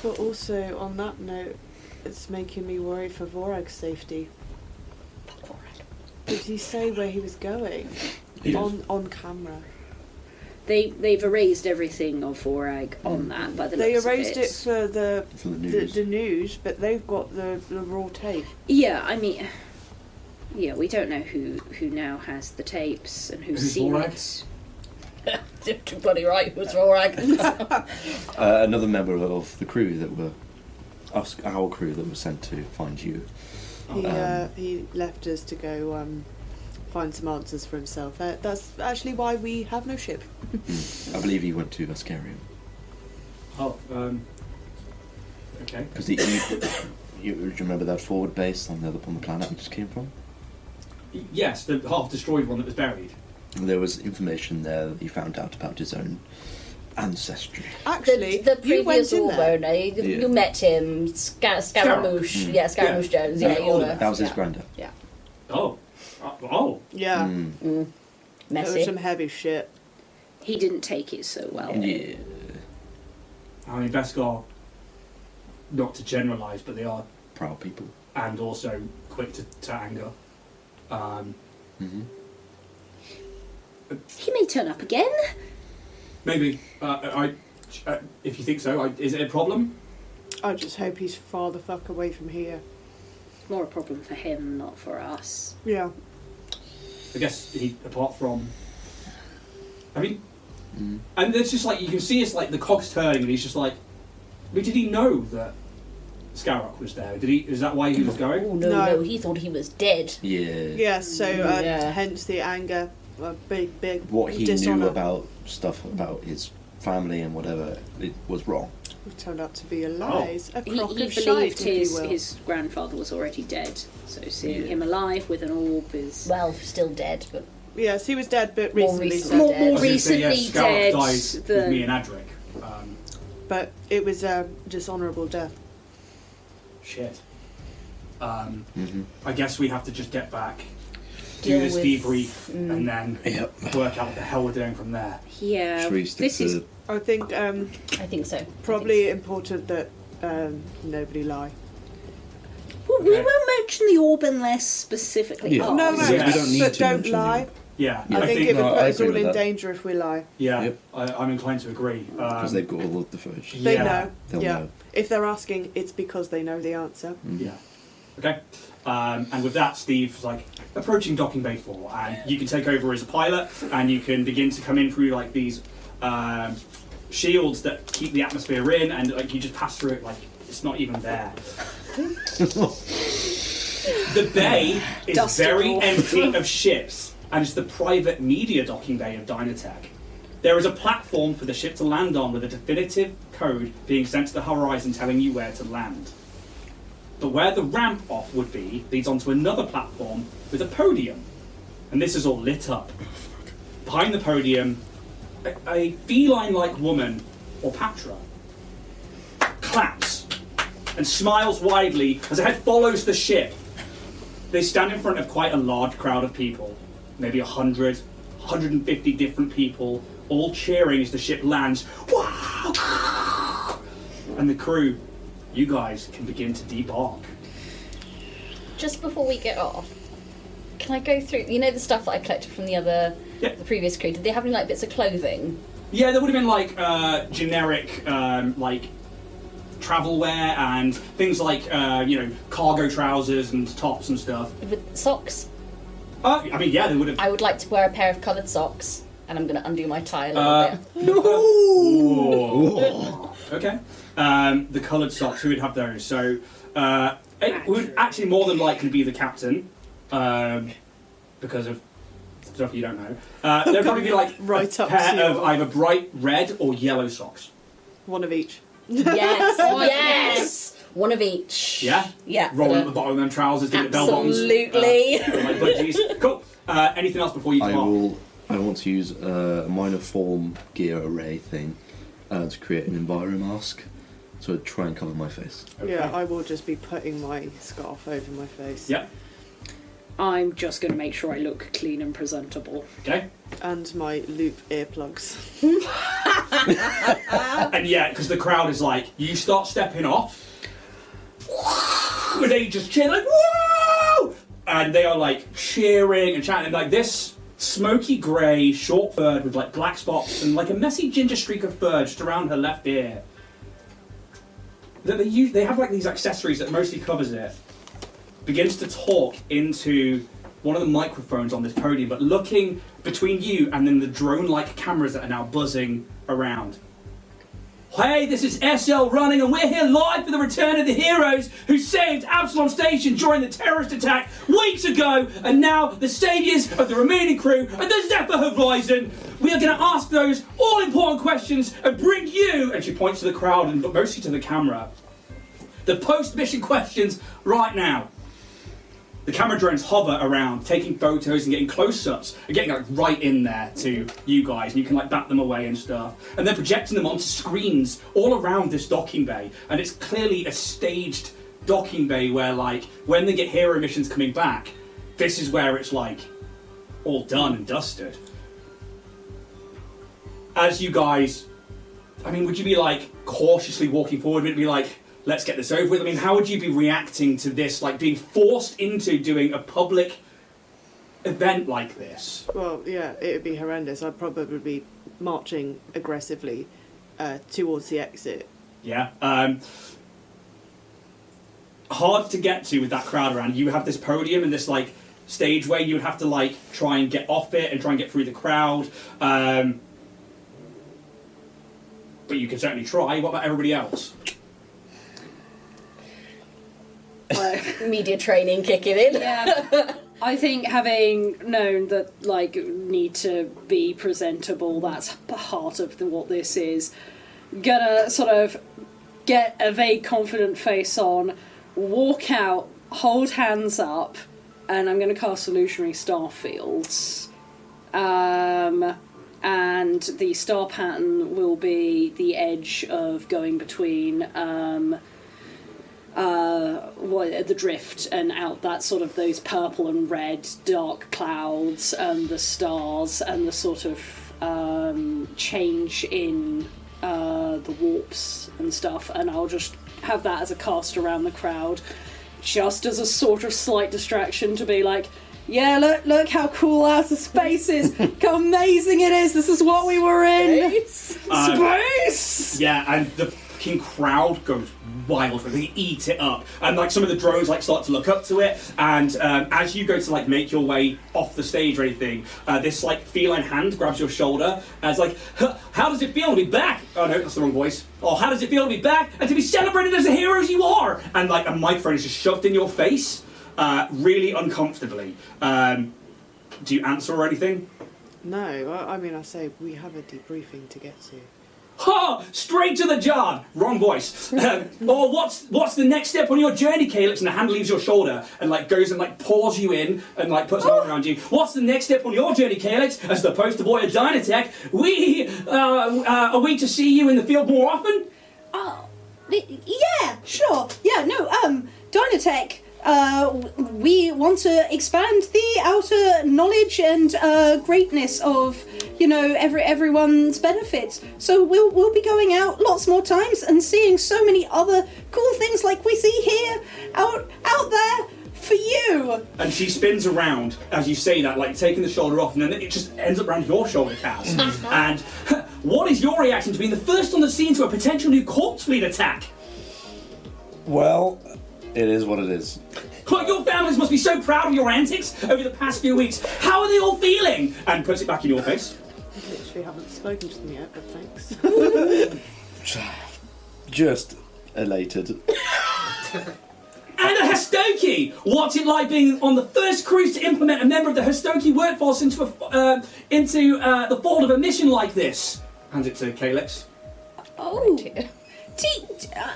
Speaker 5: But also, on that note, it's making me worried for Vorag's safety. Did he say where he was going? On camera.
Speaker 3: They've erased everything of Vorag on that by the
Speaker 5: They
Speaker 3: looks
Speaker 5: erased
Speaker 3: of
Speaker 5: it for the
Speaker 4: news.
Speaker 5: the news, but they've got the raw tape.
Speaker 3: Yeah, I mean, yeah, we don't know who now has the tapes and who's
Speaker 2: Who's
Speaker 3: seen
Speaker 2: Vorag?
Speaker 6: You're too bloody right, who's Vorag?
Speaker 4: Another member of the crew that were our crew that was sent to find you.
Speaker 5: He left us to go find some answers for himself. That's actually why we have no ship.
Speaker 4: I believe he went to Ascarium.
Speaker 2: Oh, okay.
Speaker 4: Because you remember that forward base on the planet we just came from?
Speaker 2: Yes, the half-destroyed one that was buried.
Speaker 4: And there was information there that he found out about his own ancestry.
Speaker 5: Actually,
Speaker 6: the
Speaker 5: you went
Speaker 6: previous
Speaker 5: in there.
Speaker 6: Allbone,
Speaker 4: Yeah.
Speaker 6: you met him, Scaramouche.
Speaker 2: Mm.
Speaker 6: Yeah, Scaramouche Jones. Yeah, you were.
Speaker 4: That was his
Speaker 6: yeah.
Speaker 4: granddad.
Speaker 6: Yeah.
Speaker 2: Oh.
Speaker 5: Yeah,
Speaker 4: Mm.
Speaker 5: there was
Speaker 6: Messy.
Speaker 5: some heavy shit.
Speaker 3: He didn't take it so well.
Speaker 4: Yeah.
Speaker 2: I mean, Beskar, not to generalise, but they are,
Speaker 4: Proud people.
Speaker 2: and also quick to anger.
Speaker 4: Mm-hmm.
Speaker 3: He may turn up again.
Speaker 2: Maybe. If you think so, is it a problem?
Speaker 5: I just hope he's far the fuck away from here.
Speaker 3: More a problem for him, not for us.
Speaker 5: Yeah.
Speaker 2: I guess apart from. I mean,
Speaker 4: Mm.
Speaker 2: and it's just like you can see it's like the cogs turning, and he's just like. But did he know that Scarrock was there? Did he? Is that why he was going?
Speaker 6: Oh, no, he thought he was dead.
Speaker 4: Yeah.
Speaker 5: Yeah, so
Speaker 6: Yeah.
Speaker 5: hence the anger. Big
Speaker 4: What he
Speaker 5: dishonor.
Speaker 4: knew about stuff about his family and whatever, it was wrong.
Speaker 5: It turned out to be a lies. A
Speaker 3: He
Speaker 5: crock of
Speaker 3: believed
Speaker 5: shite, if you will.
Speaker 3: his grandfather was already dead. So seeing
Speaker 4: Yeah.
Speaker 3: him alive with an orb is
Speaker 6: Well, still dead, but
Speaker 5: Yes, he was dead, but
Speaker 6: More
Speaker 5: recently
Speaker 6: recently
Speaker 5: dead.
Speaker 3: more,
Speaker 6: dead.
Speaker 3: more
Speaker 2: I was gonna say,
Speaker 3: recently
Speaker 2: yes, Scarrock
Speaker 3: dead
Speaker 2: died with me and Adric.
Speaker 5: But it was a dishonourable death.
Speaker 2: Shit.
Speaker 4: Mm-hmm.
Speaker 2: I guess we have to just get back,
Speaker 6: Deal
Speaker 2: do this
Speaker 6: with-
Speaker 2: debrief, and then
Speaker 4: Yep.
Speaker 2: work out what the hell we're doing from there.
Speaker 3: yeah.
Speaker 4: Should we stick
Speaker 3: This
Speaker 4: to
Speaker 3: is
Speaker 5: I think
Speaker 6: I think so.
Speaker 5: probably important that nobody lie.
Speaker 3: well, we
Speaker 2: Okay.
Speaker 3: won't mention the orb unless specifically
Speaker 4: Yeah.
Speaker 3: asked.
Speaker 5: No,
Speaker 2: Yeah. We
Speaker 4: don't need
Speaker 5: but
Speaker 4: to
Speaker 5: don't
Speaker 4: mention
Speaker 5: lie.
Speaker 2: Yeah,
Speaker 4: Yeah.
Speaker 5: I think it
Speaker 4: No,
Speaker 5: would put
Speaker 4: I
Speaker 5: us
Speaker 4: agree
Speaker 5: all
Speaker 4: with
Speaker 5: in
Speaker 4: that.
Speaker 5: danger if we lie.
Speaker 2: yeah.
Speaker 4: Yep.
Speaker 2: I'm inclined to agree.
Speaker 4: Because they've got all of the footage.
Speaker 5: They
Speaker 2: Yeah.
Speaker 5: know.
Speaker 4: They'll
Speaker 5: yeah.
Speaker 4: know.
Speaker 5: If they're asking, it's because they know the answer.
Speaker 4: Mm.
Speaker 2: Yeah. Okay. And with that, Steve's like approaching docking bay 4, and you can take over as a pilot, and you can begin to come in through like these shields that keep the atmosphere in, and like you just pass through it like it's not even there. The bay is
Speaker 3: Dust it
Speaker 2: very
Speaker 3: off.
Speaker 2: empty of ships, and it's the private media docking bay of Dynatech. There is a platform for the ship to land on with a definitive code being sent to the horizon telling you where to land. But where the ramp off would be leads onto another platform with a podium. And this is all lit up. Behind the podium, a feline-like woman, or Patra, claps and smiles widely as her head follows the ship. They stand in front of quite a large crowd of people, maybe 100, 150 different people, all cheering as the ship lands. Wow! And the crew, you guys can begin to debark.
Speaker 6: Just before we get off, can I go through, you know, the stuff that I collected from the previous crew? Did they have any like bits of clothing?
Speaker 2: Yeah, there would have been like generic like travel wear and things like cargo trousers and tops and stuff.
Speaker 6: With socks?
Speaker 2: I mean, yeah, they would have.
Speaker 6: I would like to wear a pair of coloured socks, and I'm going to undo my tie a little bit.
Speaker 2: No. Okay. The coloured socks. Who would have those? So it would actually more than likely be the captain, because of stuff you don't know. There'd probably be like
Speaker 5: Right
Speaker 2: a
Speaker 5: up
Speaker 2: pair
Speaker 5: to
Speaker 2: of either bright red or yellow socks.
Speaker 5: One of each.
Speaker 6: Yes, yes! One of each.
Speaker 2: Yeah?
Speaker 6: Yeah.
Speaker 2: Rolling at the bottom of them trousers, doing bell bottoms.
Speaker 6: Absolutely.
Speaker 2: Like budgies. Cool. Anything else before you
Speaker 4: I
Speaker 2: depart?
Speaker 4: want to use a minor form gear array thing to create an enviro mask to try and cover my face.
Speaker 2: Okay.
Speaker 5: Yeah, I will just be putting my scarf over my face.
Speaker 2: Yeah.
Speaker 3: I'm just going to make sure I look clean and presentable.
Speaker 2: Okay.
Speaker 5: And my loop earplugs.
Speaker 2: And yeah, because the crowd is like, you start stepping off, and they just cheer like, whoa! And they are like cheering and chanting, and like this smoky grey short bird with like black spots and like a messy ginger streak of fur just around her left ear. That they have like these accessories that mostly covers it. Begins to talk into one of the microphones on this podium, but looking between you and then the drone-like cameras that are now buzzing around. Hey, this is SL running, and we're here live for the return of the heroes who saved Absolom Station during the terrorist attack weeks ago, and now the saviours of the remaining crew at the Zephyr Horizon. We are going to ask those all-important questions and bring you, and she points to the crowd and mostly to the camera, the post-mission questions right now. The camera drones hover around, taking photos and getting close-ups, and getting like right in there to you guys, and you can like bat them away and stuff, and then projecting them onto screens all around this docking bay. And it's clearly a staged docking bay where, like, when they get hero missions coming back, this is where it's like all done and dusted. As you guys, I mean, would you be like cautiously walking forward? Would it be like, let's get this over with? I mean, how would you be reacting to this, like being forced into doing a public event like this?
Speaker 5: Well, yeah, it would be horrendous. I'd probably be marching aggressively towards the exit.
Speaker 2: Yeah. Hard to get to with that crowd around. You have this podium and this like stage where you would have to like try and get off it and try and get through the crowd. But you can certainly try. What about everybody else?
Speaker 6: Media training kicking in.
Speaker 3: Yeah. I think having known that, like, need to be presentable, that's part of what this is, gonna sort of get a vague confident face on, walk out, hold hands up, and I'm gonna cast Illusionary Star Fields. And the star pattern will be the edge of going between the drift and out that sort of those purple and red dark clouds and the stars and the sort of change in the warps and stuff, and I'll just have that as a cast around the crowd just as a sort of slight distraction to be like, yeah, look how cool outer space is. How amazing it is. This is what we were in. Space!
Speaker 2: Yeah, and the fucking crowd goes wild. They eat it up, and like some of the drones like start to look up to it. And as you go to like make your way off the stage or anything, this like feline hand grabs your shoulder and it's like, "How does it feel to be back?" Oh no, that's the wrong voice. "Oh, how does it feel to be back and to be celebrated as the heroes you are?" And like a microphone is just shoved in your face, really uncomfortably. Do you answer or anything?
Speaker 5: No, I mean, I say we have a debriefing to get to.
Speaker 2: Ha! Straight to the jar! Wrong voice. Or what's the next step on your journey, Calyx? And the hand leaves your shoulder and like goes and like paws you in and like puts an arm around you. "What's the next step on your journey, Calyx? As the poster boy at Dynatech, are we to see you in the field more often?"
Speaker 3: Yeah, sure. Yeah, no, Dynatech, we want to expand the outer knowledge and greatness of, you know, everyone's benefits. So we'll be going out lots more times and seeing so many other cool things like we see here out there for you.
Speaker 2: And she spins around as you say that, like taking the shoulder off, and then it just ends up around your shoulder, Cass. And what is your reaction to being the first on the scene to a potential new corpse fleet attack?
Speaker 4: Well, it is what it is.
Speaker 2: Look, your families must be so proud of your antics over the past few weeks. How are they all feeling? And puts it back in your face.
Speaker 5: I literally haven't spoken to them yet, but thanks.
Speaker 4: Just elated.
Speaker 2: And a Hastoki! What's it like being on the first cruise to implement a member of the Hastoki workforce into the fold of a mission like this? Hands it to Calyx.
Speaker 3: Oh.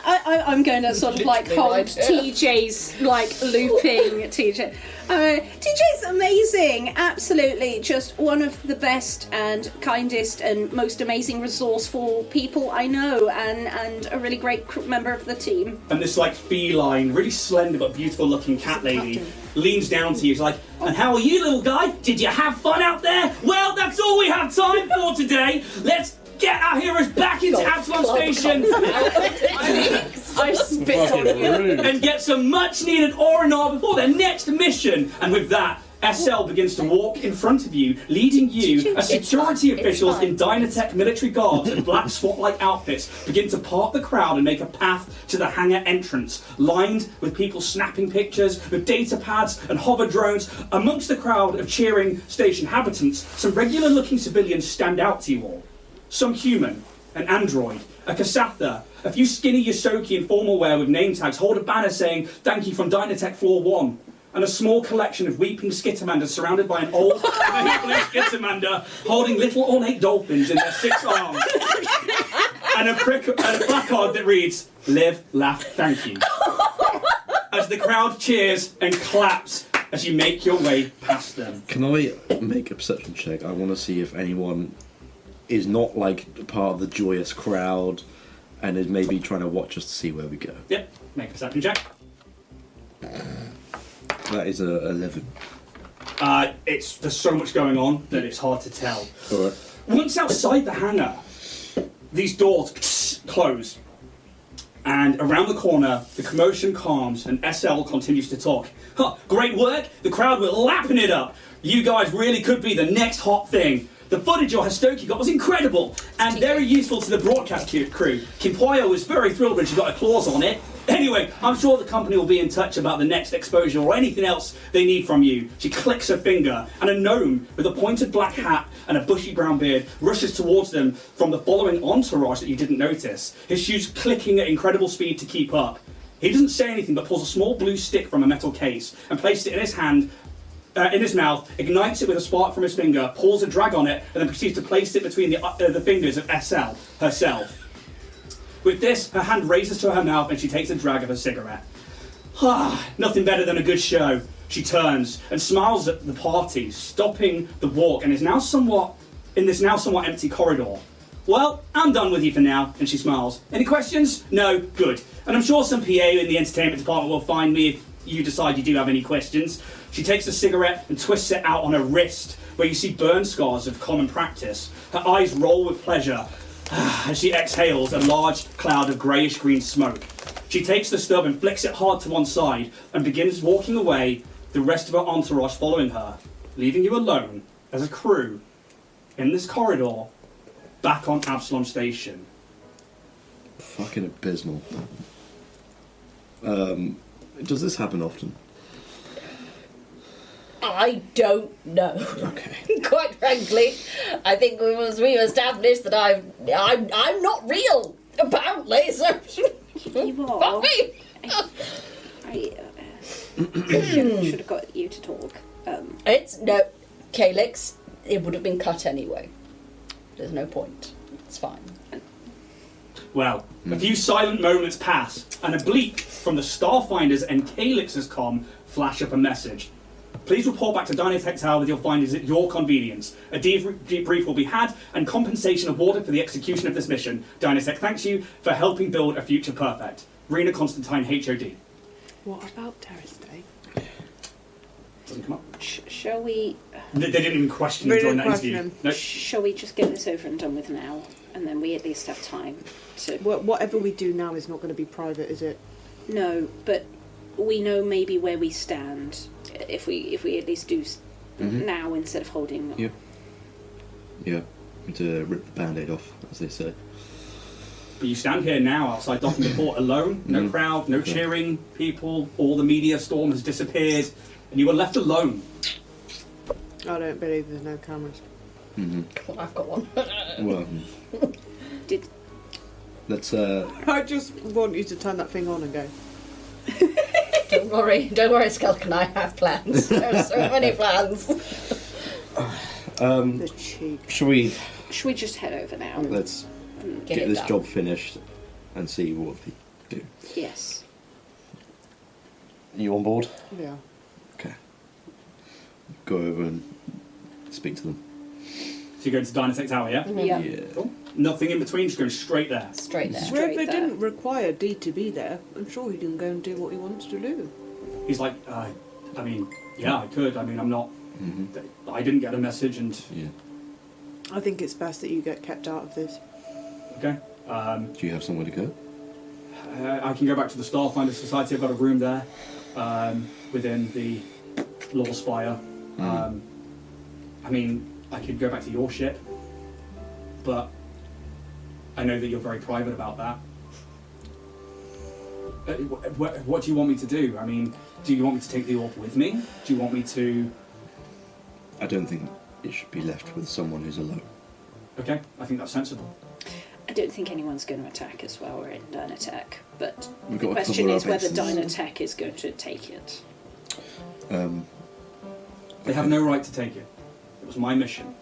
Speaker 3: I'm going to sort of like hold TJ's like looping TJ. TJ's amazing, absolutely, just one of the best and kindest and most amazing resourceful people I know, and a really great member of the team.
Speaker 2: And this like feline, really slender but beautiful looking cat lady leans down to you. She's like, "And how are you, little guy? Did you have fun out there? Well, that's all we have time for today. Let's get our heroes back into Absolom Station
Speaker 3: I spit on you.
Speaker 2: and get some much needed R&R before their next mission." And with that, SL begins to walk in front of you, leading you as security officials in Dynatech military guards and black SWAT-like outfits begin to part the crowd and make a path to the hangar entrance, lined with people snapping pictures with data pads and hover drones. Amongst the crowd of cheering station inhabitants, some regular-looking civilians stand out to you all. Some human, an android, a Kasatha, a few skinny Yosoki in formal wear with name tags hold a banner saying "Thank you from Dynatech Floor 1", and a small collection of weeping Skittermanders surrounded by an old blue Skittermander holding little ornate dolphins in their 6 arms, and a placard that reads "Live, laugh, thank you," as the crowd cheers and claps as you make your way past them.
Speaker 4: Can I make a perception check? I want to see if anyone is not like part of the joyous crowd and is maybe trying to watch us to see where we go.
Speaker 2: Yep, make a perception check.
Speaker 4: That is a 11.
Speaker 2: There's so much going on that it's hard to tell.
Speaker 4: Alright.
Speaker 2: Once outside the hangar, these doors close, and around the corner, the commotion calms, and SL continues to talk. Great work! The crowd were lapping it up! You guys really could be the next hot thing! The footage your Hastoki got was incredible, and very useful to the broadcast crew. Kimpoyo was very thrilled when she got her claws on it. Anyway, I'm sure the company will be in touch about the next exposure or anything else they need from you. She clicks her finger, and a gnome with a pointed black hat and a bushy brown beard rushes towards them from the following entourage that you didn't notice, his shoes clicking at incredible speed to keep up. He doesn't say anything but pulls a small blue stick from a metal case and places it in his hand, in his mouth, ignites it with a spark from his finger, pulls a drag on it, and then proceeds to place it between the fingers of SL herself. With this, her hand raises to her mouth and she takes a drag of her cigarette. Nothing better than a good show. She turns and smiles at the party, stopping the walk, and is now somewhat empty corridor. Well, I'm done with you for now, and she smiles. Any questions? No? Good. And I'm sure some PA in the entertainment department will find me if you decide you do have any questions. She takes a cigarette and twists it out on her wrist, where you see burn scars of common practice. Her eyes roll with pleasure as she exhales a large cloud of greyish-green smoke. She takes the stub and flicks it hard to one side and begins walking away, the rest of her entourage following her, leaving you alone as a crew in this corridor back on Absolom Station.
Speaker 4: Fucking abysmal. Does this happen often?
Speaker 6: I don't know.
Speaker 4: Okay.
Speaker 6: Quite frankly, I think we've established that I'm not real, apparently. So
Speaker 3: You are.
Speaker 6: fuck me.
Speaker 3: I should have got you to talk.
Speaker 6: It's no, Calyx. It would have been cut anyway. There's no point. It's fine.
Speaker 2: Well, a few silent moments pass, and a bleep from the Starfinders and Calyx's comm flash up a message. Please report back to Dynatech Tower with your findings at your convenience. A debrief will be had, and compensation awarded for the execution of this mission. Dynatech thanks you for helping build a future perfect. Rena Constantine, HOD.
Speaker 5: What about Terrace Day?
Speaker 2: Doesn't come up.
Speaker 3: Shall we?
Speaker 2: They didn't even question
Speaker 5: They
Speaker 2: him during
Speaker 5: didn't
Speaker 2: that interview.
Speaker 5: question
Speaker 2: No.
Speaker 3: Shall we just get this over and done with now, and then we at least have time to?
Speaker 5: Whatever we do now is not going to be private, is it?
Speaker 3: No, but we know maybe where we stand if we at least do now instead of holding.
Speaker 4: Yeah. Yeah. To rip the band-aid off, as they say.
Speaker 2: But you stand here now outside Docking Port alone, no crowd, no cheering people, all the media storm has disappeared, and you are left alone.
Speaker 5: I don't believe there's no cameras.
Speaker 6: Well, I've got one.
Speaker 4: Well,
Speaker 3: Did
Speaker 4: let's.
Speaker 5: I just want you to turn that thing on and go.
Speaker 6: Don't worry, Skelk, I have plans. There are so many plans.
Speaker 5: The cheek.
Speaker 4: Shall we?
Speaker 3: should we just head over now?
Speaker 4: Let's
Speaker 6: Get it
Speaker 4: this
Speaker 6: done.
Speaker 4: job finished and see what we do.
Speaker 3: Yes.
Speaker 4: You on board?
Speaker 5: Yeah.
Speaker 4: Okay. Go over and speak to them.
Speaker 2: So you go to Dynatech Tower, yeah?
Speaker 3: Yeah.
Speaker 2: Cool. Nothing in between, just going straight there.
Speaker 6: Straight there.
Speaker 3: Straight
Speaker 5: Well, if it
Speaker 3: there.
Speaker 5: didn't require D to be there, I'm sure he can go and do what he wants to do.
Speaker 2: He's like, I mean, yeah, I could. I mean, I'm not. I didn't get a message, and
Speaker 4: Yeah.
Speaker 5: I think it's best that you get kept out of this.
Speaker 2: okay.
Speaker 4: Do you have somewhere to go?
Speaker 2: I can go back to the Starfinder Society. I've got a room there within the Law Spire. I mean, I could go back to your ship, but I know that you're very private about that. What do you want me to do? I mean, do you want me to take the orb with me? Do you want me to...
Speaker 4: I don't think it should be left with someone who's alone.
Speaker 2: Okay, I think that's sensible.
Speaker 3: I don't think anyone's going to attack us while we're in Dynatech, but
Speaker 4: We've
Speaker 3: the
Speaker 4: got a
Speaker 3: question
Speaker 4: couple
Speaker 3: is
Speaker 4: of
Speaker 3: whether
Speaker 4: exits.
Speaker 3: Dynatech is going to take it.
Speaker 2: They have no right to take it. It was my mission.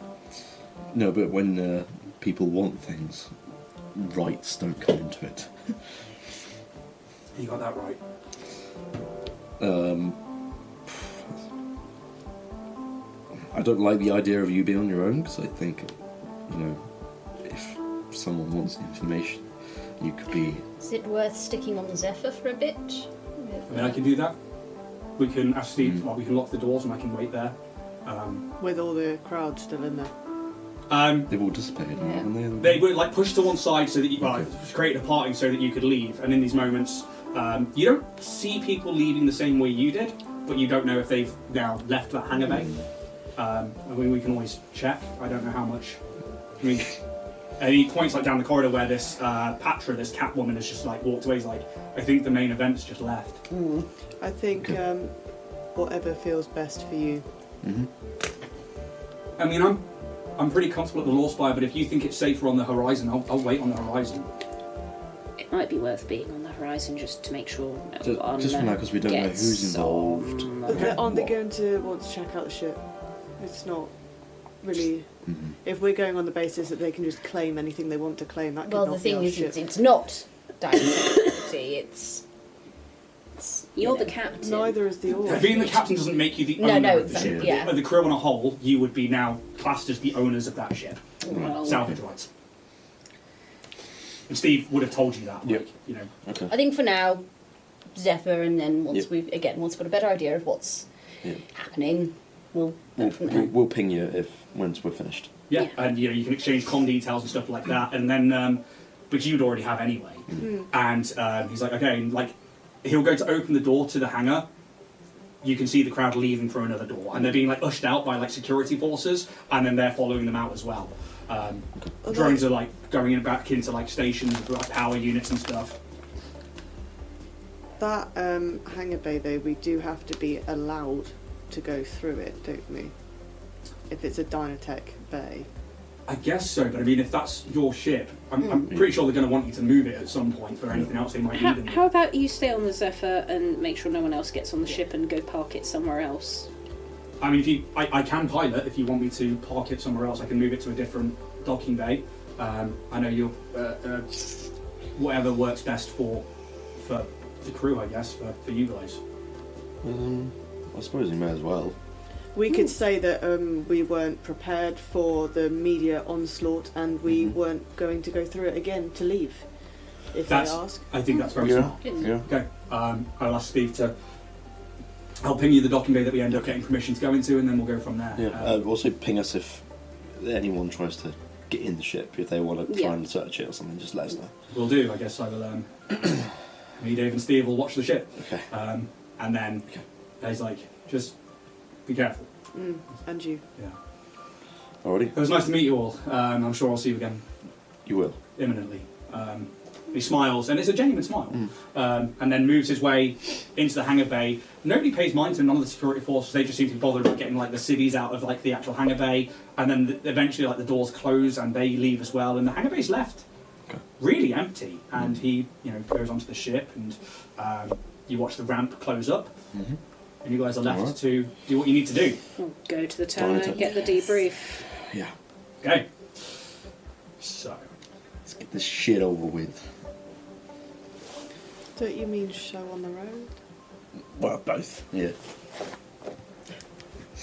Speaker 4: No, but when people want things, rights don't come into it.
Speaker 2: You got that right.
Speaker 4: I don't like the idea of you being on your own, because I think, you know, if someone wants information, you could be...
Speaker 6: Is it worth sticking on Zephyr for a bit?
Speaker 2: I mean, I can do that. We can ask Steve, well, we can lock the doors and I can wait there.
Speaker 5: With all the crowd still in there.
Speaker 4: They've all dissipated,
Speaker 6: Yeah.
Speaker 4: haven't they?
Speaker 2: They were like pushed to one side so that you create a parting so that you could leave. And in these moments, you don't see people leaving the same way you did, but you don't know if they've now left that hangar bay. I mean, we can always check. I don't know how much. I mean, and he points like down the corridor where this Patra, this cat woman, has just like walked away. He's like, I think the main event's just left.
Speaker 5: I think whatever feels best for you.
Speaker 2: I mean, I'm pretty comfortable at the Law Spire, but if you think it's safer on the horizon, I'll wait on the horizon.
Speaker 3: It might be worth being on the horizon just to make sure no one
Speaker 4: Just for now, because we don't know
Speaker 3: gets
Speaker 4: who's involved.
Speaker 3: on.
Speaker 5: But aren't they going to want to check out the ship? It's not really... If we're going on the basis that they can just claim anything they want to claim, that could
Speaker 6: Well,
Speaker 5: not
Speaker 6: the thing
Speaker 5: be our
Speaker 6: is,
Speaker 5: ship.
Speaker 6: it's not Dynasty, it's
Speaker 3: You're the captain.
Speaker 5: Neither is the orb.
Speaker 2: Being the captain doesn't make you the
Speaker 6: No,
Speaker 2: owner
Speaker 6: no,
Speaker 2: of the ship.
Speaker 6: exactly, yeah.
Speaker 2: The crew on a whole, you would be now classed as the owners of that ship.
Speaker 3: Well,
Speaker 2: Salvage rights. And Steve would have told you that.
Speaker 4: Yep.
Speaker 2: Like, you know.
Speaker 4: Okay.
Speaker 6: I think for now, Zephyr, and then once
Speaker 4: Yep.
Speaker 6: we've got a better idea of what's
Speaker 4: Yeah.
Speaker 6: happening, we'll go from there.
Speaker 4: We'll ping you once we're finished.
Speaker 2: Yeah,
Speaker 3: Yeah.
Speaker 2: and you know you can exchange comm details and stuff like that, and then which you'd already have anyway. And he's like, okay, and like he'll go to open the door to the hangar. You can see the crowd leaving through another door, and they're being like ushered out by like security forces, and then they're following them out as well. Drones are like going in back into like stations with like power units and stuff.
Speaker 5: That hangar bay, though, we do have to be allowed to go through it, don't we? If it's a Dynatech bay.
Speaker 2: I guess so, but I mean, if that's your ship, I'm pretty sure they're going to want you to move it at some point for anything else they might need. in
Speaker 3: How about you stay on the Zephyr and make sure no one else gets on the ship and go park it somewhere else?
Speaker 2: I mean, I can pilot if you want me to park it somewhere else. I can move it to a different docking bay. I know you'll whatever works best for the crew, I guess, for you guys.
Speaker 4: I suppose you may as well.
Speaker 5: We could say that we weren't prepared for the media onslaught and we weren't going to go through it again to leave, if they ask.
Speaker 2: I think that's very smart.
Speaker 4: Yeah.
Speaker 2: Okay, I'll ask Steve to I'll ping you the docking bay that we end up getting permission to go into, and then we'll go from there.
Speaker 4: Yeah. Also ping us if anyone tries to get in the ship. If they want to try and search it or something, just let us know.
Speaker 2: Will do. I guess I will. Me, Dave, and Steve will watch the ship.
Speaker 4: Okay.
Speaker 2: And then he's like, just be careful.
Speaker 5: And you.
Speaker 2: Yeah.
Speaker 4: Alrighty.
Speaker 2: It was nice to meet you all. I'm sure I'll see you again
Speaker 4: You will.
Speaker 2: imminently. He smiles, and it's a genuine smile, and then moves his way into the hangar bay. Nobody pays mind to him, none of the security forces. They just seem to be bothered with getting like the civvies out of like the actual hangar bay, and then eventually like the doors close and they leave as well, and the hangar bay's left really empty. And he, goes onto the ship, and you watch the ramp close up, and you guys are left to do what you need to do.
Speaker 3: We'll go to the tower and get the debrief.
Speaker 4: Yeah.
Speaker 2: Okay. So.
Speaker 4: Let's get this shit over with.
Speaker 5: Don't you mean show on the road?
Speaker 4: Well, both. Yeah.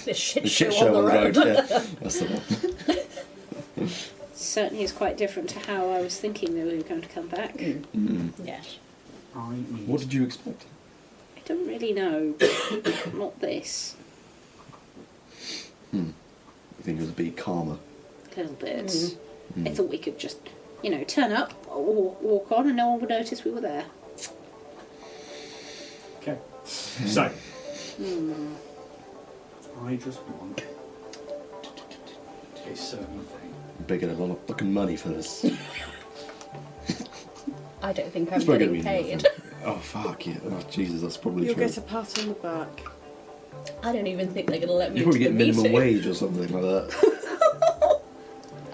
Speaker 6: The shit
Speaker 4: The
Speaker 6: show,
Speaker 4: shit show
Speaker 6: on the road.
Speaker 4: Yeah. That's the one.
Speaker 3: Certainly is quite different to how I was thinking they were going to come back.
Speaker 6: Yes.
Speaker 4: What did you expect?
Speaker 3: I don't really know. Not this.
Speaker 4: You think it would be calmer?
Speaker 3: A little bit. I thought we could just, turn up, or walk on, and no one would notice we were there.
Speaker 2: Okay. So. I just want a certain thing.
Speaker 4: Big get a lot of fucking money for this.
Speaker 6: I don't think I'm
Speaker 4: It's probably
Speaker 6: getting
Speaker 4: gonna be
Speaker 6: paid.
Speaker 4: nothing. Oh fuck yeah! Oh Jesus, that's probably
Speaker 5: You'll
Speaker 4: true.
Speaker 5: get a pat on the back.
Speaker 6: I don't even think they're going to let me
Speaker 4: You probably
Speaker 6: into
Speaker 4: get
Speaker 6: the
Speaker 4: minimum
Speaker 6: meeting.
Speaker 4: wage or something like that.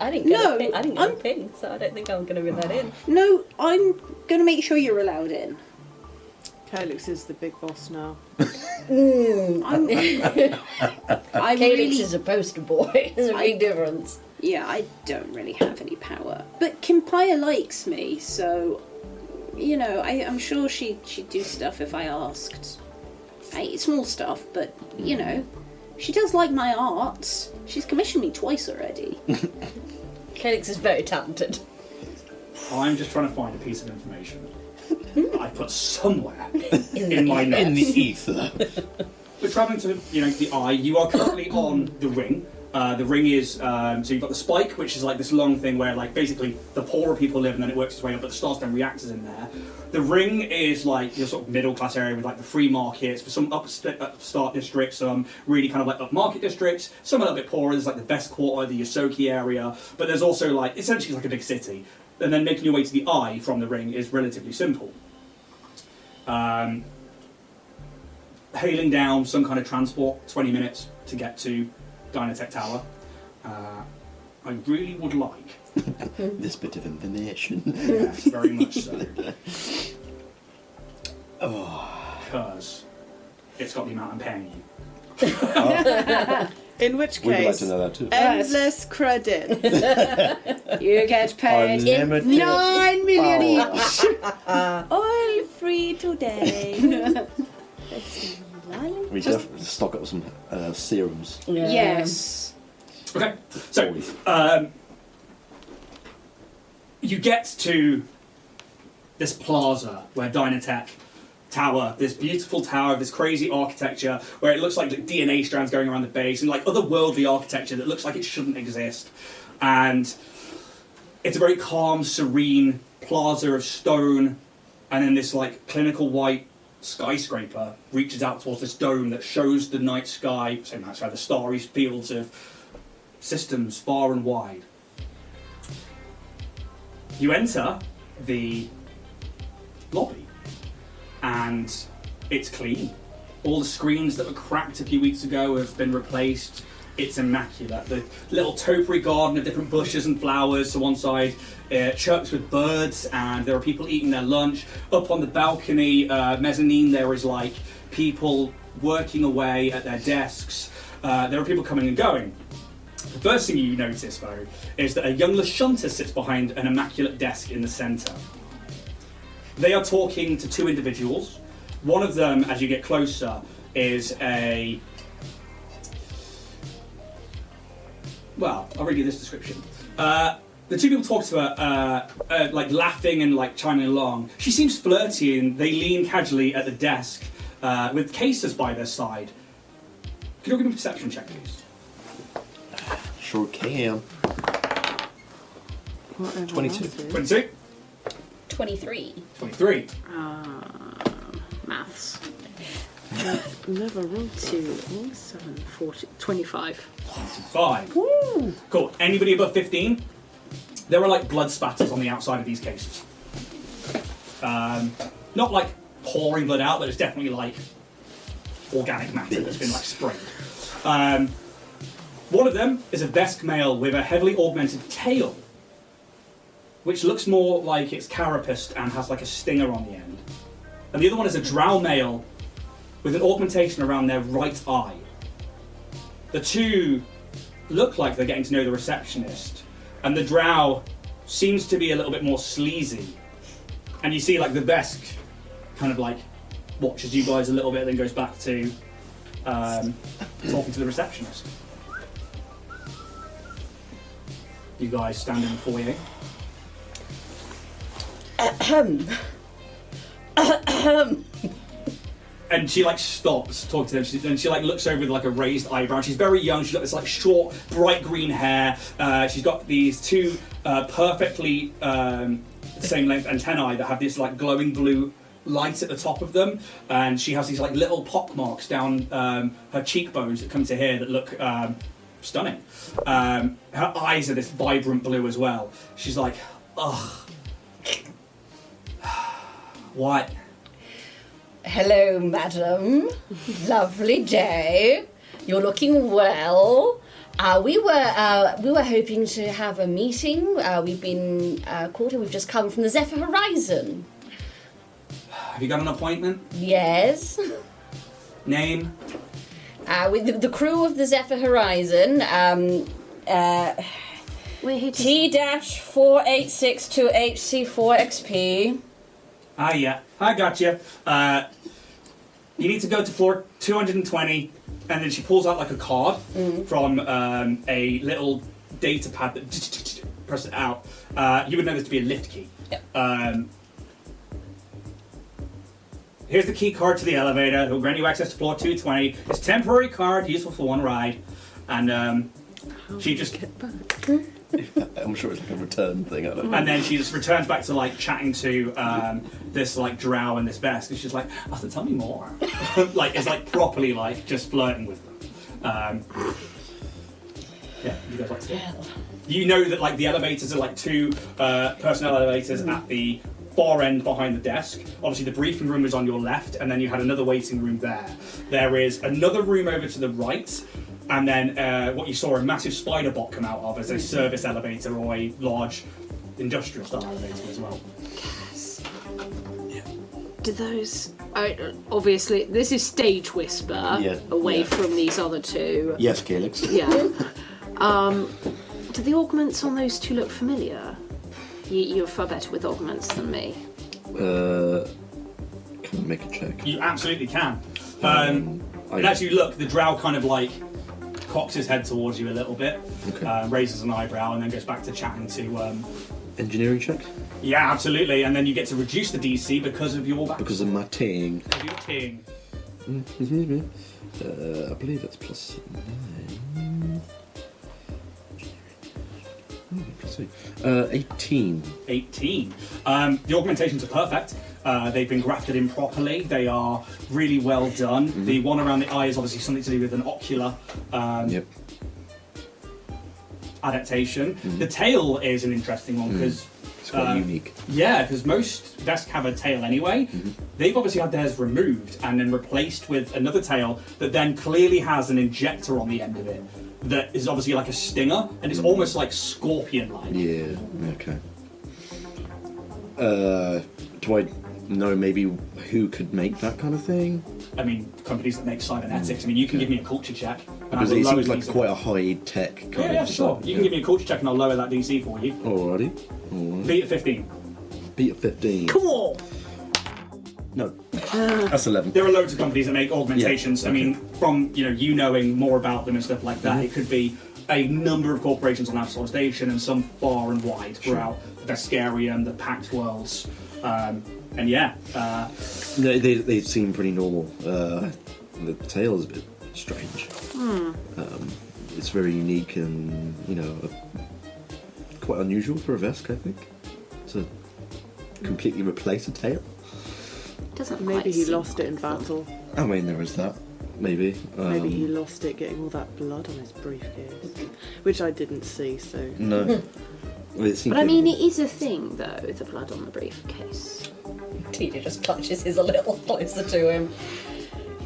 Speaker 6: I didn't get a ping, so I don't think I'm going to be let in.
Speaker 3: No, I'm going to make sure you're allowed in.
Speaker 5: Calyx is the big boss now.
Speaker 3: I'm
Speaker 6: Calyx
Speaker 3: really,
Speaker 6: is a poster boy. There's a big difference.
Speaker 3: yeah, I don't really have any power. But Kimpaya likes me, so, I'm sure she'd do stuff if I asked. Small stuff, but, she does like my art. She's commissioned me twice already.
Speaker 6: Calyx is very talented.
Speaker 2: I'm just trying to find a piece of information that I put somewhere in my notes.
Speaker 4: In the ether.
Speaker 2: We're travelling to, the Eye. You are currently on the ring. The ring is, so you've got the spike, which is like this long thing where, like, basically the poorer people live and then it works its way up, but the Starstone reactors in there. The ring is like your sort of middle class area with like the free markets, for some upstart districts, some really kind of like upmarket districts, some a little bit poorer. There's like the best quarter, the Yosoki area, but there's also like, essentially like a big city. And then making your way to the Eye from the ring is relatively simple. Hailing down some kind of transport, 20 minutes to get to Dynatech Tower. I really would like
Speaker 4: This bit of information.
Speaker 2: yes, very much so. Because it's got the amount I'm paying you.
Speaker 5: In which
Speaker 4: We'd like
Speaker 5: case,
Speaker 4: to know that too.
Speaker 5: endless credit.
Speaker 3: You get paid
Speaker 4: Unlimited
Speaker 3: 9 million
Speaker 4: power.
Speaker 3: each. All free today.
Speaker 4: We definitely stock up some serums.
Speaker 6: Yeah.
Speaker 3: Yes.
Speaker 2: Okay, so you get to this plaza where Dynatech Tower, this beautiful tower, this crazy architecture where it looks like DNA strands going around the base and like otherworldly architecture that looks like it shouldn't exist. And it's a very calm, serene plaza of stone, and then this like clinical white skyscraper reaches out towards this dome that shows the the starry fields of systems far and wide. You enter the lobby, and it's clean. All the screens that were cracked a few weeks ago have been replaced. It's immaculate. The little topiary garden of different bushes and flowers to one side chirps with birds, and there are people eating their lunch. Up on the balcony, mezzanine, there is like people working away at their desks. There are people coming and going. The first thing you notice, though, is that a young Lashunta sits behind an immaculate desk in the centre. They are talking to two individuals. One of them, as you get closer, is a... Well, I'll read you this description. The two people talk to her, like laughing and like chiming along. She seems flirty, and they lean casually at the desk with cases by their side. Can you give me a perception check, please?
Speaker 4: Sure can. 22.
Speaker 2: 22?
Speaker 6: 23.
Speaker 2: 23.
Speaker 3: Maths. Never rolled 2, 7, 40, 25.
Speaker 2: 5. Woo! Cool. Anybody above 15? There are like blood spatters on the outside of these cases. Not like pouring blood out, but it's definitely like organic matter that's been like sprayed. One of them is a Vesk male with a heavily augmented tail, which looks more like it's carapaced and has like a stinger on the end. And the other one is a drow male with an augmentation around their right eye. The two look like they're getting to know the receptionist, and the drow seems to be a little bit more sleazy. And you see like the Vesk kind of like watches you guys a little bit, then goes back to talking to the receptionist. You guys stand in the foyer. And she like stops talking to them, and she like looks over with like a raised eyebrow. She's very young. She's got this like short, bright green hair. She's got these two perfectly same length antennae that have this like glowing blue light at the top of them, and she has these like little pock marks down her cheekbones that come to here that look stunning. Her eyes are this vibrant blue as well. She's like, ugh. What?
Speaker 6: Hello, madam. Lovely day. You're looking well. We were hoping to have a meeting. We've been called and we've just come from the Zephyr Horizon.
Speaker 2: Have you got an appointment?
Speaker 6: Yes.
Speaker 2: Name?
Speaker 6: With the crew of the Zephyr Horizon.
Speaker 8: We're here to
Speaker 6: T-4862HC4XP.
Speaker 2: Ah, yeah, I got you. You need to go to floor 220, and then she pulls out like a card from a little data pad that press it out. You would know this to be a lift key.
Speaker 6: Yep.
Speaker 2: Here's the key card to the elevator. It will grant you access to floor 220. It's a temporary card, useful for one ride. And she just...
Speaker 4: I'm sure it's like a return thing. I don't know.
Speaker 2: And then she just returns back to like chatting to this like drow and this Vesk, and she's like, "Arthur, tell me more." Like it's like properly like just flirting with them. Yeah, you guys like to do. You know that like the elevators are like two personnel elevators at the far end behind the desk. Obviously the briefing room is on your left, and then you had another waiting room there. There is another room over to the right. And then what you saw a massive spider bot come out of as a service elevator or a large industrial style elevator as well.
Speaker 3: Yes. Do those... obviously, this is Stage Whisper away from these other two.
Speaker 4: Yes, Calyx.
Speaker 3: Yeah. Do the augments on those two look familiar? You're far better with augments than me.
Speaker 4: Can I make a check?
Speaker 2: You absolutely can. And as you look, the drow kind of like cocks his head towards you a little bit, raises an eyebrow, and then goes back to chatting to...
Speaker 4: Engineering check?
Speaker 2: Yeah, absolutely. And then you get to reduce the DC because of your...
Speaker 4: Because of my ting.
Speaker 2: Because of your ting.
Speaker 4: I believe that's plus 9. 18.
Speaker 2: 18. The augmentations are perfect. They've been grafted in properly. They are really well done. Mm-hmm. The one around the eye is obviously something to do with an ocular adaptation. Mm-hmm. The tail is an interesting one because
Speaker 4: It's quite unique.
Speaker 2: Yeah, because most desks have a tail anyway.
Speaker 4: Mm-hmm.
Speaker 2: They've obviously had theirs removed and then replaced with another tail that then clearly has an injector on the end of it that is obviously like a stinger, and it's almost like scorpion-like.
Speaker 4: Yeah, okay. Do I know maybe who could make that kind of thing?
Speaker 2: I mean, companies that make cybernetics. I mean, you can give me a culture check. and I
Speaker 4: Because
Speaker 2: will
Speaker 4: it
Speaker 2: lower
Speaker 4: seems
Speaker 2: the
Speaker 4: like
Speaker 2: DC.
Speaker 4: quite a high-tech kind of...
Speaker 2: Yeah, sure. You can give me a culture check and I'll lower that DC for you.
Speaker 4: Alrighty.
Speaker 2: Beat at 15.
Speaker 4: Beat at 15.
Speaker 3: Come on.
Speaker 4: No. That's 11.
Speaker 2: There are loads of companies that make augmentations.
Speaker 4: Yeah,
Speaker 2: I mean, from you knowing more about them and stuff like that, it could be a number of corporations on Absolom Station and some far and wide throughout the Vescarium, the Pact Worlds, and yeah.
Speaker 4: They seem pretty normal. The tail is a bit strange. It's very unique and, quite unusual for a Vesk, I think. To completely replace a tail.
Speaker 8: Doesn't
Speaker 5: Maybe
Speaker 8: quite
Speaker 5: he
Speaker 8: seem
Speaker 5: lost it in
Speaker 8: quite full.
Speaker 5: battle.
Speaker 4: I mean, there is that. Maybe.
Speaker 5: Maybe he lost it getting all that blood on his briefcase, which I didn't see. So
Speaker 4: No. Well, it seems
Speaker 8: But I mean,
Speaker 4: like-
Speaker 8: it is a thing, though, the blood on the briefcase.
Speaker 6: TJ just clutches his a little closer to him.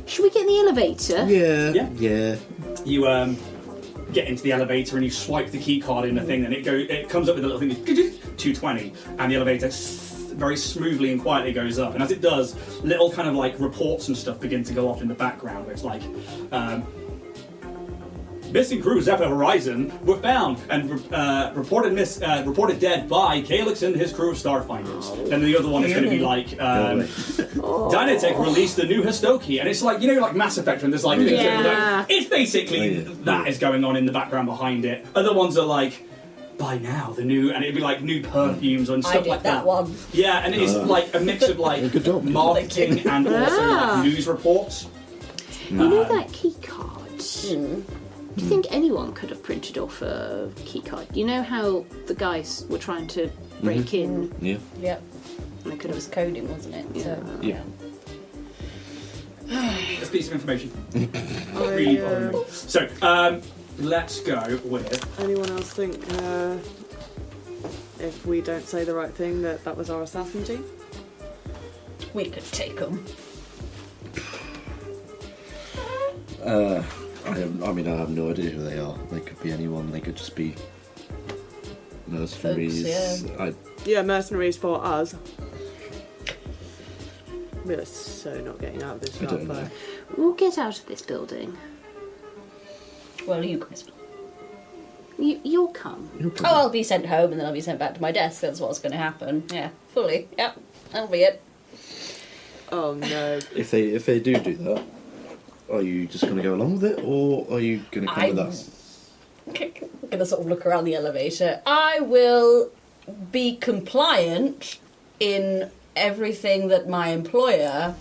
Speaker 8: Should we get in the elevator?
Speaker 4: Yeah.
Speaker 2: You get into the elevator and you swipe the key card in the thing, and it comes up with a little thing, 220, and the elevator very smoothly and quietly goes up. And as it does, little kind of like reports and stuff begin to go off in the background. Where it's like, missing crew Zephyr Horizon were found and reported dead by Calyx and his crew of Starfinders. Then the other one is going to be like, Dynatech released the new Histoki, and it's like, like Mass Effect when there's like,
Speaker 3: Yeah.
Speaker 2: it's basically that is going on in the background behind it. Other ones are like, by now the new, and it'd be like new perfumes and stuff
Speaker 6: I did
Speaker 2: like
Speaker 6: that one.
Speaker 2: Yeah, and it's like a mix of like
Speaker 4: Good job.
Speaker 2: marketing and also like news reports.
Speaker 8: You know that key card? Do you think anyone could have printed off a key card? You know how the guys were trying to break in?
Speaker 4: Yeah.
Speaker 6: Yep.
Speaker 8: They could
Speaker 6: It was
Speaker 8: have.
Speaker 6: coding, wasn't it?
Speaker 8: Yeah.
Speaker 6: So,
Speaker 4: Yeah.
Speaker 2: This piece of information. Really bothering me. So, let's go with.
Speaker 5: anyone else think if we don't say the right thing that was our assassin team?
Speaker 6: we could take them.
Speaker 4: I have no idea who they are. They could be anyone. They could just be mercenaries.
Speaker 6: Folks,
Speaker 5: Yeah, mercenaries for us. We're so not getting out of this
Speaker 4: I don't
Speaker 5: job,
Speaker 4: know.
Speaker 8: We'll get out of this building.
Speaker 6: Well, you guys.
Speaker 8: You'll come.
Speaker 6: Oh, I'll be sent home and then I'll be sent back to my desk. That's what's going to happen. Yeah, fully. Yep, that'll be it.
Speaker 5: Oh no.
Speaker 4: If they do that, are you just going to go along with it, or are you going to come with us?
Speaker 6: I'm going to sort of look around the elevator. I will be compliant in everything that my employer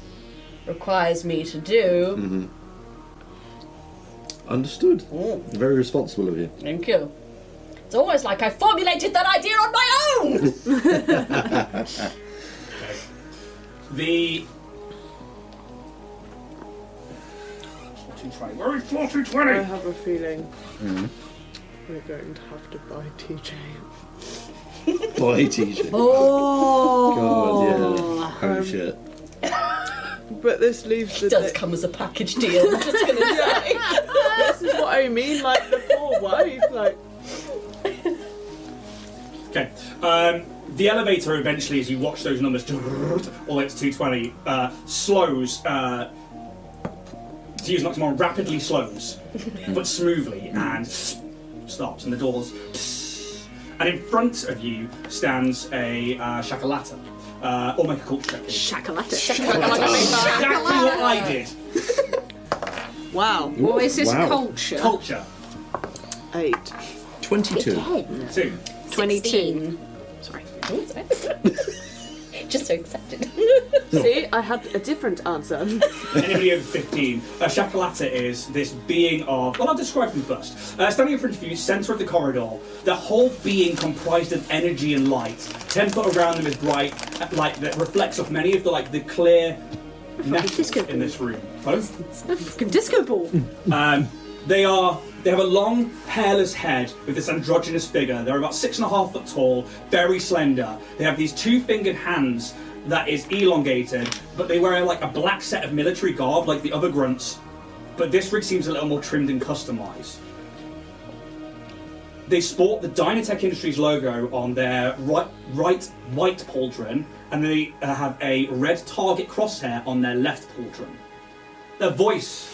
Speaker 6: requires me to do.
Speaker 4: Understood. Very responsible of you.
Speaker 6: Thank you. It's almost like I formulated that idea on my own!
Speaker 2: The 1420. Where is 1420?
Speaker 5: I have a feeling we're going to have to buy TJ.
Speaker 4: Boy, TJ.
Speaker 3: Oh.
Speaker 4: God, yeah. Holy shit.
Speaker 5: But this leaves the
Speaker 6: It does come as a package deal, I'm just going to say.
Speaker 5: This is what I mean, like the poor wife, like.
Speaker 2: Okay. The elevator eventually, as you watch those numbers all the way to 220, slows. To use an oxymoron, rapidly slows, but smoothly, and stops, and the doors. And in front of you stands a shakalata. Or make a culture check.
Speaker 3: Shakalata.
Speaker 2: Exactly what I did.
Speaker 5: Wow.
Speaker 3: What is this
Speaker 4: Wow.
Speaker 3: culture?
Speaker 2: Culture.
Speaker 5: 8.
Speaker 4: 22.
Speaker 2: 2.
Speaker 3: 22.
Speaker 6: Sorry. Just so excited.
Speaker 5: See, I had a different answer.
Speaker 2: Anybody over 15. Shakalata is this being of. Well, I'll describe them first. Standing in front of you, centre of the corridor, the whole being comprised of energy and light. 10 foot around them is bright light that reflects off many of the clear metals
Speaker 3: disco
Speaker 2: in this room. Both.
Speaker 3: A fucking disco ball.
Speaker 2: They are They have a long, hairless head with this androgynous figure. They're about 6.5 foot tall, very slender. They have these 2-fingered hands that is elongated, but they wear like a black set of military garb like the other grunts. But this rig seems a little more trimmed and customized. They sport the Dynatech Industries logo on their right white pauldron, and they have a red target crosshair on their left pauldron. Their voice,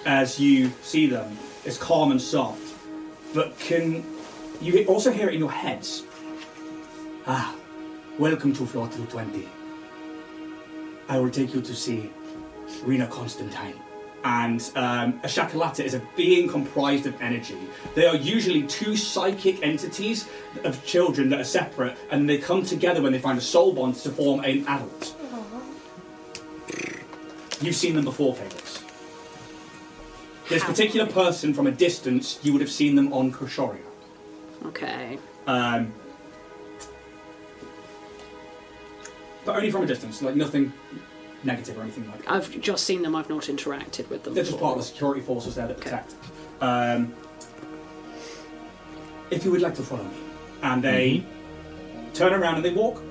Speaker 2: as you see them, is calm and soft, but can you also hear it in your heads? Ah, welcome to floor 220. I will take you to see Rena Constantine. And a Shakalata is a being comprised of energy. They are usually 2 psychic entities of children that are separate, and they come together when they find a soul bond to form an adult. You've seen them before, Felix. This particular person, from a distance, you would have seen them on Koshoria.
Speaker 3: Okay.
Speaker 2: But only from a distance, like nothing negative or anything like that.
Speaker 3: I've just seen them, I've not interacted with them.
Speaker 2: They're just part of the security forces there that protect. If you would like to follow me. And they turn around and they walk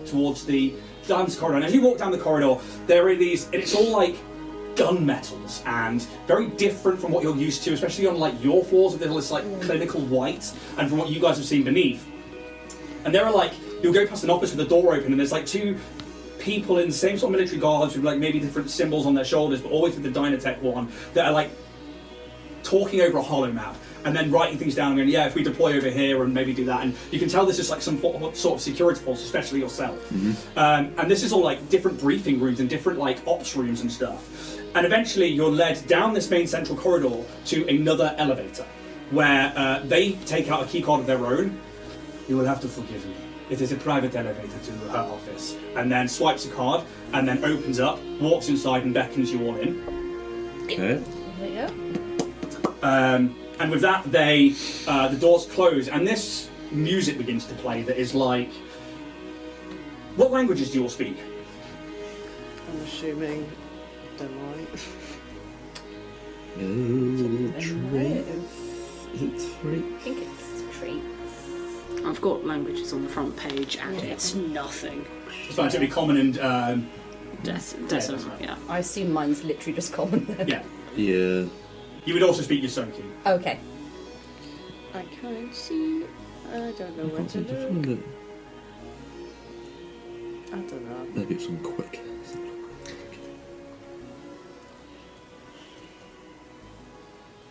Speaker 2: towards the dance corridor. And as you walk down the corridor, there are these, and it's all like gunmetals and very different from what you're used to, especially on like your floors with this like clinical white, and from what you guys have seen beneath. And there are like, you'll go past an office with the door open, and there's like 2 people in the same sort of military guards with like maybe different symbols on their shoulders, but always with the Dynatech one, that are like talking over a holo map and then writing things down and going, yeah, if we deploy over here and maybe do that. And you can tell this is like some sort of security force, especially yourself. And this is all like different briefing rooms and different like ops rooms and stuff. And eventually you're led down this main central corridor to another elevator where they take out a key card of their own. You will have to forgive me. It is a private elevator to her office. And then swipes a card, and then opens up, walks inside and beckons you all in.
Speaker 4: Okay.
Speaker 6: There you go.
Speaker 2: And with that, the doors close, and this music begins to play that is like... What languages do you all speak?
Speaker 5: I'm assuming Denmark.
Speaker 6: I think it's treats.
Speaker 3: I've got languages on the front page, and it's nothing.
Speaker 2: It's fine, so it'd be common and...
Speaker 3: Desert, yeah.
Speaker 6: I assume mine's literally just common then.
Speaker 2: Yeah.
Speaker 4: Yeah.
Speaker 2: You would also speak Yosoki.
Speaker 6: Okay.
Speaker 5: I can't see. I don't know where to look. I don't know.
Speaker 4: Maybe it's on quick.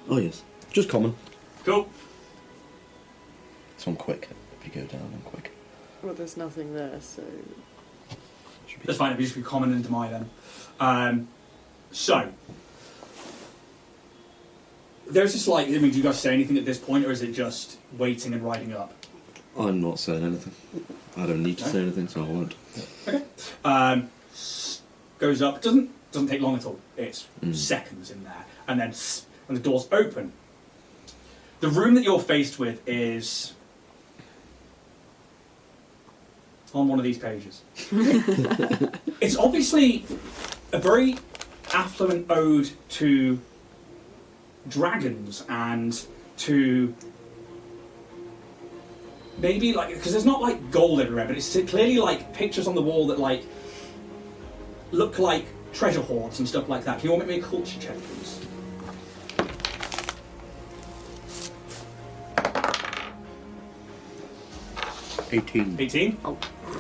Speaker 4: Oh yes, just common.
Speaker 2: Cool.
Speaker 4: It's on quick. If you go down on quick.
Speaker 5: Well, there's nothing there, so...
Speaker 2: That's fine, it'd just be common and Demai then. So... There's just like, I mean, do you guys say anything at this point, or is it just waiting and riding up?
Speaker 4: I'm not saying anything. I don't need to say anything, so I won't.
Speaker 2: Okay. Goes up. Doesn't take long at all. It's seconds in there, and then and the doors open. The room that you're faced with is on one of these pages. It's obviously a very affluent ode to dragons and to maybe like, because there's not like gold everywhere, but it's clearly like pictures on the wall that like look like treasure hoards and stuff like that. Can you all make me a culture check, please?
Speaker 4: $18.
Speaker 2: 18?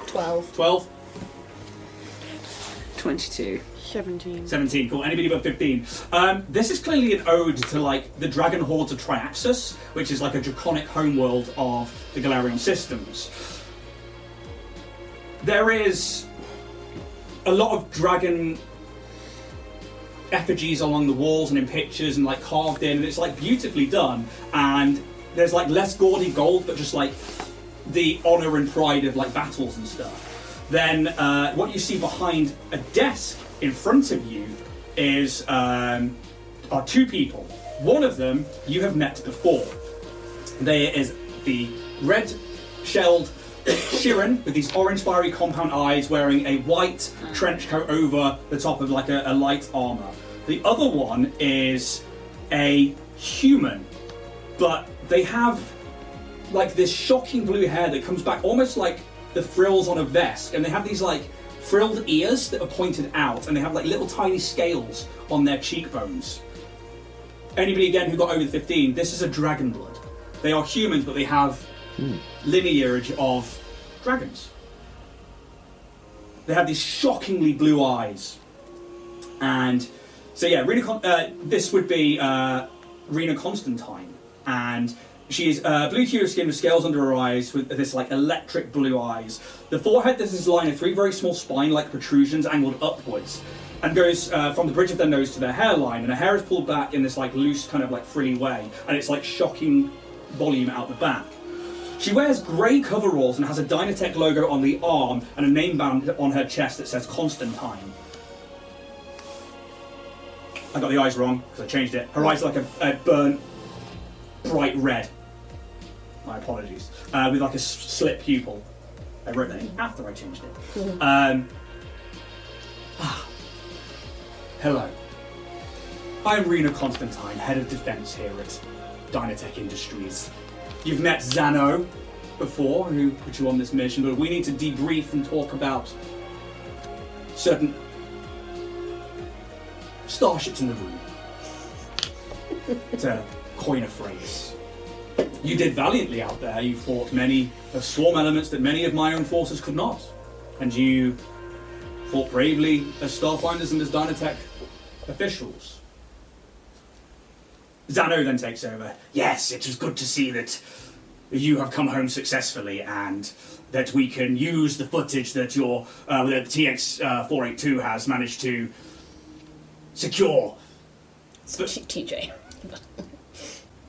Speaker 6: 12.
Speaker 2: 12?
Speaker 3: 22.
Speaker 5: 17.
Speaker 2: 17, cool. Anybody above 15? This is clearly an ode to like the dragon hordes of Triaxis, which is like a draconic homeworld of the Galarian systems. There is a lot of dragon effigies along the walls and in pictures and like carved in, and it's like beautifully done. And there's like less gaudy gold, but just like the honour and pride of like battles and stuff. Then what you see behind a desk in front of you is are 2 people. One of them you have met before. There is the red-shelled Shirin with these orange fiery compound eyes, wearing a white trench coat over the top of like a light armour. The other one is a human, but they have like this shocking blue hair that comes back almost like the frills on a vest, and they have these like frilled ears that are pointed out, and they have like little tiny scales on their cheekbones. Anybody again who got over 15, this is a dragon blood. They are humans, but they have lineage of dragons. They have these shockingly blue eyes. And so yeah, this would be Rena Constantine. And she is blue hue skin with scales under her eyes with this like electric blue eyes. The forehead, there's this line of 3 very small spine-like protrusions angled upwards, and goes from the bridge of their nose to their hairline, and her hair is pulled back in this like loose kind of like frilly way, and it's like shocking volume out the back. She wears grey coveralls and has a Dynatech logo on the arm and a name band on her chest that says Constantine. I got the eyes wrong because I changed it. Her eyes are like a burnt, bright red. My apologies. With like a slit pupil. I wrote that in after I changed it. Hello. I'm Rena Constantine, Head of Defence here at Dynatech Industries. You've met Zano before, who put you on this mission, but we need to debrief and talk about certain starships in the room. To coin a phrase. You did valiantly out there. You fought many of swarm elements that many of my own forces could not. And you fought bravely as Starfinders and as Dynatech officials. Zano then takes over. Yes, it is good to see that you have come home successfully and that we can use the footage that your that TX-482 has managed to secure.
Speaker 6: TJ.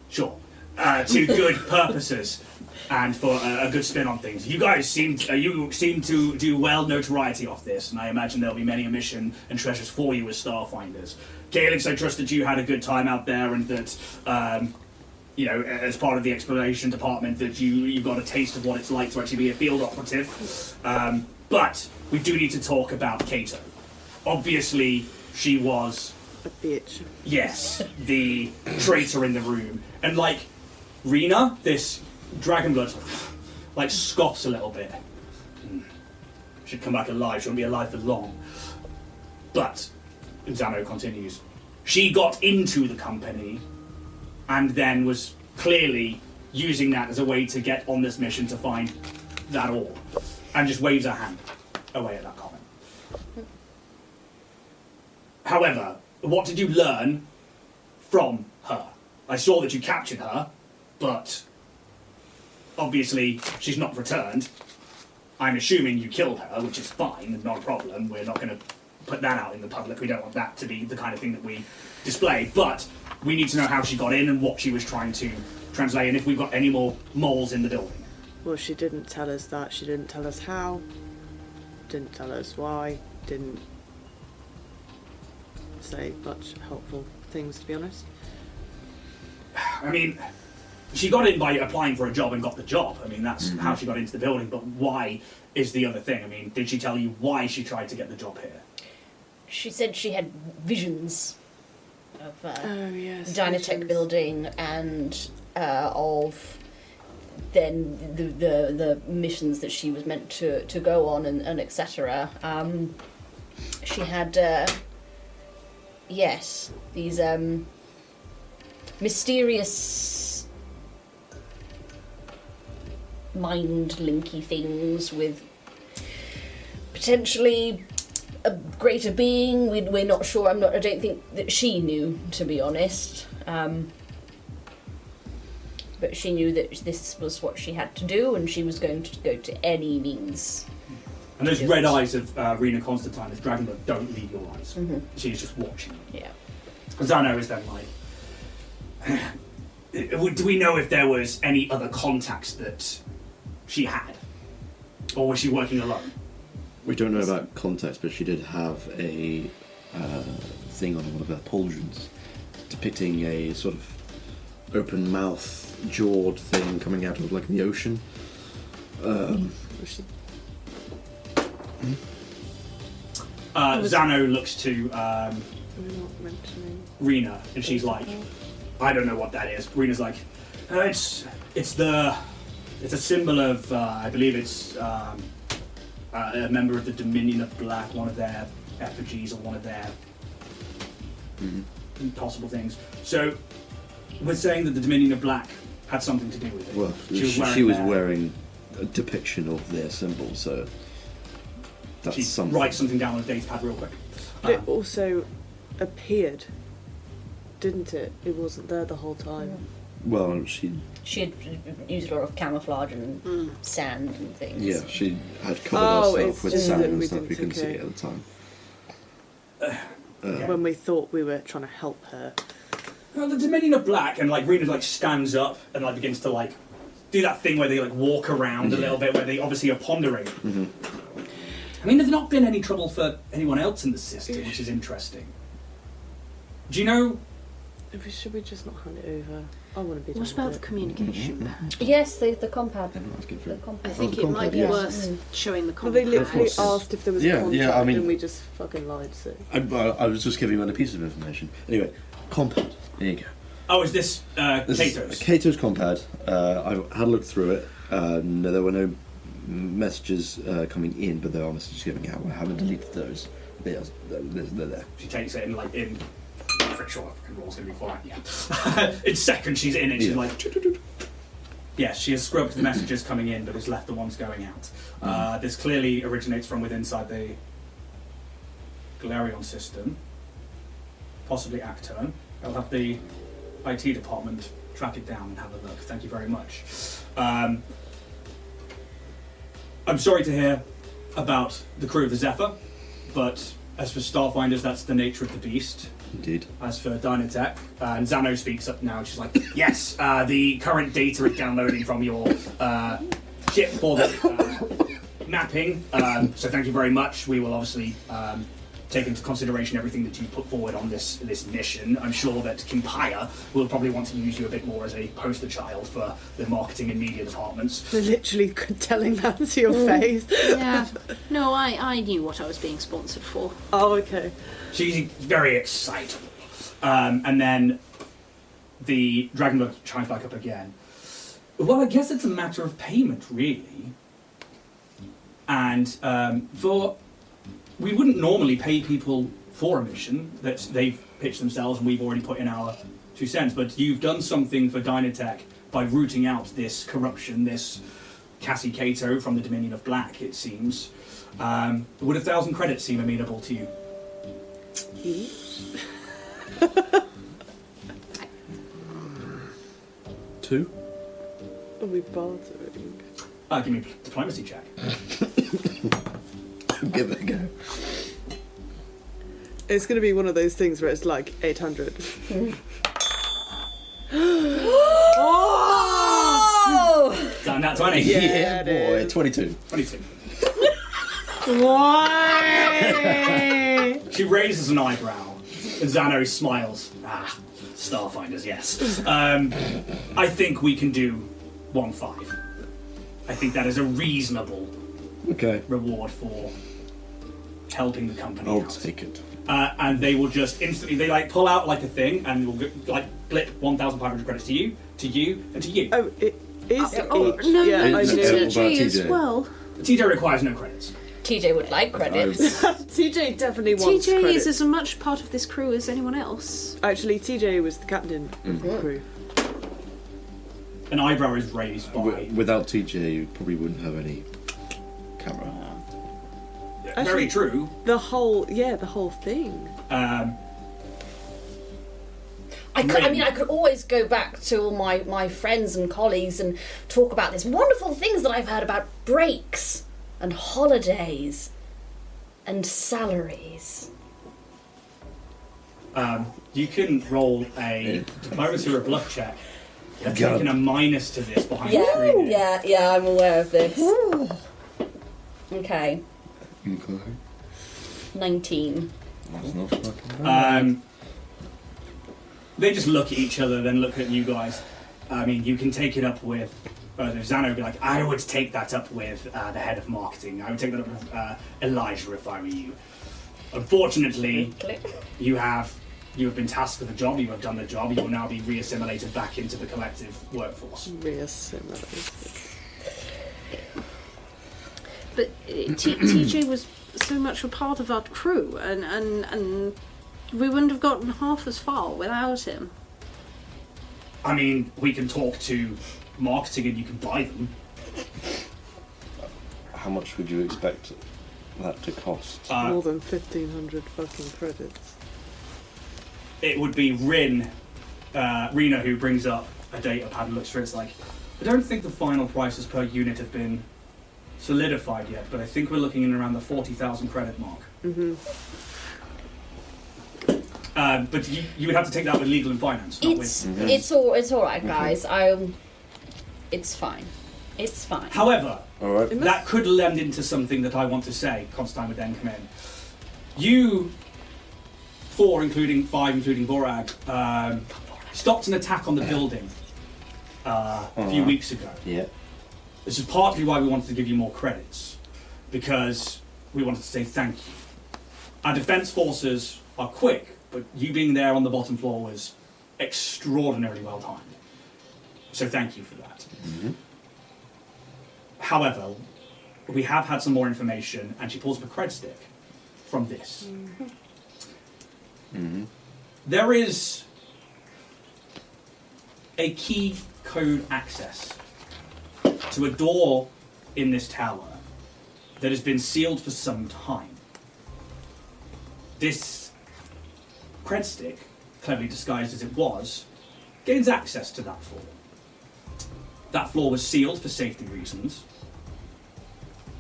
Speaker 2: Sure. To good purposes and for a good spin on things. You guys seem to do well notoriety off this, and I imagine there'll be many a mission and treasures for you as Starfinders. Caelix, I trust that you had a good time out there, and that as part of the exploration department, that you got a taste of what it's like to actually be a field operative. But we do need to talk about Kato. Obviously, she was
Speaker 5: A bitch.
Speaker 2: yes, the traitor in the room, and like Rena, this dragon blood, like scoffs a little bit. She'd come back alive. She won't be alive for long. But Zano continues. She got into the company, and then was clearly using that as a way to get on this mission to find that orb, and just waves her hand away at that comment. However, what did you learn from her? I saw that you captured her, but obviously she's not returned. I'm assuming you killed her, which is fine, not a problem. We're not going to put that out in the public. We don't want that to be the kind of thing that we display. But we need to know how she got in and what she was trying to translate, and if we've got any more moles in the building.
Speaker 5: Well, she didn't tell us that. She didn't tell us how. Didn't tell us why. Didn't say much helpful things, to be honest.
Speaker 2: I mean, she got in by applying for a job and got the job. I mean, that's how she got into the building, but why is the other thing. I mean, did she tell you why she tried to get the job here?
Speaker 6: She said she had visions of
Speaker 5: Yes,
Speaker 6: Dynatech
Speaker 5: visions.
Speaker 6: building and of then the missions that she was meant to go on and etc. She had yes, these mysterious mind-linky things with potentially a greater being. We're not sure. I don't think that she knew, to be honest. But she knew that this was what she had to do, and she was going to go to any means.
Speaker 2: And those red eyes of Rena Constantine, this dragon blood, don't leave your eyes.
Speaker 6: Mm-hmm.
Speaker 2: She's just watching.
Speaker 6: Yeah.
Speaker 2: Zano is then like, do we know if there was any other contacts that she had? Or was she working alone?
Speaker 4: We don't know about context, but she did have a thing on one of her pauldrons depicting a sort of open mouth, jawed thing coming out of like the ocean.
Speaker 2: Zano looks to
Speaker 5: We're not mentioning.
Speaker 2: Rena, and she's like, I don't know what that is. Rena's like, it's a symbol of, I believe it's a member of the Dominion of Black, one of their effigies or one of their possible things. So we're saying that the Dominion of Black had something to do with it.
Speaker 4: Well, she was wearing a depiction of their symbol, so that's
Speaker 2: she
Speaker 4: something.
Speaker 2: writes something down on a data pad real quick.
Speaker 5: But it also appeared, didn't it? It wasn't there the whole time.
Speaker 4: Well, she
Speaker 6: had used a lot of camouflage and sand and things.
Speaker 4: Yeah, she had covered herself with
Speaker 5: just
Speaker 4: sand
Speaker 5: that
Speaker 4: and
Speaker 5: we
Speaker 4: stuff. We couldn't
Speaker 5: didn't
Speaker 4: see
Speaker 5: think
Speaker 4: it at the time.
Speaker 5: When we thought we were trying to help her.
Speaker 2: Well, the Dominion of Black, and like Rena like stands up and like begins to like do that thing where they like walk around a little bit, where they obviously are pondering. I mean, there's not been any trouble for anyone else in the system, which is interesting. Do you know?
Speaker 5: Should we just not hand it over? I want to be.
Speaker 8: What about the communication pad?
Speaker 6: Yes, the compad.
Speaker 8: I think it might be worth showing the
Speaker 5: Well,
Speaker 8: compad.
Speaker 5: they literally asked if there was a contract,
Speaker 4: I mean,
Speaker 5: and we just fucking lied. So
Speaker 4: I was just giving them a piece of information. Anyway, compad. There you go.
Speaker 2: Oh, is this
Speaker 4: This
Speaker 2: Kato's?
Speaker 4: is Kato's compad. I had a look through it. No, there were no messages coming in, but there are messages going out. I haven't deleted those. They're there.
Speaker 2: She takes it in. I'm pretty sure African roll's going to be fine. Yeah. In seconds, she's in it. She's like. Yes, she has scrubbed the messages coming in, but has left the ones going out. This clearly originates from within inside the Galarion system, possibly Acturn. I'll have the IT department track it down and have a look. Thank you very much. I'm sorry to hear about the crew of the Zephyr, but as for Starfinders, that's the nature of the beast.
Speaker 4: Indeed.
Speaker 2: As for Dynatech, and Zano speaks up now. She's like, yes, the current data is downloading from your ship for the mapping. So thank you very much. We will obviously take into consideration everything that you put forward on this mission. I'm sure that Kimpire will probably want to use you a bit more as a poster child for the marketing and media departments.
Speaker 5: they're literally telling that to your face.
Speaker 8: Yeah. No, I knew what I was being sponsored for.
Speaker 5: Oh, okay.
Speaker 2: She's very excitable. And then the Dragonborn chimes back up again. Well, I guess it's a matter of payment, really. And we wouldn't normally pay people for a mission that they've pitched themselves and we've already put in our 2 cents, but you've done something for Dynatech by rooting out this corruption, this Cassie Cato from the Dominion of Black, it seems. Would 1,000 credits seem amenable to you?
Speaker 4: Two?
Speaker 5: Are we bartering?
Speaker 2: Give me a diplomacy check.
Speaker 4: Give it a go.
Speaker 5: It's going to be one of those things where it's like 800.
Speaker 6: Oh!
Speaker 2: Done that 20.
Speaker 4: Yeah,
Speaker 5: it
Speaker 4: boy.
Speaker 5: is.
Speaker 4: 22.
Speaker 2: 22.
Speaker 5: Why?
Speaker 2: She raises an eyebrow, and Zano smiles. Starfinders, yes. I think we can do 1.5. I think that is a reasonable reward for helping the company
Speaker 4: I'll
Speaker 2: out.
Speaker 4: take it.
Speaker 2: And they will just instantly, they like pull out like a thing, and will like blip 1,500 credits to you, and to you.
Speaker 5: Oh, it is each.
Speaker 8: No,
Speaker 5: yeah, I
Speaker 8: to
Speaker 5: knew.
Speaker 8: TJ as
Speaker 4: TJ?
Speaker 8: well.
Speaker 2: TJ requires no credits.
Speaker 6: TJ would like credits.
Speaker 5: TJ definitely wants
Speaker 8: TJ
Speaker 5: credit.
Speaker 8: is as much part of this crew as anyone else.
Speaker 5: Actually, TJ was the captain of the crew.
Speaker 2: An eyebrow is raised by...
Speaker 4: Without TJ, you probably wouldn't have any camera.
Speaker 2: Very
Speaker 5: Actually-
Speaker 2: true.
Speaker 5: The whole thing.
Speaker 6: I could always go back to all my friends and colleagues and talk about these wonderful things that I've heard about breaks and holidays and salaries.
Speaker 2: You can roll a diplomacy or a bluff check. You're
Speaker 4: God.
Speaker 2: taking a minus to this behind the screen.
Speaker 6: Yeah, I'm aware of this. Okay, 19.
Speaker 4: That's not fucking bad.
Speaker 2: They just look at each other, then look at you guys. I mean, you can take it up with... Xano would be like, I would take that up with the head of marketing. I would take that up with Elijah if I were you. Unfortunately, you have You have been tasked with a job, you have done the job, you will now be re-assimilated back into the collective workforce.
Speaker 5: Reassimilated.
Speaker 8: But TJ was so much a part of our crew, and we wouldn't have gotten half as far without him.
Speaker 2: I mean, we can talk to marketing and you can buy them.
Speaker 4: How much would you expect that to cost?
Speaker 5: More than 1,500 fucking credits.
Speaker 2: It would be Rina who brings up a data pad and looks through it. It's like, I don't think the final prices per unit have been solidified yet, but I think we're looking in around the 40,000 credit mark.
Speaker 5: Mm-hmm.
Speaker 2: But you would have to take that with legal and finance, not with...
Speaker 6: It's all right, guys. It's fine. It's fine.
Speaker 2: However,
Speaker 4: All right.
Speaker 2: that could lend into something that I want to say. Constantine would then come in. You, 4 including 5 including Vorag, stopped an attack on the building a few weeks ago.
Speaker 4: Yeah.
Speaker 2: This is partly why we wanted to give you more credits, because we wanted to say thank you. Our defence forces are quick, but you being there on the bottom floor was extraordinarily well timed. So thank you for that.
Speaker 4: Mm-hmm.
Speaker 2: However, we have had some more information, and she pulls up a cred stick from this.
Speaker 4: Mm-hmm.
Speaker 2: There is a key code access to a door in this tower that has been sealed for some time. This cred stick, cleverly disguised as it was, gains access to that floor. That floor was sealed for safety reasons.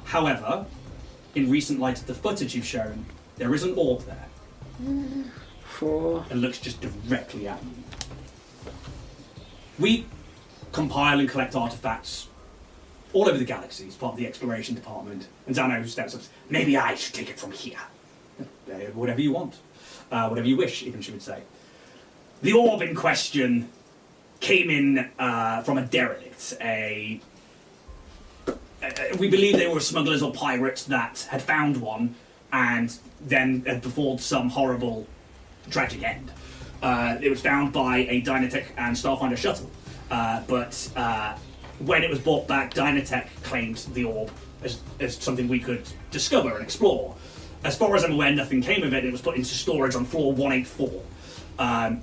Speaker 2: However, in recent light of the footage you've shown, there is an orb there. And looks just directly at you. We compile and collect artifacts all over the galaxy as part of the exploration department. And Zano steps up, maybe I should take it from here. Whatever you want. Whatever you wish, even she would say. The orb in question came in from a derelict. We believe they were smugglers or pirates that had found one and then had befallen some horrible, tragic end. It was found by a Dynatech and Starfinder shuttle, but when it was brought back, Dynatech claimed the orb as something we could discover and explore. As far as I'm aware, nothing came of it. It was put into storage on floor 184.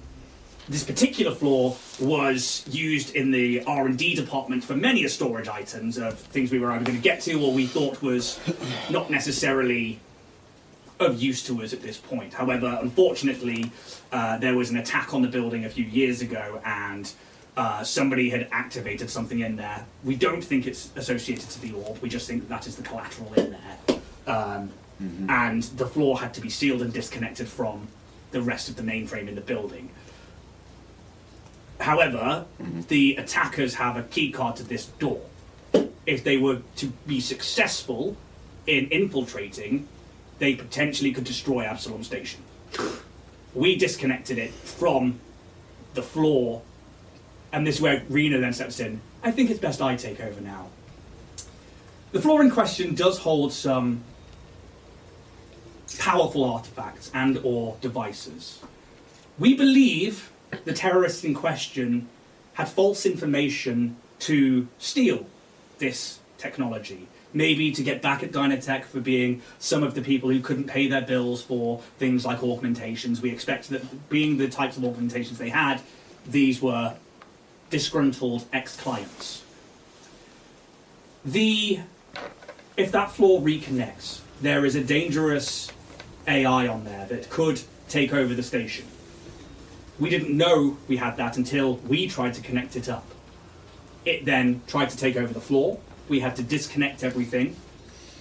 Speaker 2: This particular floor was used in the R&D department for many storage items of things we were either going to get to or we thought was not necessarily of use to us at this point. However, unfortunately, there was an attack on the building a few years ago and somebody had activated something in there. We don't think it's associated to the orb, we just think that is the collateral in there. And the floor had to be sealed and disconnected from the rest of the mainframe in the building. However, the attackers have a key card to this door. If they were to be successful in infiltrating, they potentially could destroy Absolom Station. We disconnected it from the floor, and this is where Rina then steps in. I think it's best I take over now. The floor in question does hold some powerful artifacts and or devices. We believe the terrorists in question had false information to steal this technology. Maybe to get back at Dynatech for being some of the people who couldn't pay their bills for things like augmentations. We expect that being the types of augmentations they had, these were disgruntled ex-clients. If that floor reconnects, there is a dangerous AI on there that could take over the station. We didn't know we had that until we tried to connect it up. It then tried to take over the floor. We had to disconnect everything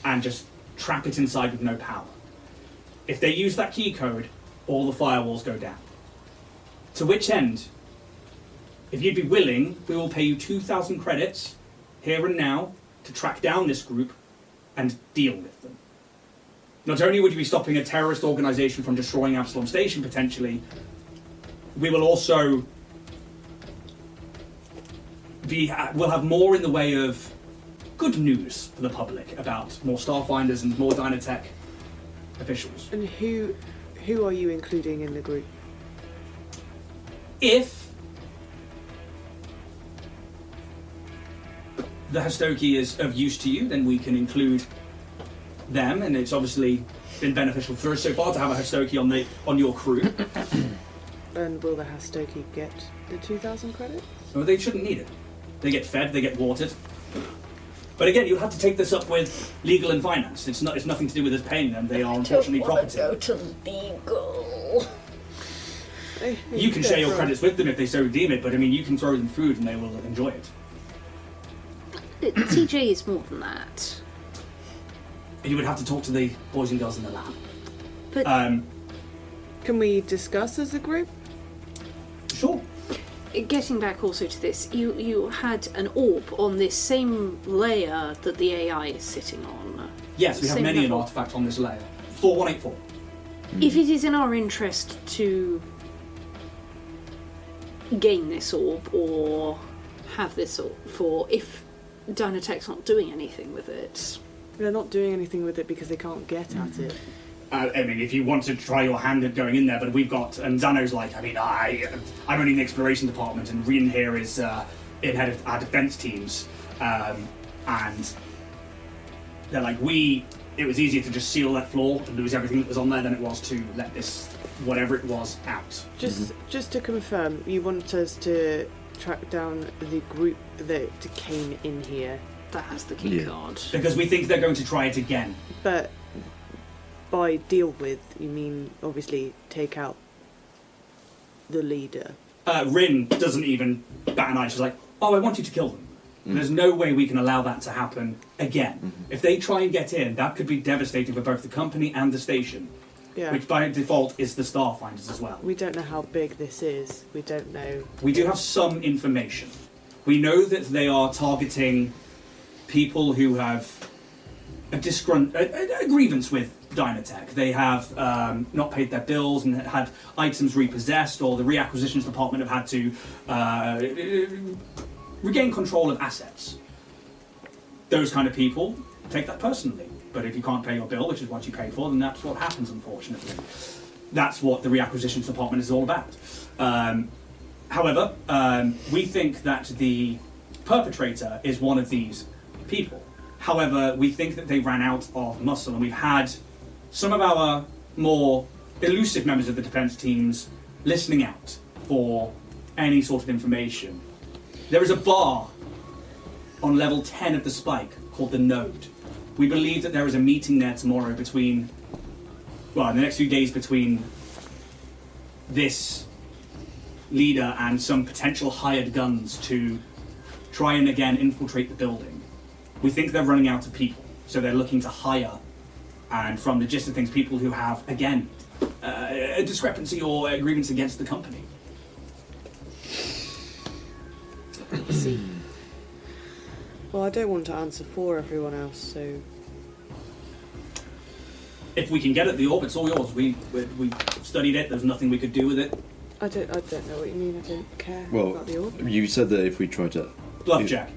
Speaker 2: and just trap it inside with no power. If they use that key code, all the firewalls go down. To which end, if you'd be willing, we will pay you 2,000 credits here and now to track down this group and deal with them. Not only would you be stopping a terrorist organization from destroying Absolom Station potentially, we will also we'll have more in the way of good news for the public about more Starfinders and more Dynatech officials.
Speaker 5: And who are you including in the group?
Speaker 2: If the Hastoki is of use to you, then we can include them, and it's obviously been beneficial for us so far to have a Hastoki on your crew.
Speaker 5: And will the Hastoki get the 2,000 credits?
Speaker 2: Well, they shouldn't need it. They get fed, they get watered. But again, you'll have to take this up with legal and finance. It's nothing to do with us paying them. They are unfortunately property.
Speaker 6: Go to legal.
Speaker 2: You can share your credits with them if they so deem it, but I mean, you can throw them food and they will enjoy it.
Speaker 8: TJ is more than that.
Speaker 2: You would have to talk to the boys and girls in the lab.
Speaker 8: But
Speaker 5: Can we discuss as a group?
Speaker 2: Sure.
Speaker 8: getting back also to this, you had an orb on this same layer that the AI is sitting on.
Speaker 2: Yes, we have
Speaker 8: Same
Speaker 2: many an
Speaker 8: level.
Speaker 2: artifact on this layer. 4184.
Speaker 8: If it is in our interest to gain this orb or have this orb for if Dynatech's not doing anything with it.
Speaker 5: They're not doing anything with it because they can't get at it.
Speaker 2: I mean, if you want to try your hand at going in there, but we've got, and Zano's like, I mean, I'm only in the exploration department, and Rin here is in head of our defense teams, and they're like, it was easier to just seal that floor and lose everything that was on there than it was to let this, whatever it was, out.
Speaker 5: Just to confirm, you want us to track down the group that came in here,
Speaker 8: That has the key card.
Speaker 2: Because we think they're going to try it again.
Speaker 5: but by deal with, you mean obviously take out the leader.
Speaker 2: Rin doesn't even bat an eye. She's like, oh, I want you to kill them. There's no way we can allow that to happen again. If they try and get in, that could be devastating for both the company and the station,
Speaker 5: Yeah.
Speaker 2: which by default is the Starfinders as well.
Speaker 5: We don't know how big this is. We don't know.
Speaker 2: We do have some information. We know that they are targeting people who have a grievance with Dynatech. They have not paid their bills and had items repossessed, or the reacquisitions department have had to regain control of assets. Those kind of people take that personally. But if you can't pay your bill, which is what you paid for, then that's what happens, unfortunately. That's what the reacquisitions department is all about. However, we think that the perpetrator is one of these people. However, we think that they ran out of muscle, and we've had some of our more elusive members of the defense teams listening out for any sort of information. There is a bar on level 10 of the Spike called the Node. We believe that there is a meeting there tomorrow in the next few days between this leader and some potential hired guns to try and again infiltrate the building. We think they're running out of people, so they're looking to hire, and from the gist of things, people who have, again, a discrepancy or a grievance against the company.
Speaker 5: Well, I don't want to answer for everyone else, so
Speaker 2: If we can get at the orb, it's all yours. We studied it, there's nothing we could do with it.
Speaker 5: I don't know what you mean. I don't care
Speaker 4: Well,
Speaker 5: about the orb.
Speaker 4: you said that if we try to...
Speaker 2: Bluff Jack.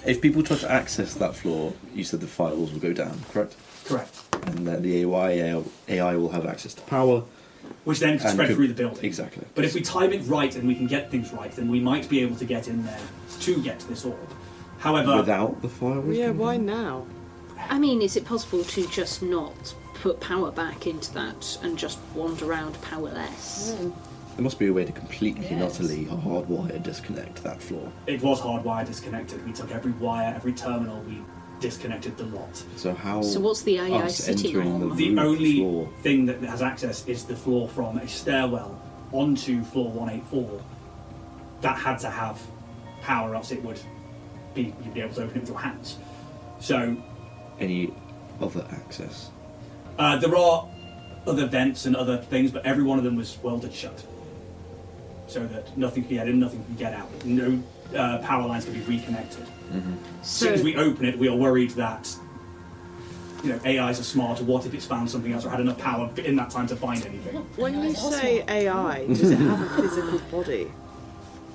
Speaker 4: If people try to access that floor, you said the firewalls will go down, correct?
Speaker 2: Correct.
Speaker 4: And then the AI will have access to power.
Speaker 2: Which then could
Speaker 4: And
Speaker 2: spread
Speaker 4: could-
Speaker 2: through the building.
Speaker 4: Exactly.
Speaker 2: But if we time it right and we can get things right, then we might be able to get in there to get to this orb. However,
Speaker 4: Without the firewalls?
Speaker 5: Yeah,
Speaker 4: going
Speaker 5: why
Speaker 4: down?
Speaker 5: now?
Speaker 8: I mean, is it possible to just not put power back into that and just wander around powerless?
Speaker 4: There must be a way to completely and utterly hardwire disconnect that floor.
Speaker 2: it was hardwired disconnected. We took every wire, every terminal, we disconnected the lot.
Speaker 4: So how...
Speaker 8: So what's the AI
Speaker 4: us
Speaker 8: sitting
Speaker 4: entering
Speaker 8: on?
Speaker 2: The
Speaker 4: root
Speaker 2: only
Speaker 4: floor?
Speaker 2: thing that has access is the floor from a stairwell onto floor 184. That had to have power, else it would be, you'd be able to open it with your hands. So
Speaker 4: Any other access?
Speaker 2: there are other vents and other things, but every one of them was welded shut, so that nothing can get in, nothing can get out. No power lines can be reconnected. As soon as we open it, we are worried that AIs are smart. What if it's found something else or had enough power in that time to find anything?
Speaker 5: When you say AI, does it have a physical body?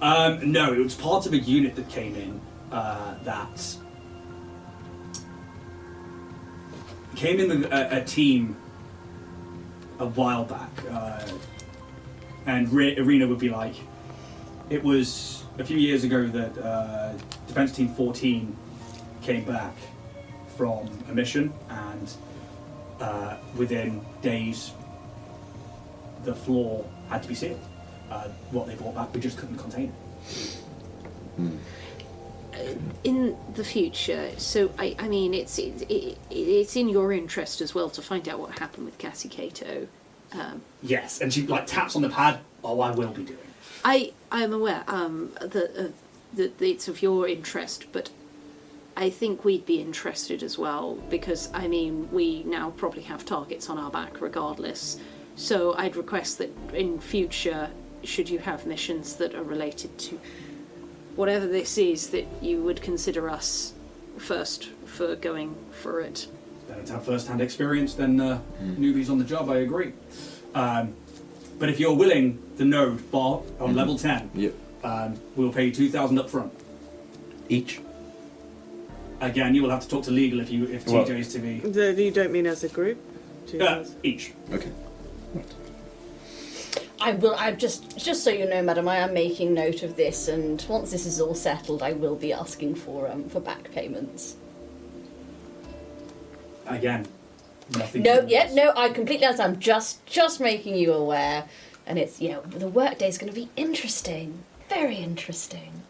Speaker 2: No, it was part of a unit that came in that came in with a team a while back, And Arena would be like, it was a few years ago that Defence Team 14 came back from a mission, and within days the floor had to be sealed. What they brought back, we just couldn't contain it.
Speaker 8: In the future, so I mean, it's in your interest as well to find out what happened with Cassie Cato.
Speaker 2: Yes, and she like taps on the pad. Oh, I will be doing.
Speaker 8: I am aware that it's of your interest, but I think we'd be interested as well because I mean we now probably have targets on our back regardless. So I'd request that in future, should you have missions that are related to whatever this is, that you would consider us first for going for it.
Speaker 2: Better to have first-hand experience than newbies on the job. I agree. But if you're willing, the node bar on level 10,
Speaker 4: Yep.
Speaker 2: we'll pay you 2,000 up front.
Speaker 4: Each.
Speaker 2: Again, you will have to talk to legal if
Speaker 4: Well-
Speaker 2: TJ is to be
Speaker 5: You don't mean as a group?
Speaker 2: each.
Speaker 4: Okay.
Speaker 6: I'm just so you know, madam, I am making note of this, and once this is all settled, I will be asking for back payments.
Speaker 2: Again, nothing.
Speaker 6: No,
Speaker 2: to
Speaker 6: yeah,
Speaker 2: lose.
Speaker 6: no, I completely understand. I'm just making you aware, and it's the work day is going to be interesting, very interesting.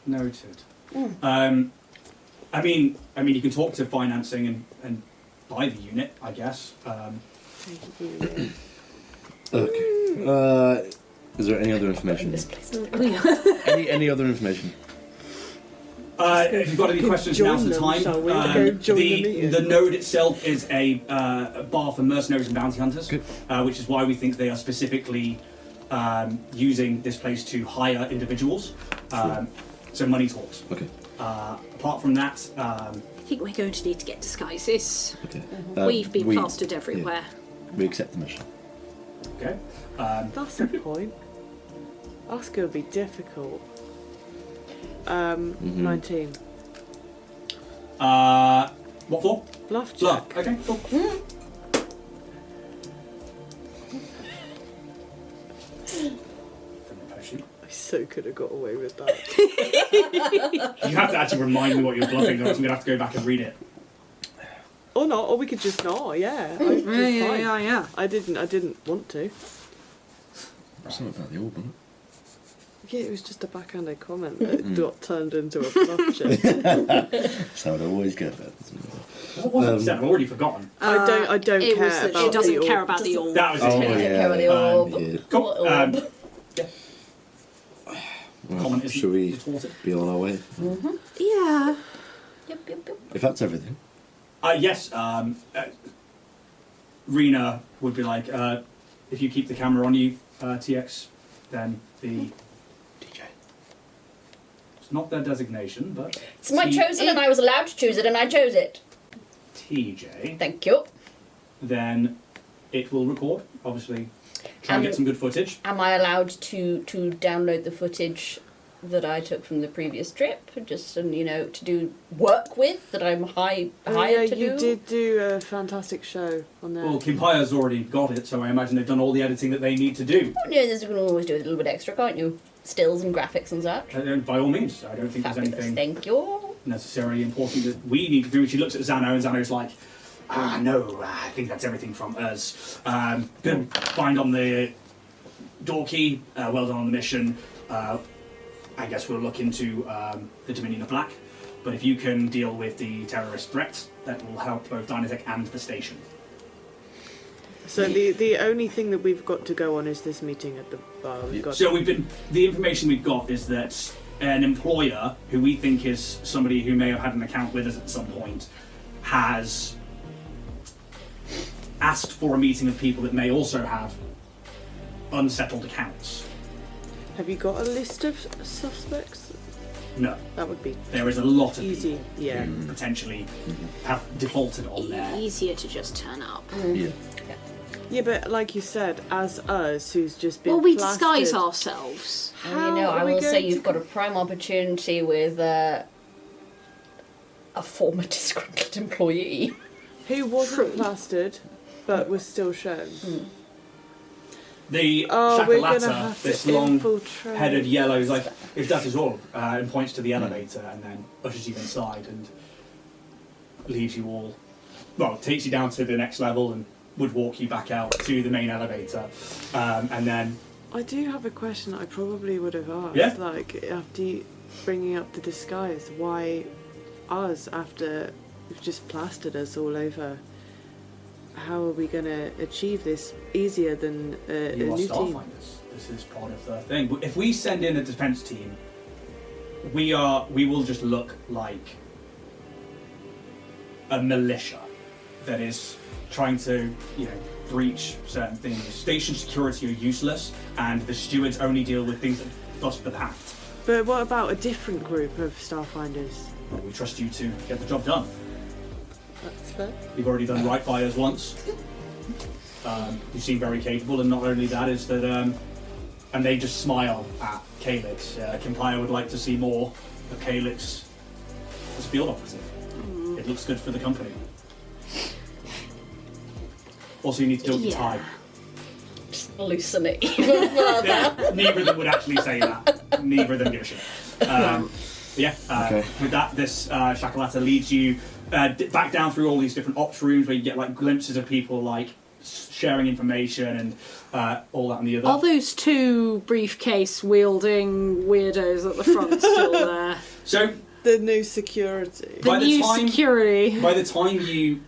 Speaker 2: Noted. I mean, you can talk to financing and buy the unit, I guess.
Speaker 4: Okay. Is there any other information?
Speaker 6: This place.
Speaker 4: Any other information?
Speaker 2: If you've got any questions, now's the time.
Speaker 5: Shall we? Go join the meeting.
Speaker 2: The node itself is a bar for mercenaries and bounty hunters,
Speaker 4: Good.
Speaker 2: Which is why we think they are specifically using this place to hire individuals. So money talks.
Speaker 4: Okay.
Speaker 2: Apart from that,
Speaker 8: I think we're going to need to get disguises.
Speaker 4: Okay.
Speaker 8: We've been plastered everywhere.
Speaker 4: We accept the mission.
Speaker 2: okay.
Speaker 5: That's the point. That's going to be difficult. 19.
Speaker 2: What for?
Speaker 5: Bluff check.
Speaker 2: Bluff. Okay. Cool.
Speaker 5: I so could have got away with that.
Speaker 2: You have to actually remind me what you're bluffing, or else I'm going to have to go back and read it.
Speaker 5: Or not, or we could just not, yeah. Fine.
Speaker 8: Yeah.
Speaker 5: I didn't want to.
Speaker 4: Something about the orb, wasn't
Speaker 5: Yeah, it was just a backhanded comment that got turned into a bluff check.
Speaker 4: That's how it always goes.
Speaker 2: What was it said? I've already forgotten.
Speaker 5: I don't
Speaker 8: It
Speaker 5: care
Speaker 8: was that
Speaker 5: about
Speaker 8: she doesn't
Speaker 5: the
Speaker 8: care
Speaker 5: orb.
Speaker 8: about the orb.
Speaker 2: That was it.
Speaker 4: Oh,
Speaker 6: Take
Speaker 4: yeah.
Speaker 6: care of the orb.
Speaker 4: Yeah.
Speaker 2: Cool.
Speaker 6: What orb?
Speaker 2: Comment isn't
Speaker 4: Should we
Speaker 2: retorted.
Speaker 4: be on our way?
Speaker 8: Yeah.
Speaker 6: Yep.
Speaker 4: If that's everything.
Speaker 2: Yes. Rena would be like, if you keep the camera on you, TX, then the
Speaker 4: DJ.
Speaker 2: it's not their designation, but
Speaker 6: It's my chosen, and I was allowed to choose it, and I chose it.
Speaker 2: TJ.
Speaker 6: Thank you.
Speaker 2: Then it will record. Obviously, try and get some good footage.
Speaker 6: Am I allowed to download the footage that I took from the previous trip, just to do work with that I'm hired to do?
Speaker 5: You did do a fantastic show on there.
Speaker 2: Well, Kimpire's already got it, so I imagine they've done all the editing that they need to do.
Speaker 6: You can always do a little bit extra, can't you? Stills and graphics and such.
Speaker 2: By all means, I don't think
Speaker 6: Fabulous.
Speaker 2: there's anything
Speaker 6: Thank you.
Speaker 2: necessarily important that we need to do. She looks at Xano, and Xano's like, no, I think that's everything from us. Good find on the door key, well done on the mission. I guess we'll look into the Dominion of Black, but if you can deal with the terrorist threat, that will help both Dynatech and the station.
Speaker 5: So the only thing that we've got to go on is this meeting at the bar.
Speaker 2: So the information we've got is that an employer, who we think is somebody who may have had an account with us at some point, has asked for a meeting of people that may also have unsettled accounts.
Speaker 5: Have you got a list of suspects?
Speaker 2: No.
Speaker 5: That would be
Speaker 2: There is a lot of
Speaker 5: easy.
Speaker 2: people
Speaker 5: Yeah.
Speaker 2: who potentially have defaulted on there.
Speaker 8: Easier to just turn up.
Speaker 4: Yeah.
Speaker 5: Yeah, but like you said, as us, who's just been
Speaker 8: Well, we
Speaker 5: plastered,
Speaker 8: disguise ourselves.
Speaker 6: And I will say you've got a prime opportunity with a former disgruntled employee.
Speaker 5: who wasn't plastered, but was still shown.
Speaker 2: The
Speaker 5: we're gonna
Speaker 2: Shakalata,
Speaker 5: have
Speaker 2: this
Speaker 5: to
Speaker 2: long-headed
Speaker 5: infiltrate.
Speaker 2: yellow, is like, if that is all, and points to the elevator and then ushers you inside and leaves you all, well, takes you down to the next level and would walk you back out to the main elevator. And then...
Speaker 5: I do have a question that I probably would have asked.
Speaker 2: Yeah.
Speaker 5: Like, after bringing up the disguise, why us after you've just plastered us all over? How are we going to achieve this easier than a
Speaker 2: You are
Speaker 5: new team?
Speaker 2: Starfinders. This is part of the thing. If we send in a defense team, we will just look like a militia that is trying to, breach certain things. Station security are useless, and the stewards only deal with things that bust the pact.
Speaker 5: But what about a different group of Starfinders?
Speaker 2: Well, we trust you to get the job done.
Speaker 5: That's fair.
Speaker 2: You've already done right by us once. You seem very capable, and not only that is that, and they just smile at Calyx. Kimpire would like to see more of Calyx as a field operative. It looks good for the company. Also, you need to do it with time.
Speaker 6: Just loosen it even further.
Speaker 2: Yeah, neither of them would actually say that. Neither of them give a shit. With that, this Shakalata leads you back down through all these different ops rooms where you get like glimpses of people like sharing information and all that and the other.
Speaker 8: Are those two briefcase wielding weirdos at the front still there?
Speaker 2: So
Speaker 5: The new security.
Speaker 8: The new security.
Speaker 2: By the time you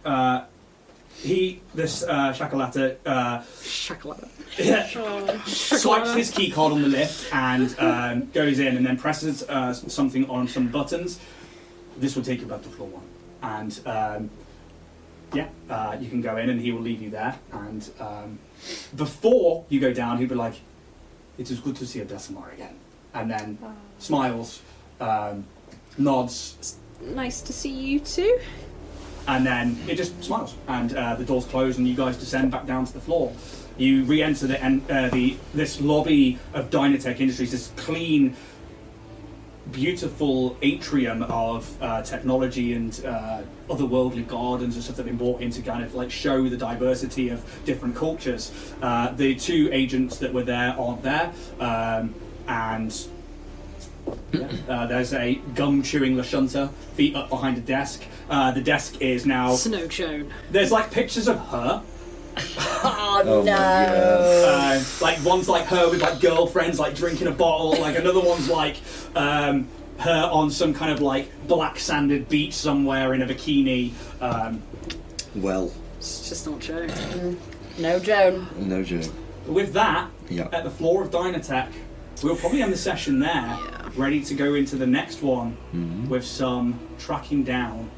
Speaker 2: this Shakalata
Speaker 8: Shakalata.
Speaker 2: swipes his key card on the lift and goes in and then presses something on some buttons. This will take you back to floor 1. And you can go in and he will leave you there. And before you go down, he'll be like, "It is good to see a Decimar again." And then smiles, nods,
Speaker 3: Nice to see you too.
Speaker 2: and then it just smiles. And the doors close and you guys descend back down to the floor. You re-enter this lobby of Dynatech Industries, this clean, beautiful atrium of technology and otherworldly gardens and stuff that have been brought in to kind of like show the diversity of different cultures. The two agents that were there aren't there, and there's a gum-chewing Lashunta, feet up behind a desk. The desk is now...
Speaker 8: Snow Joan.
Speaker 2: There's like pictures of her.
Speaker 6: Oh no!
Speaker 2: Like one's like her with like girlfriends like drinking a bottle, like another one's like her on some kind of like black sanded beach somewhere in a bikini.
Speaker 4: Well,
Speaker 8: It's just not Joan.
Speaker 6: No Joan.
Speaker 4: no joke.
Speaker 2: With that,
Speaker 4: Yeah.
Speaker 2: at the floor of Dynatech, we'll probably end the session there, ready to go into the next one with some tracking down.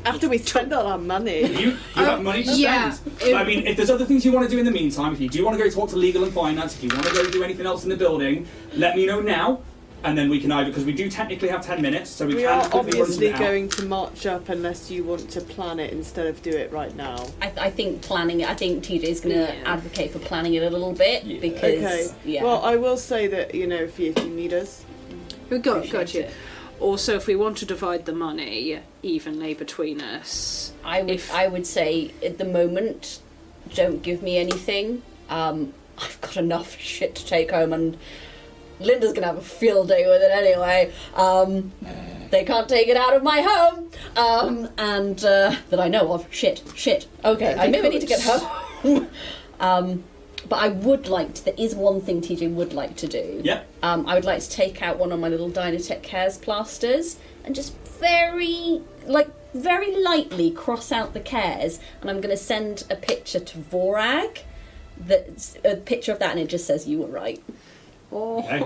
Speaker 5: After we spend all our money.
Speaker 2: You have money to spend.
Speaker 8: yeah.
Speaker 2: I mean, if there's other things you want to do in the meantime, if you do want to go talk to legal and finance, if you want to go do anything else in the building, let me know now, and then we can either, because we do technically have 10 minutes, so we
Speaker 5: We
Speaker 2: can
Speaker 5: are
Speaker 2: quickly run
Speaker 5: obviously
Speaker 2: something out.
Speaker 5: going to march up unless you want to plan it instead of do it right now.
Speaker 6: I think planning it. I think TJ's going to
Speaker 8: Yeah.
Speaker 6: advocate for planning it a little bit because
Speaker 5: Okay.
Speaker 6: yeah.
Speaker 5: Well, I will say that, if you need us.
Speaker 8: Got you. Also, if we want to divide the money evenly between us,
Speaker 6: I would say at the moment, don't give me anything. I've got enough shit to take home, and Linda's gonna have a field day with it anyway. They can't take it out of my home, and that I know of. Shit. Okay, I maybe need to get home. But I would like to. There is one thing TJ would like to do.
Speaker 2: Yep.
Speaker 6: I would like to take out one of my little Dynatech Cares plasters and just very lightly cross out the cares, and I'm going to send a picture to Vorag. That's a picture of that, and it just says you were right.
Speaker 2: Okay.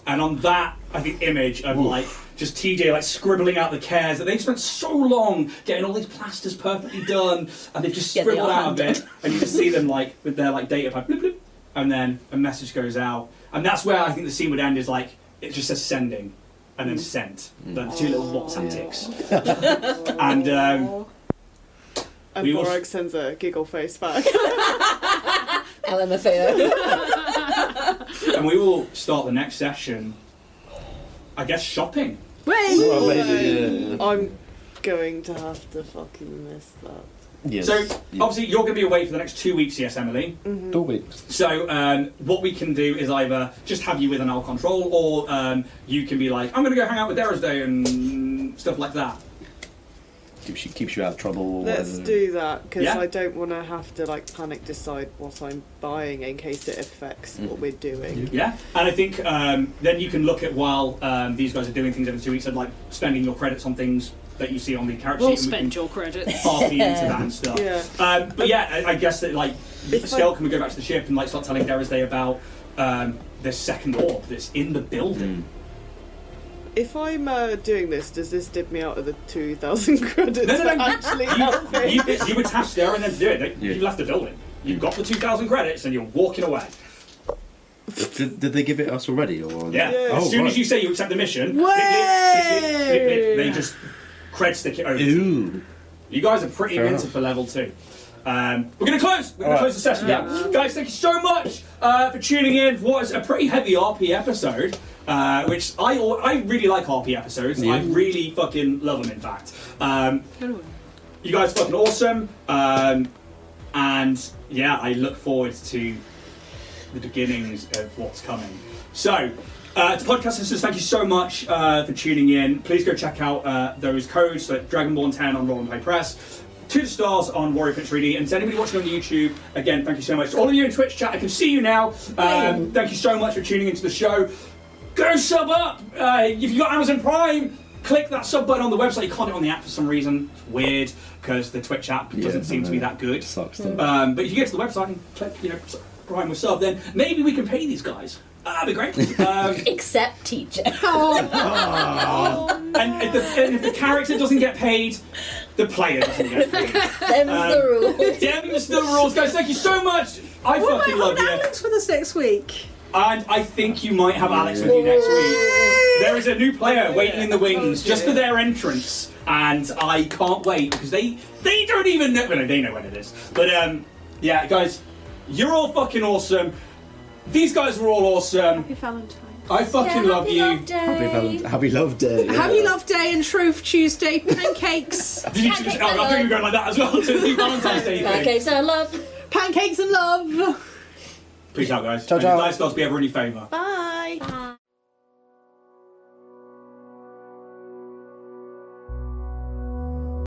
Speaker 2: And on that, I think image of like just TJ like scribbling out the cares that they've spent so long getting all these plasters perfectly done, and they've just
Speaker 6: Yeah, they
Speaker 2: scribbled
Speaker 6: are
Speaker 2: out a bit, and you just see them like with their like data pad, bloop, bloop, and then a message goes out, and that's where I think the scene would end. Is like it just says sending, and then sent, the two little WhatsApp ticks, and
Speaker 5: And
Speaker 2: We will-
Speaker 5: Borag sends a giggle face back.
Speaker 6: LMFAO.
Speaker 2: and we will start the next session. I guess shopping.
Speaker 5: I'm going to have to fucking miss that.
Speaker 4: Yes.
Speaker 2: So,
Speaker 4: Yeah.
Speaker 2: obviously, you're going to be away for the next 2 weeks, yes, Emily?
Speaker 4: 2 weeks.
Speaker 2: So, what we can do is either just have you with an Owl Control, or you can be like, I'm going to go hang out with Dara's Day and stuff like that.
Speaker 4: Keeps you out of trouble. Or
Speaker 5: Let's
Speaker 4: whatever.
Speaker 5: do that, because
Speaker 2: Yeah.
Speaker 5: I don't want to have to like panic decide what I'm buying in case it affects what we're doing.
Speaker 2: Yeah, and I think then you can look at while these guys are doing things every 2 weeks and like spending your credits on things that you see on the character
Speaker 3: We'll
Speaker 2: sheet. and we
Speaker 3: spend
Speaker 2: can
Speaker 3: your credits.
Speaker 2: party into that and stuff.
Speaker 5: Yeah.
Speaker 2: But yeah, I guess that like,
Speaker 5: If
Speaker 2: still,
Speaker 5: I-
Speaker 2: can we go back to the ship and like start telling Dara's Day about the second orb that's in the building?
Speaker 5: If I'm doing this, does this dip me out of the 2,000 credits
Speaker 2: No.
Speaker 5: for actually helping?
Speaker 2: You were tasked there and then to do it.
Speaker 4: Yeah.
Speaker 2: You left the building. You've got the 2,000 credits and you're walking away.
Speaker 4: Did they give it us already? Or
Speaker 2: Yeah.
Speaker 5: Yeah.
Speaker 2: As soon
Speaker 4: right.
Speaker 2: as you say you accept the mission,
Speaker 5: Way!
Speaker 2: they just cred stick it over. to you.
Speaker 4: Ooh.
Speaker 2: You guys are pretty
Speaker 4: Fair
Speaker 2: minted
Speaker 4: enough.
Speaker 2: for level 2. We're going to close. We're going to
Speaker 4: Alright.
Speaker 2: close the session. Yeah. Guys, thank you so much for tuning in for what is a pretty heavy RP episode, which I really like RP episodes.
Speaker 4: Yeah.
Speaker 2: I really fucking love them, in fact. You guys are fucking awesome. And yeah, I look forward to the beginnings of what's coming. So, to podcast listeners, thank you so much for tuning in. Please go check out those codes, so Dragonborn 10 on Roll and Play Press, 2 stars on Warrior Prince 3D, and to anybody watching on YouTube, again, thank you so much. To all of you in Twitch chat, I can see you now. Thank you so much for tuning into the show. Go sub up! If you've got Amazon Prime, click that sub button on the website. You can't do it on the app for some reason. It's weird, because the Twitch app doesn't seem to be that good.
Speaker 4: Sucks. Doesn't it?
Speaker 2: But if you get to the website and click, Prime with sub, then maybe we can pay these guys. That'd be great.
Speaker 6: Except teacher.
Speaker 2: And if the character doesn't get paid, the player doesn't get paid.
Speaker 6: Them's the rules.
Speaker 2: Them's the rules, guys. Thank you so much. I fucking love you.
Speaker 3: Alex with us next week.
Speaker 2: And I think you might have Alex with you next week. There is a new player waiting in the wings just for their entrance, and I can't wait because they don't even know. Well, they know when it is. But yeah, guys, you're all fucking awesome. These guys were all awesome.
Speaker 8: Happy Valentine's.
Speaker 2: I fucking love you.
Speaker 4: Happy Love Day. Yeah.
Speaker 3: Happy Love Day and Shrove Tuesday pancakes.
Speaker 2: Did you just, I think we were going like that as well. To the Valentine's Day thing.
Speaker 6: Pancakes and love.
Speaker 3: Pancakes and love.
Speaker 2: Peace out, guys.
Speaker 4: Ciao,
Speaker 2: And
Speaker 4: ciao.
Speaker 2: your lifestyles be ever in your favour.
Speaker 5: Bye!
Speaker 6: Bye.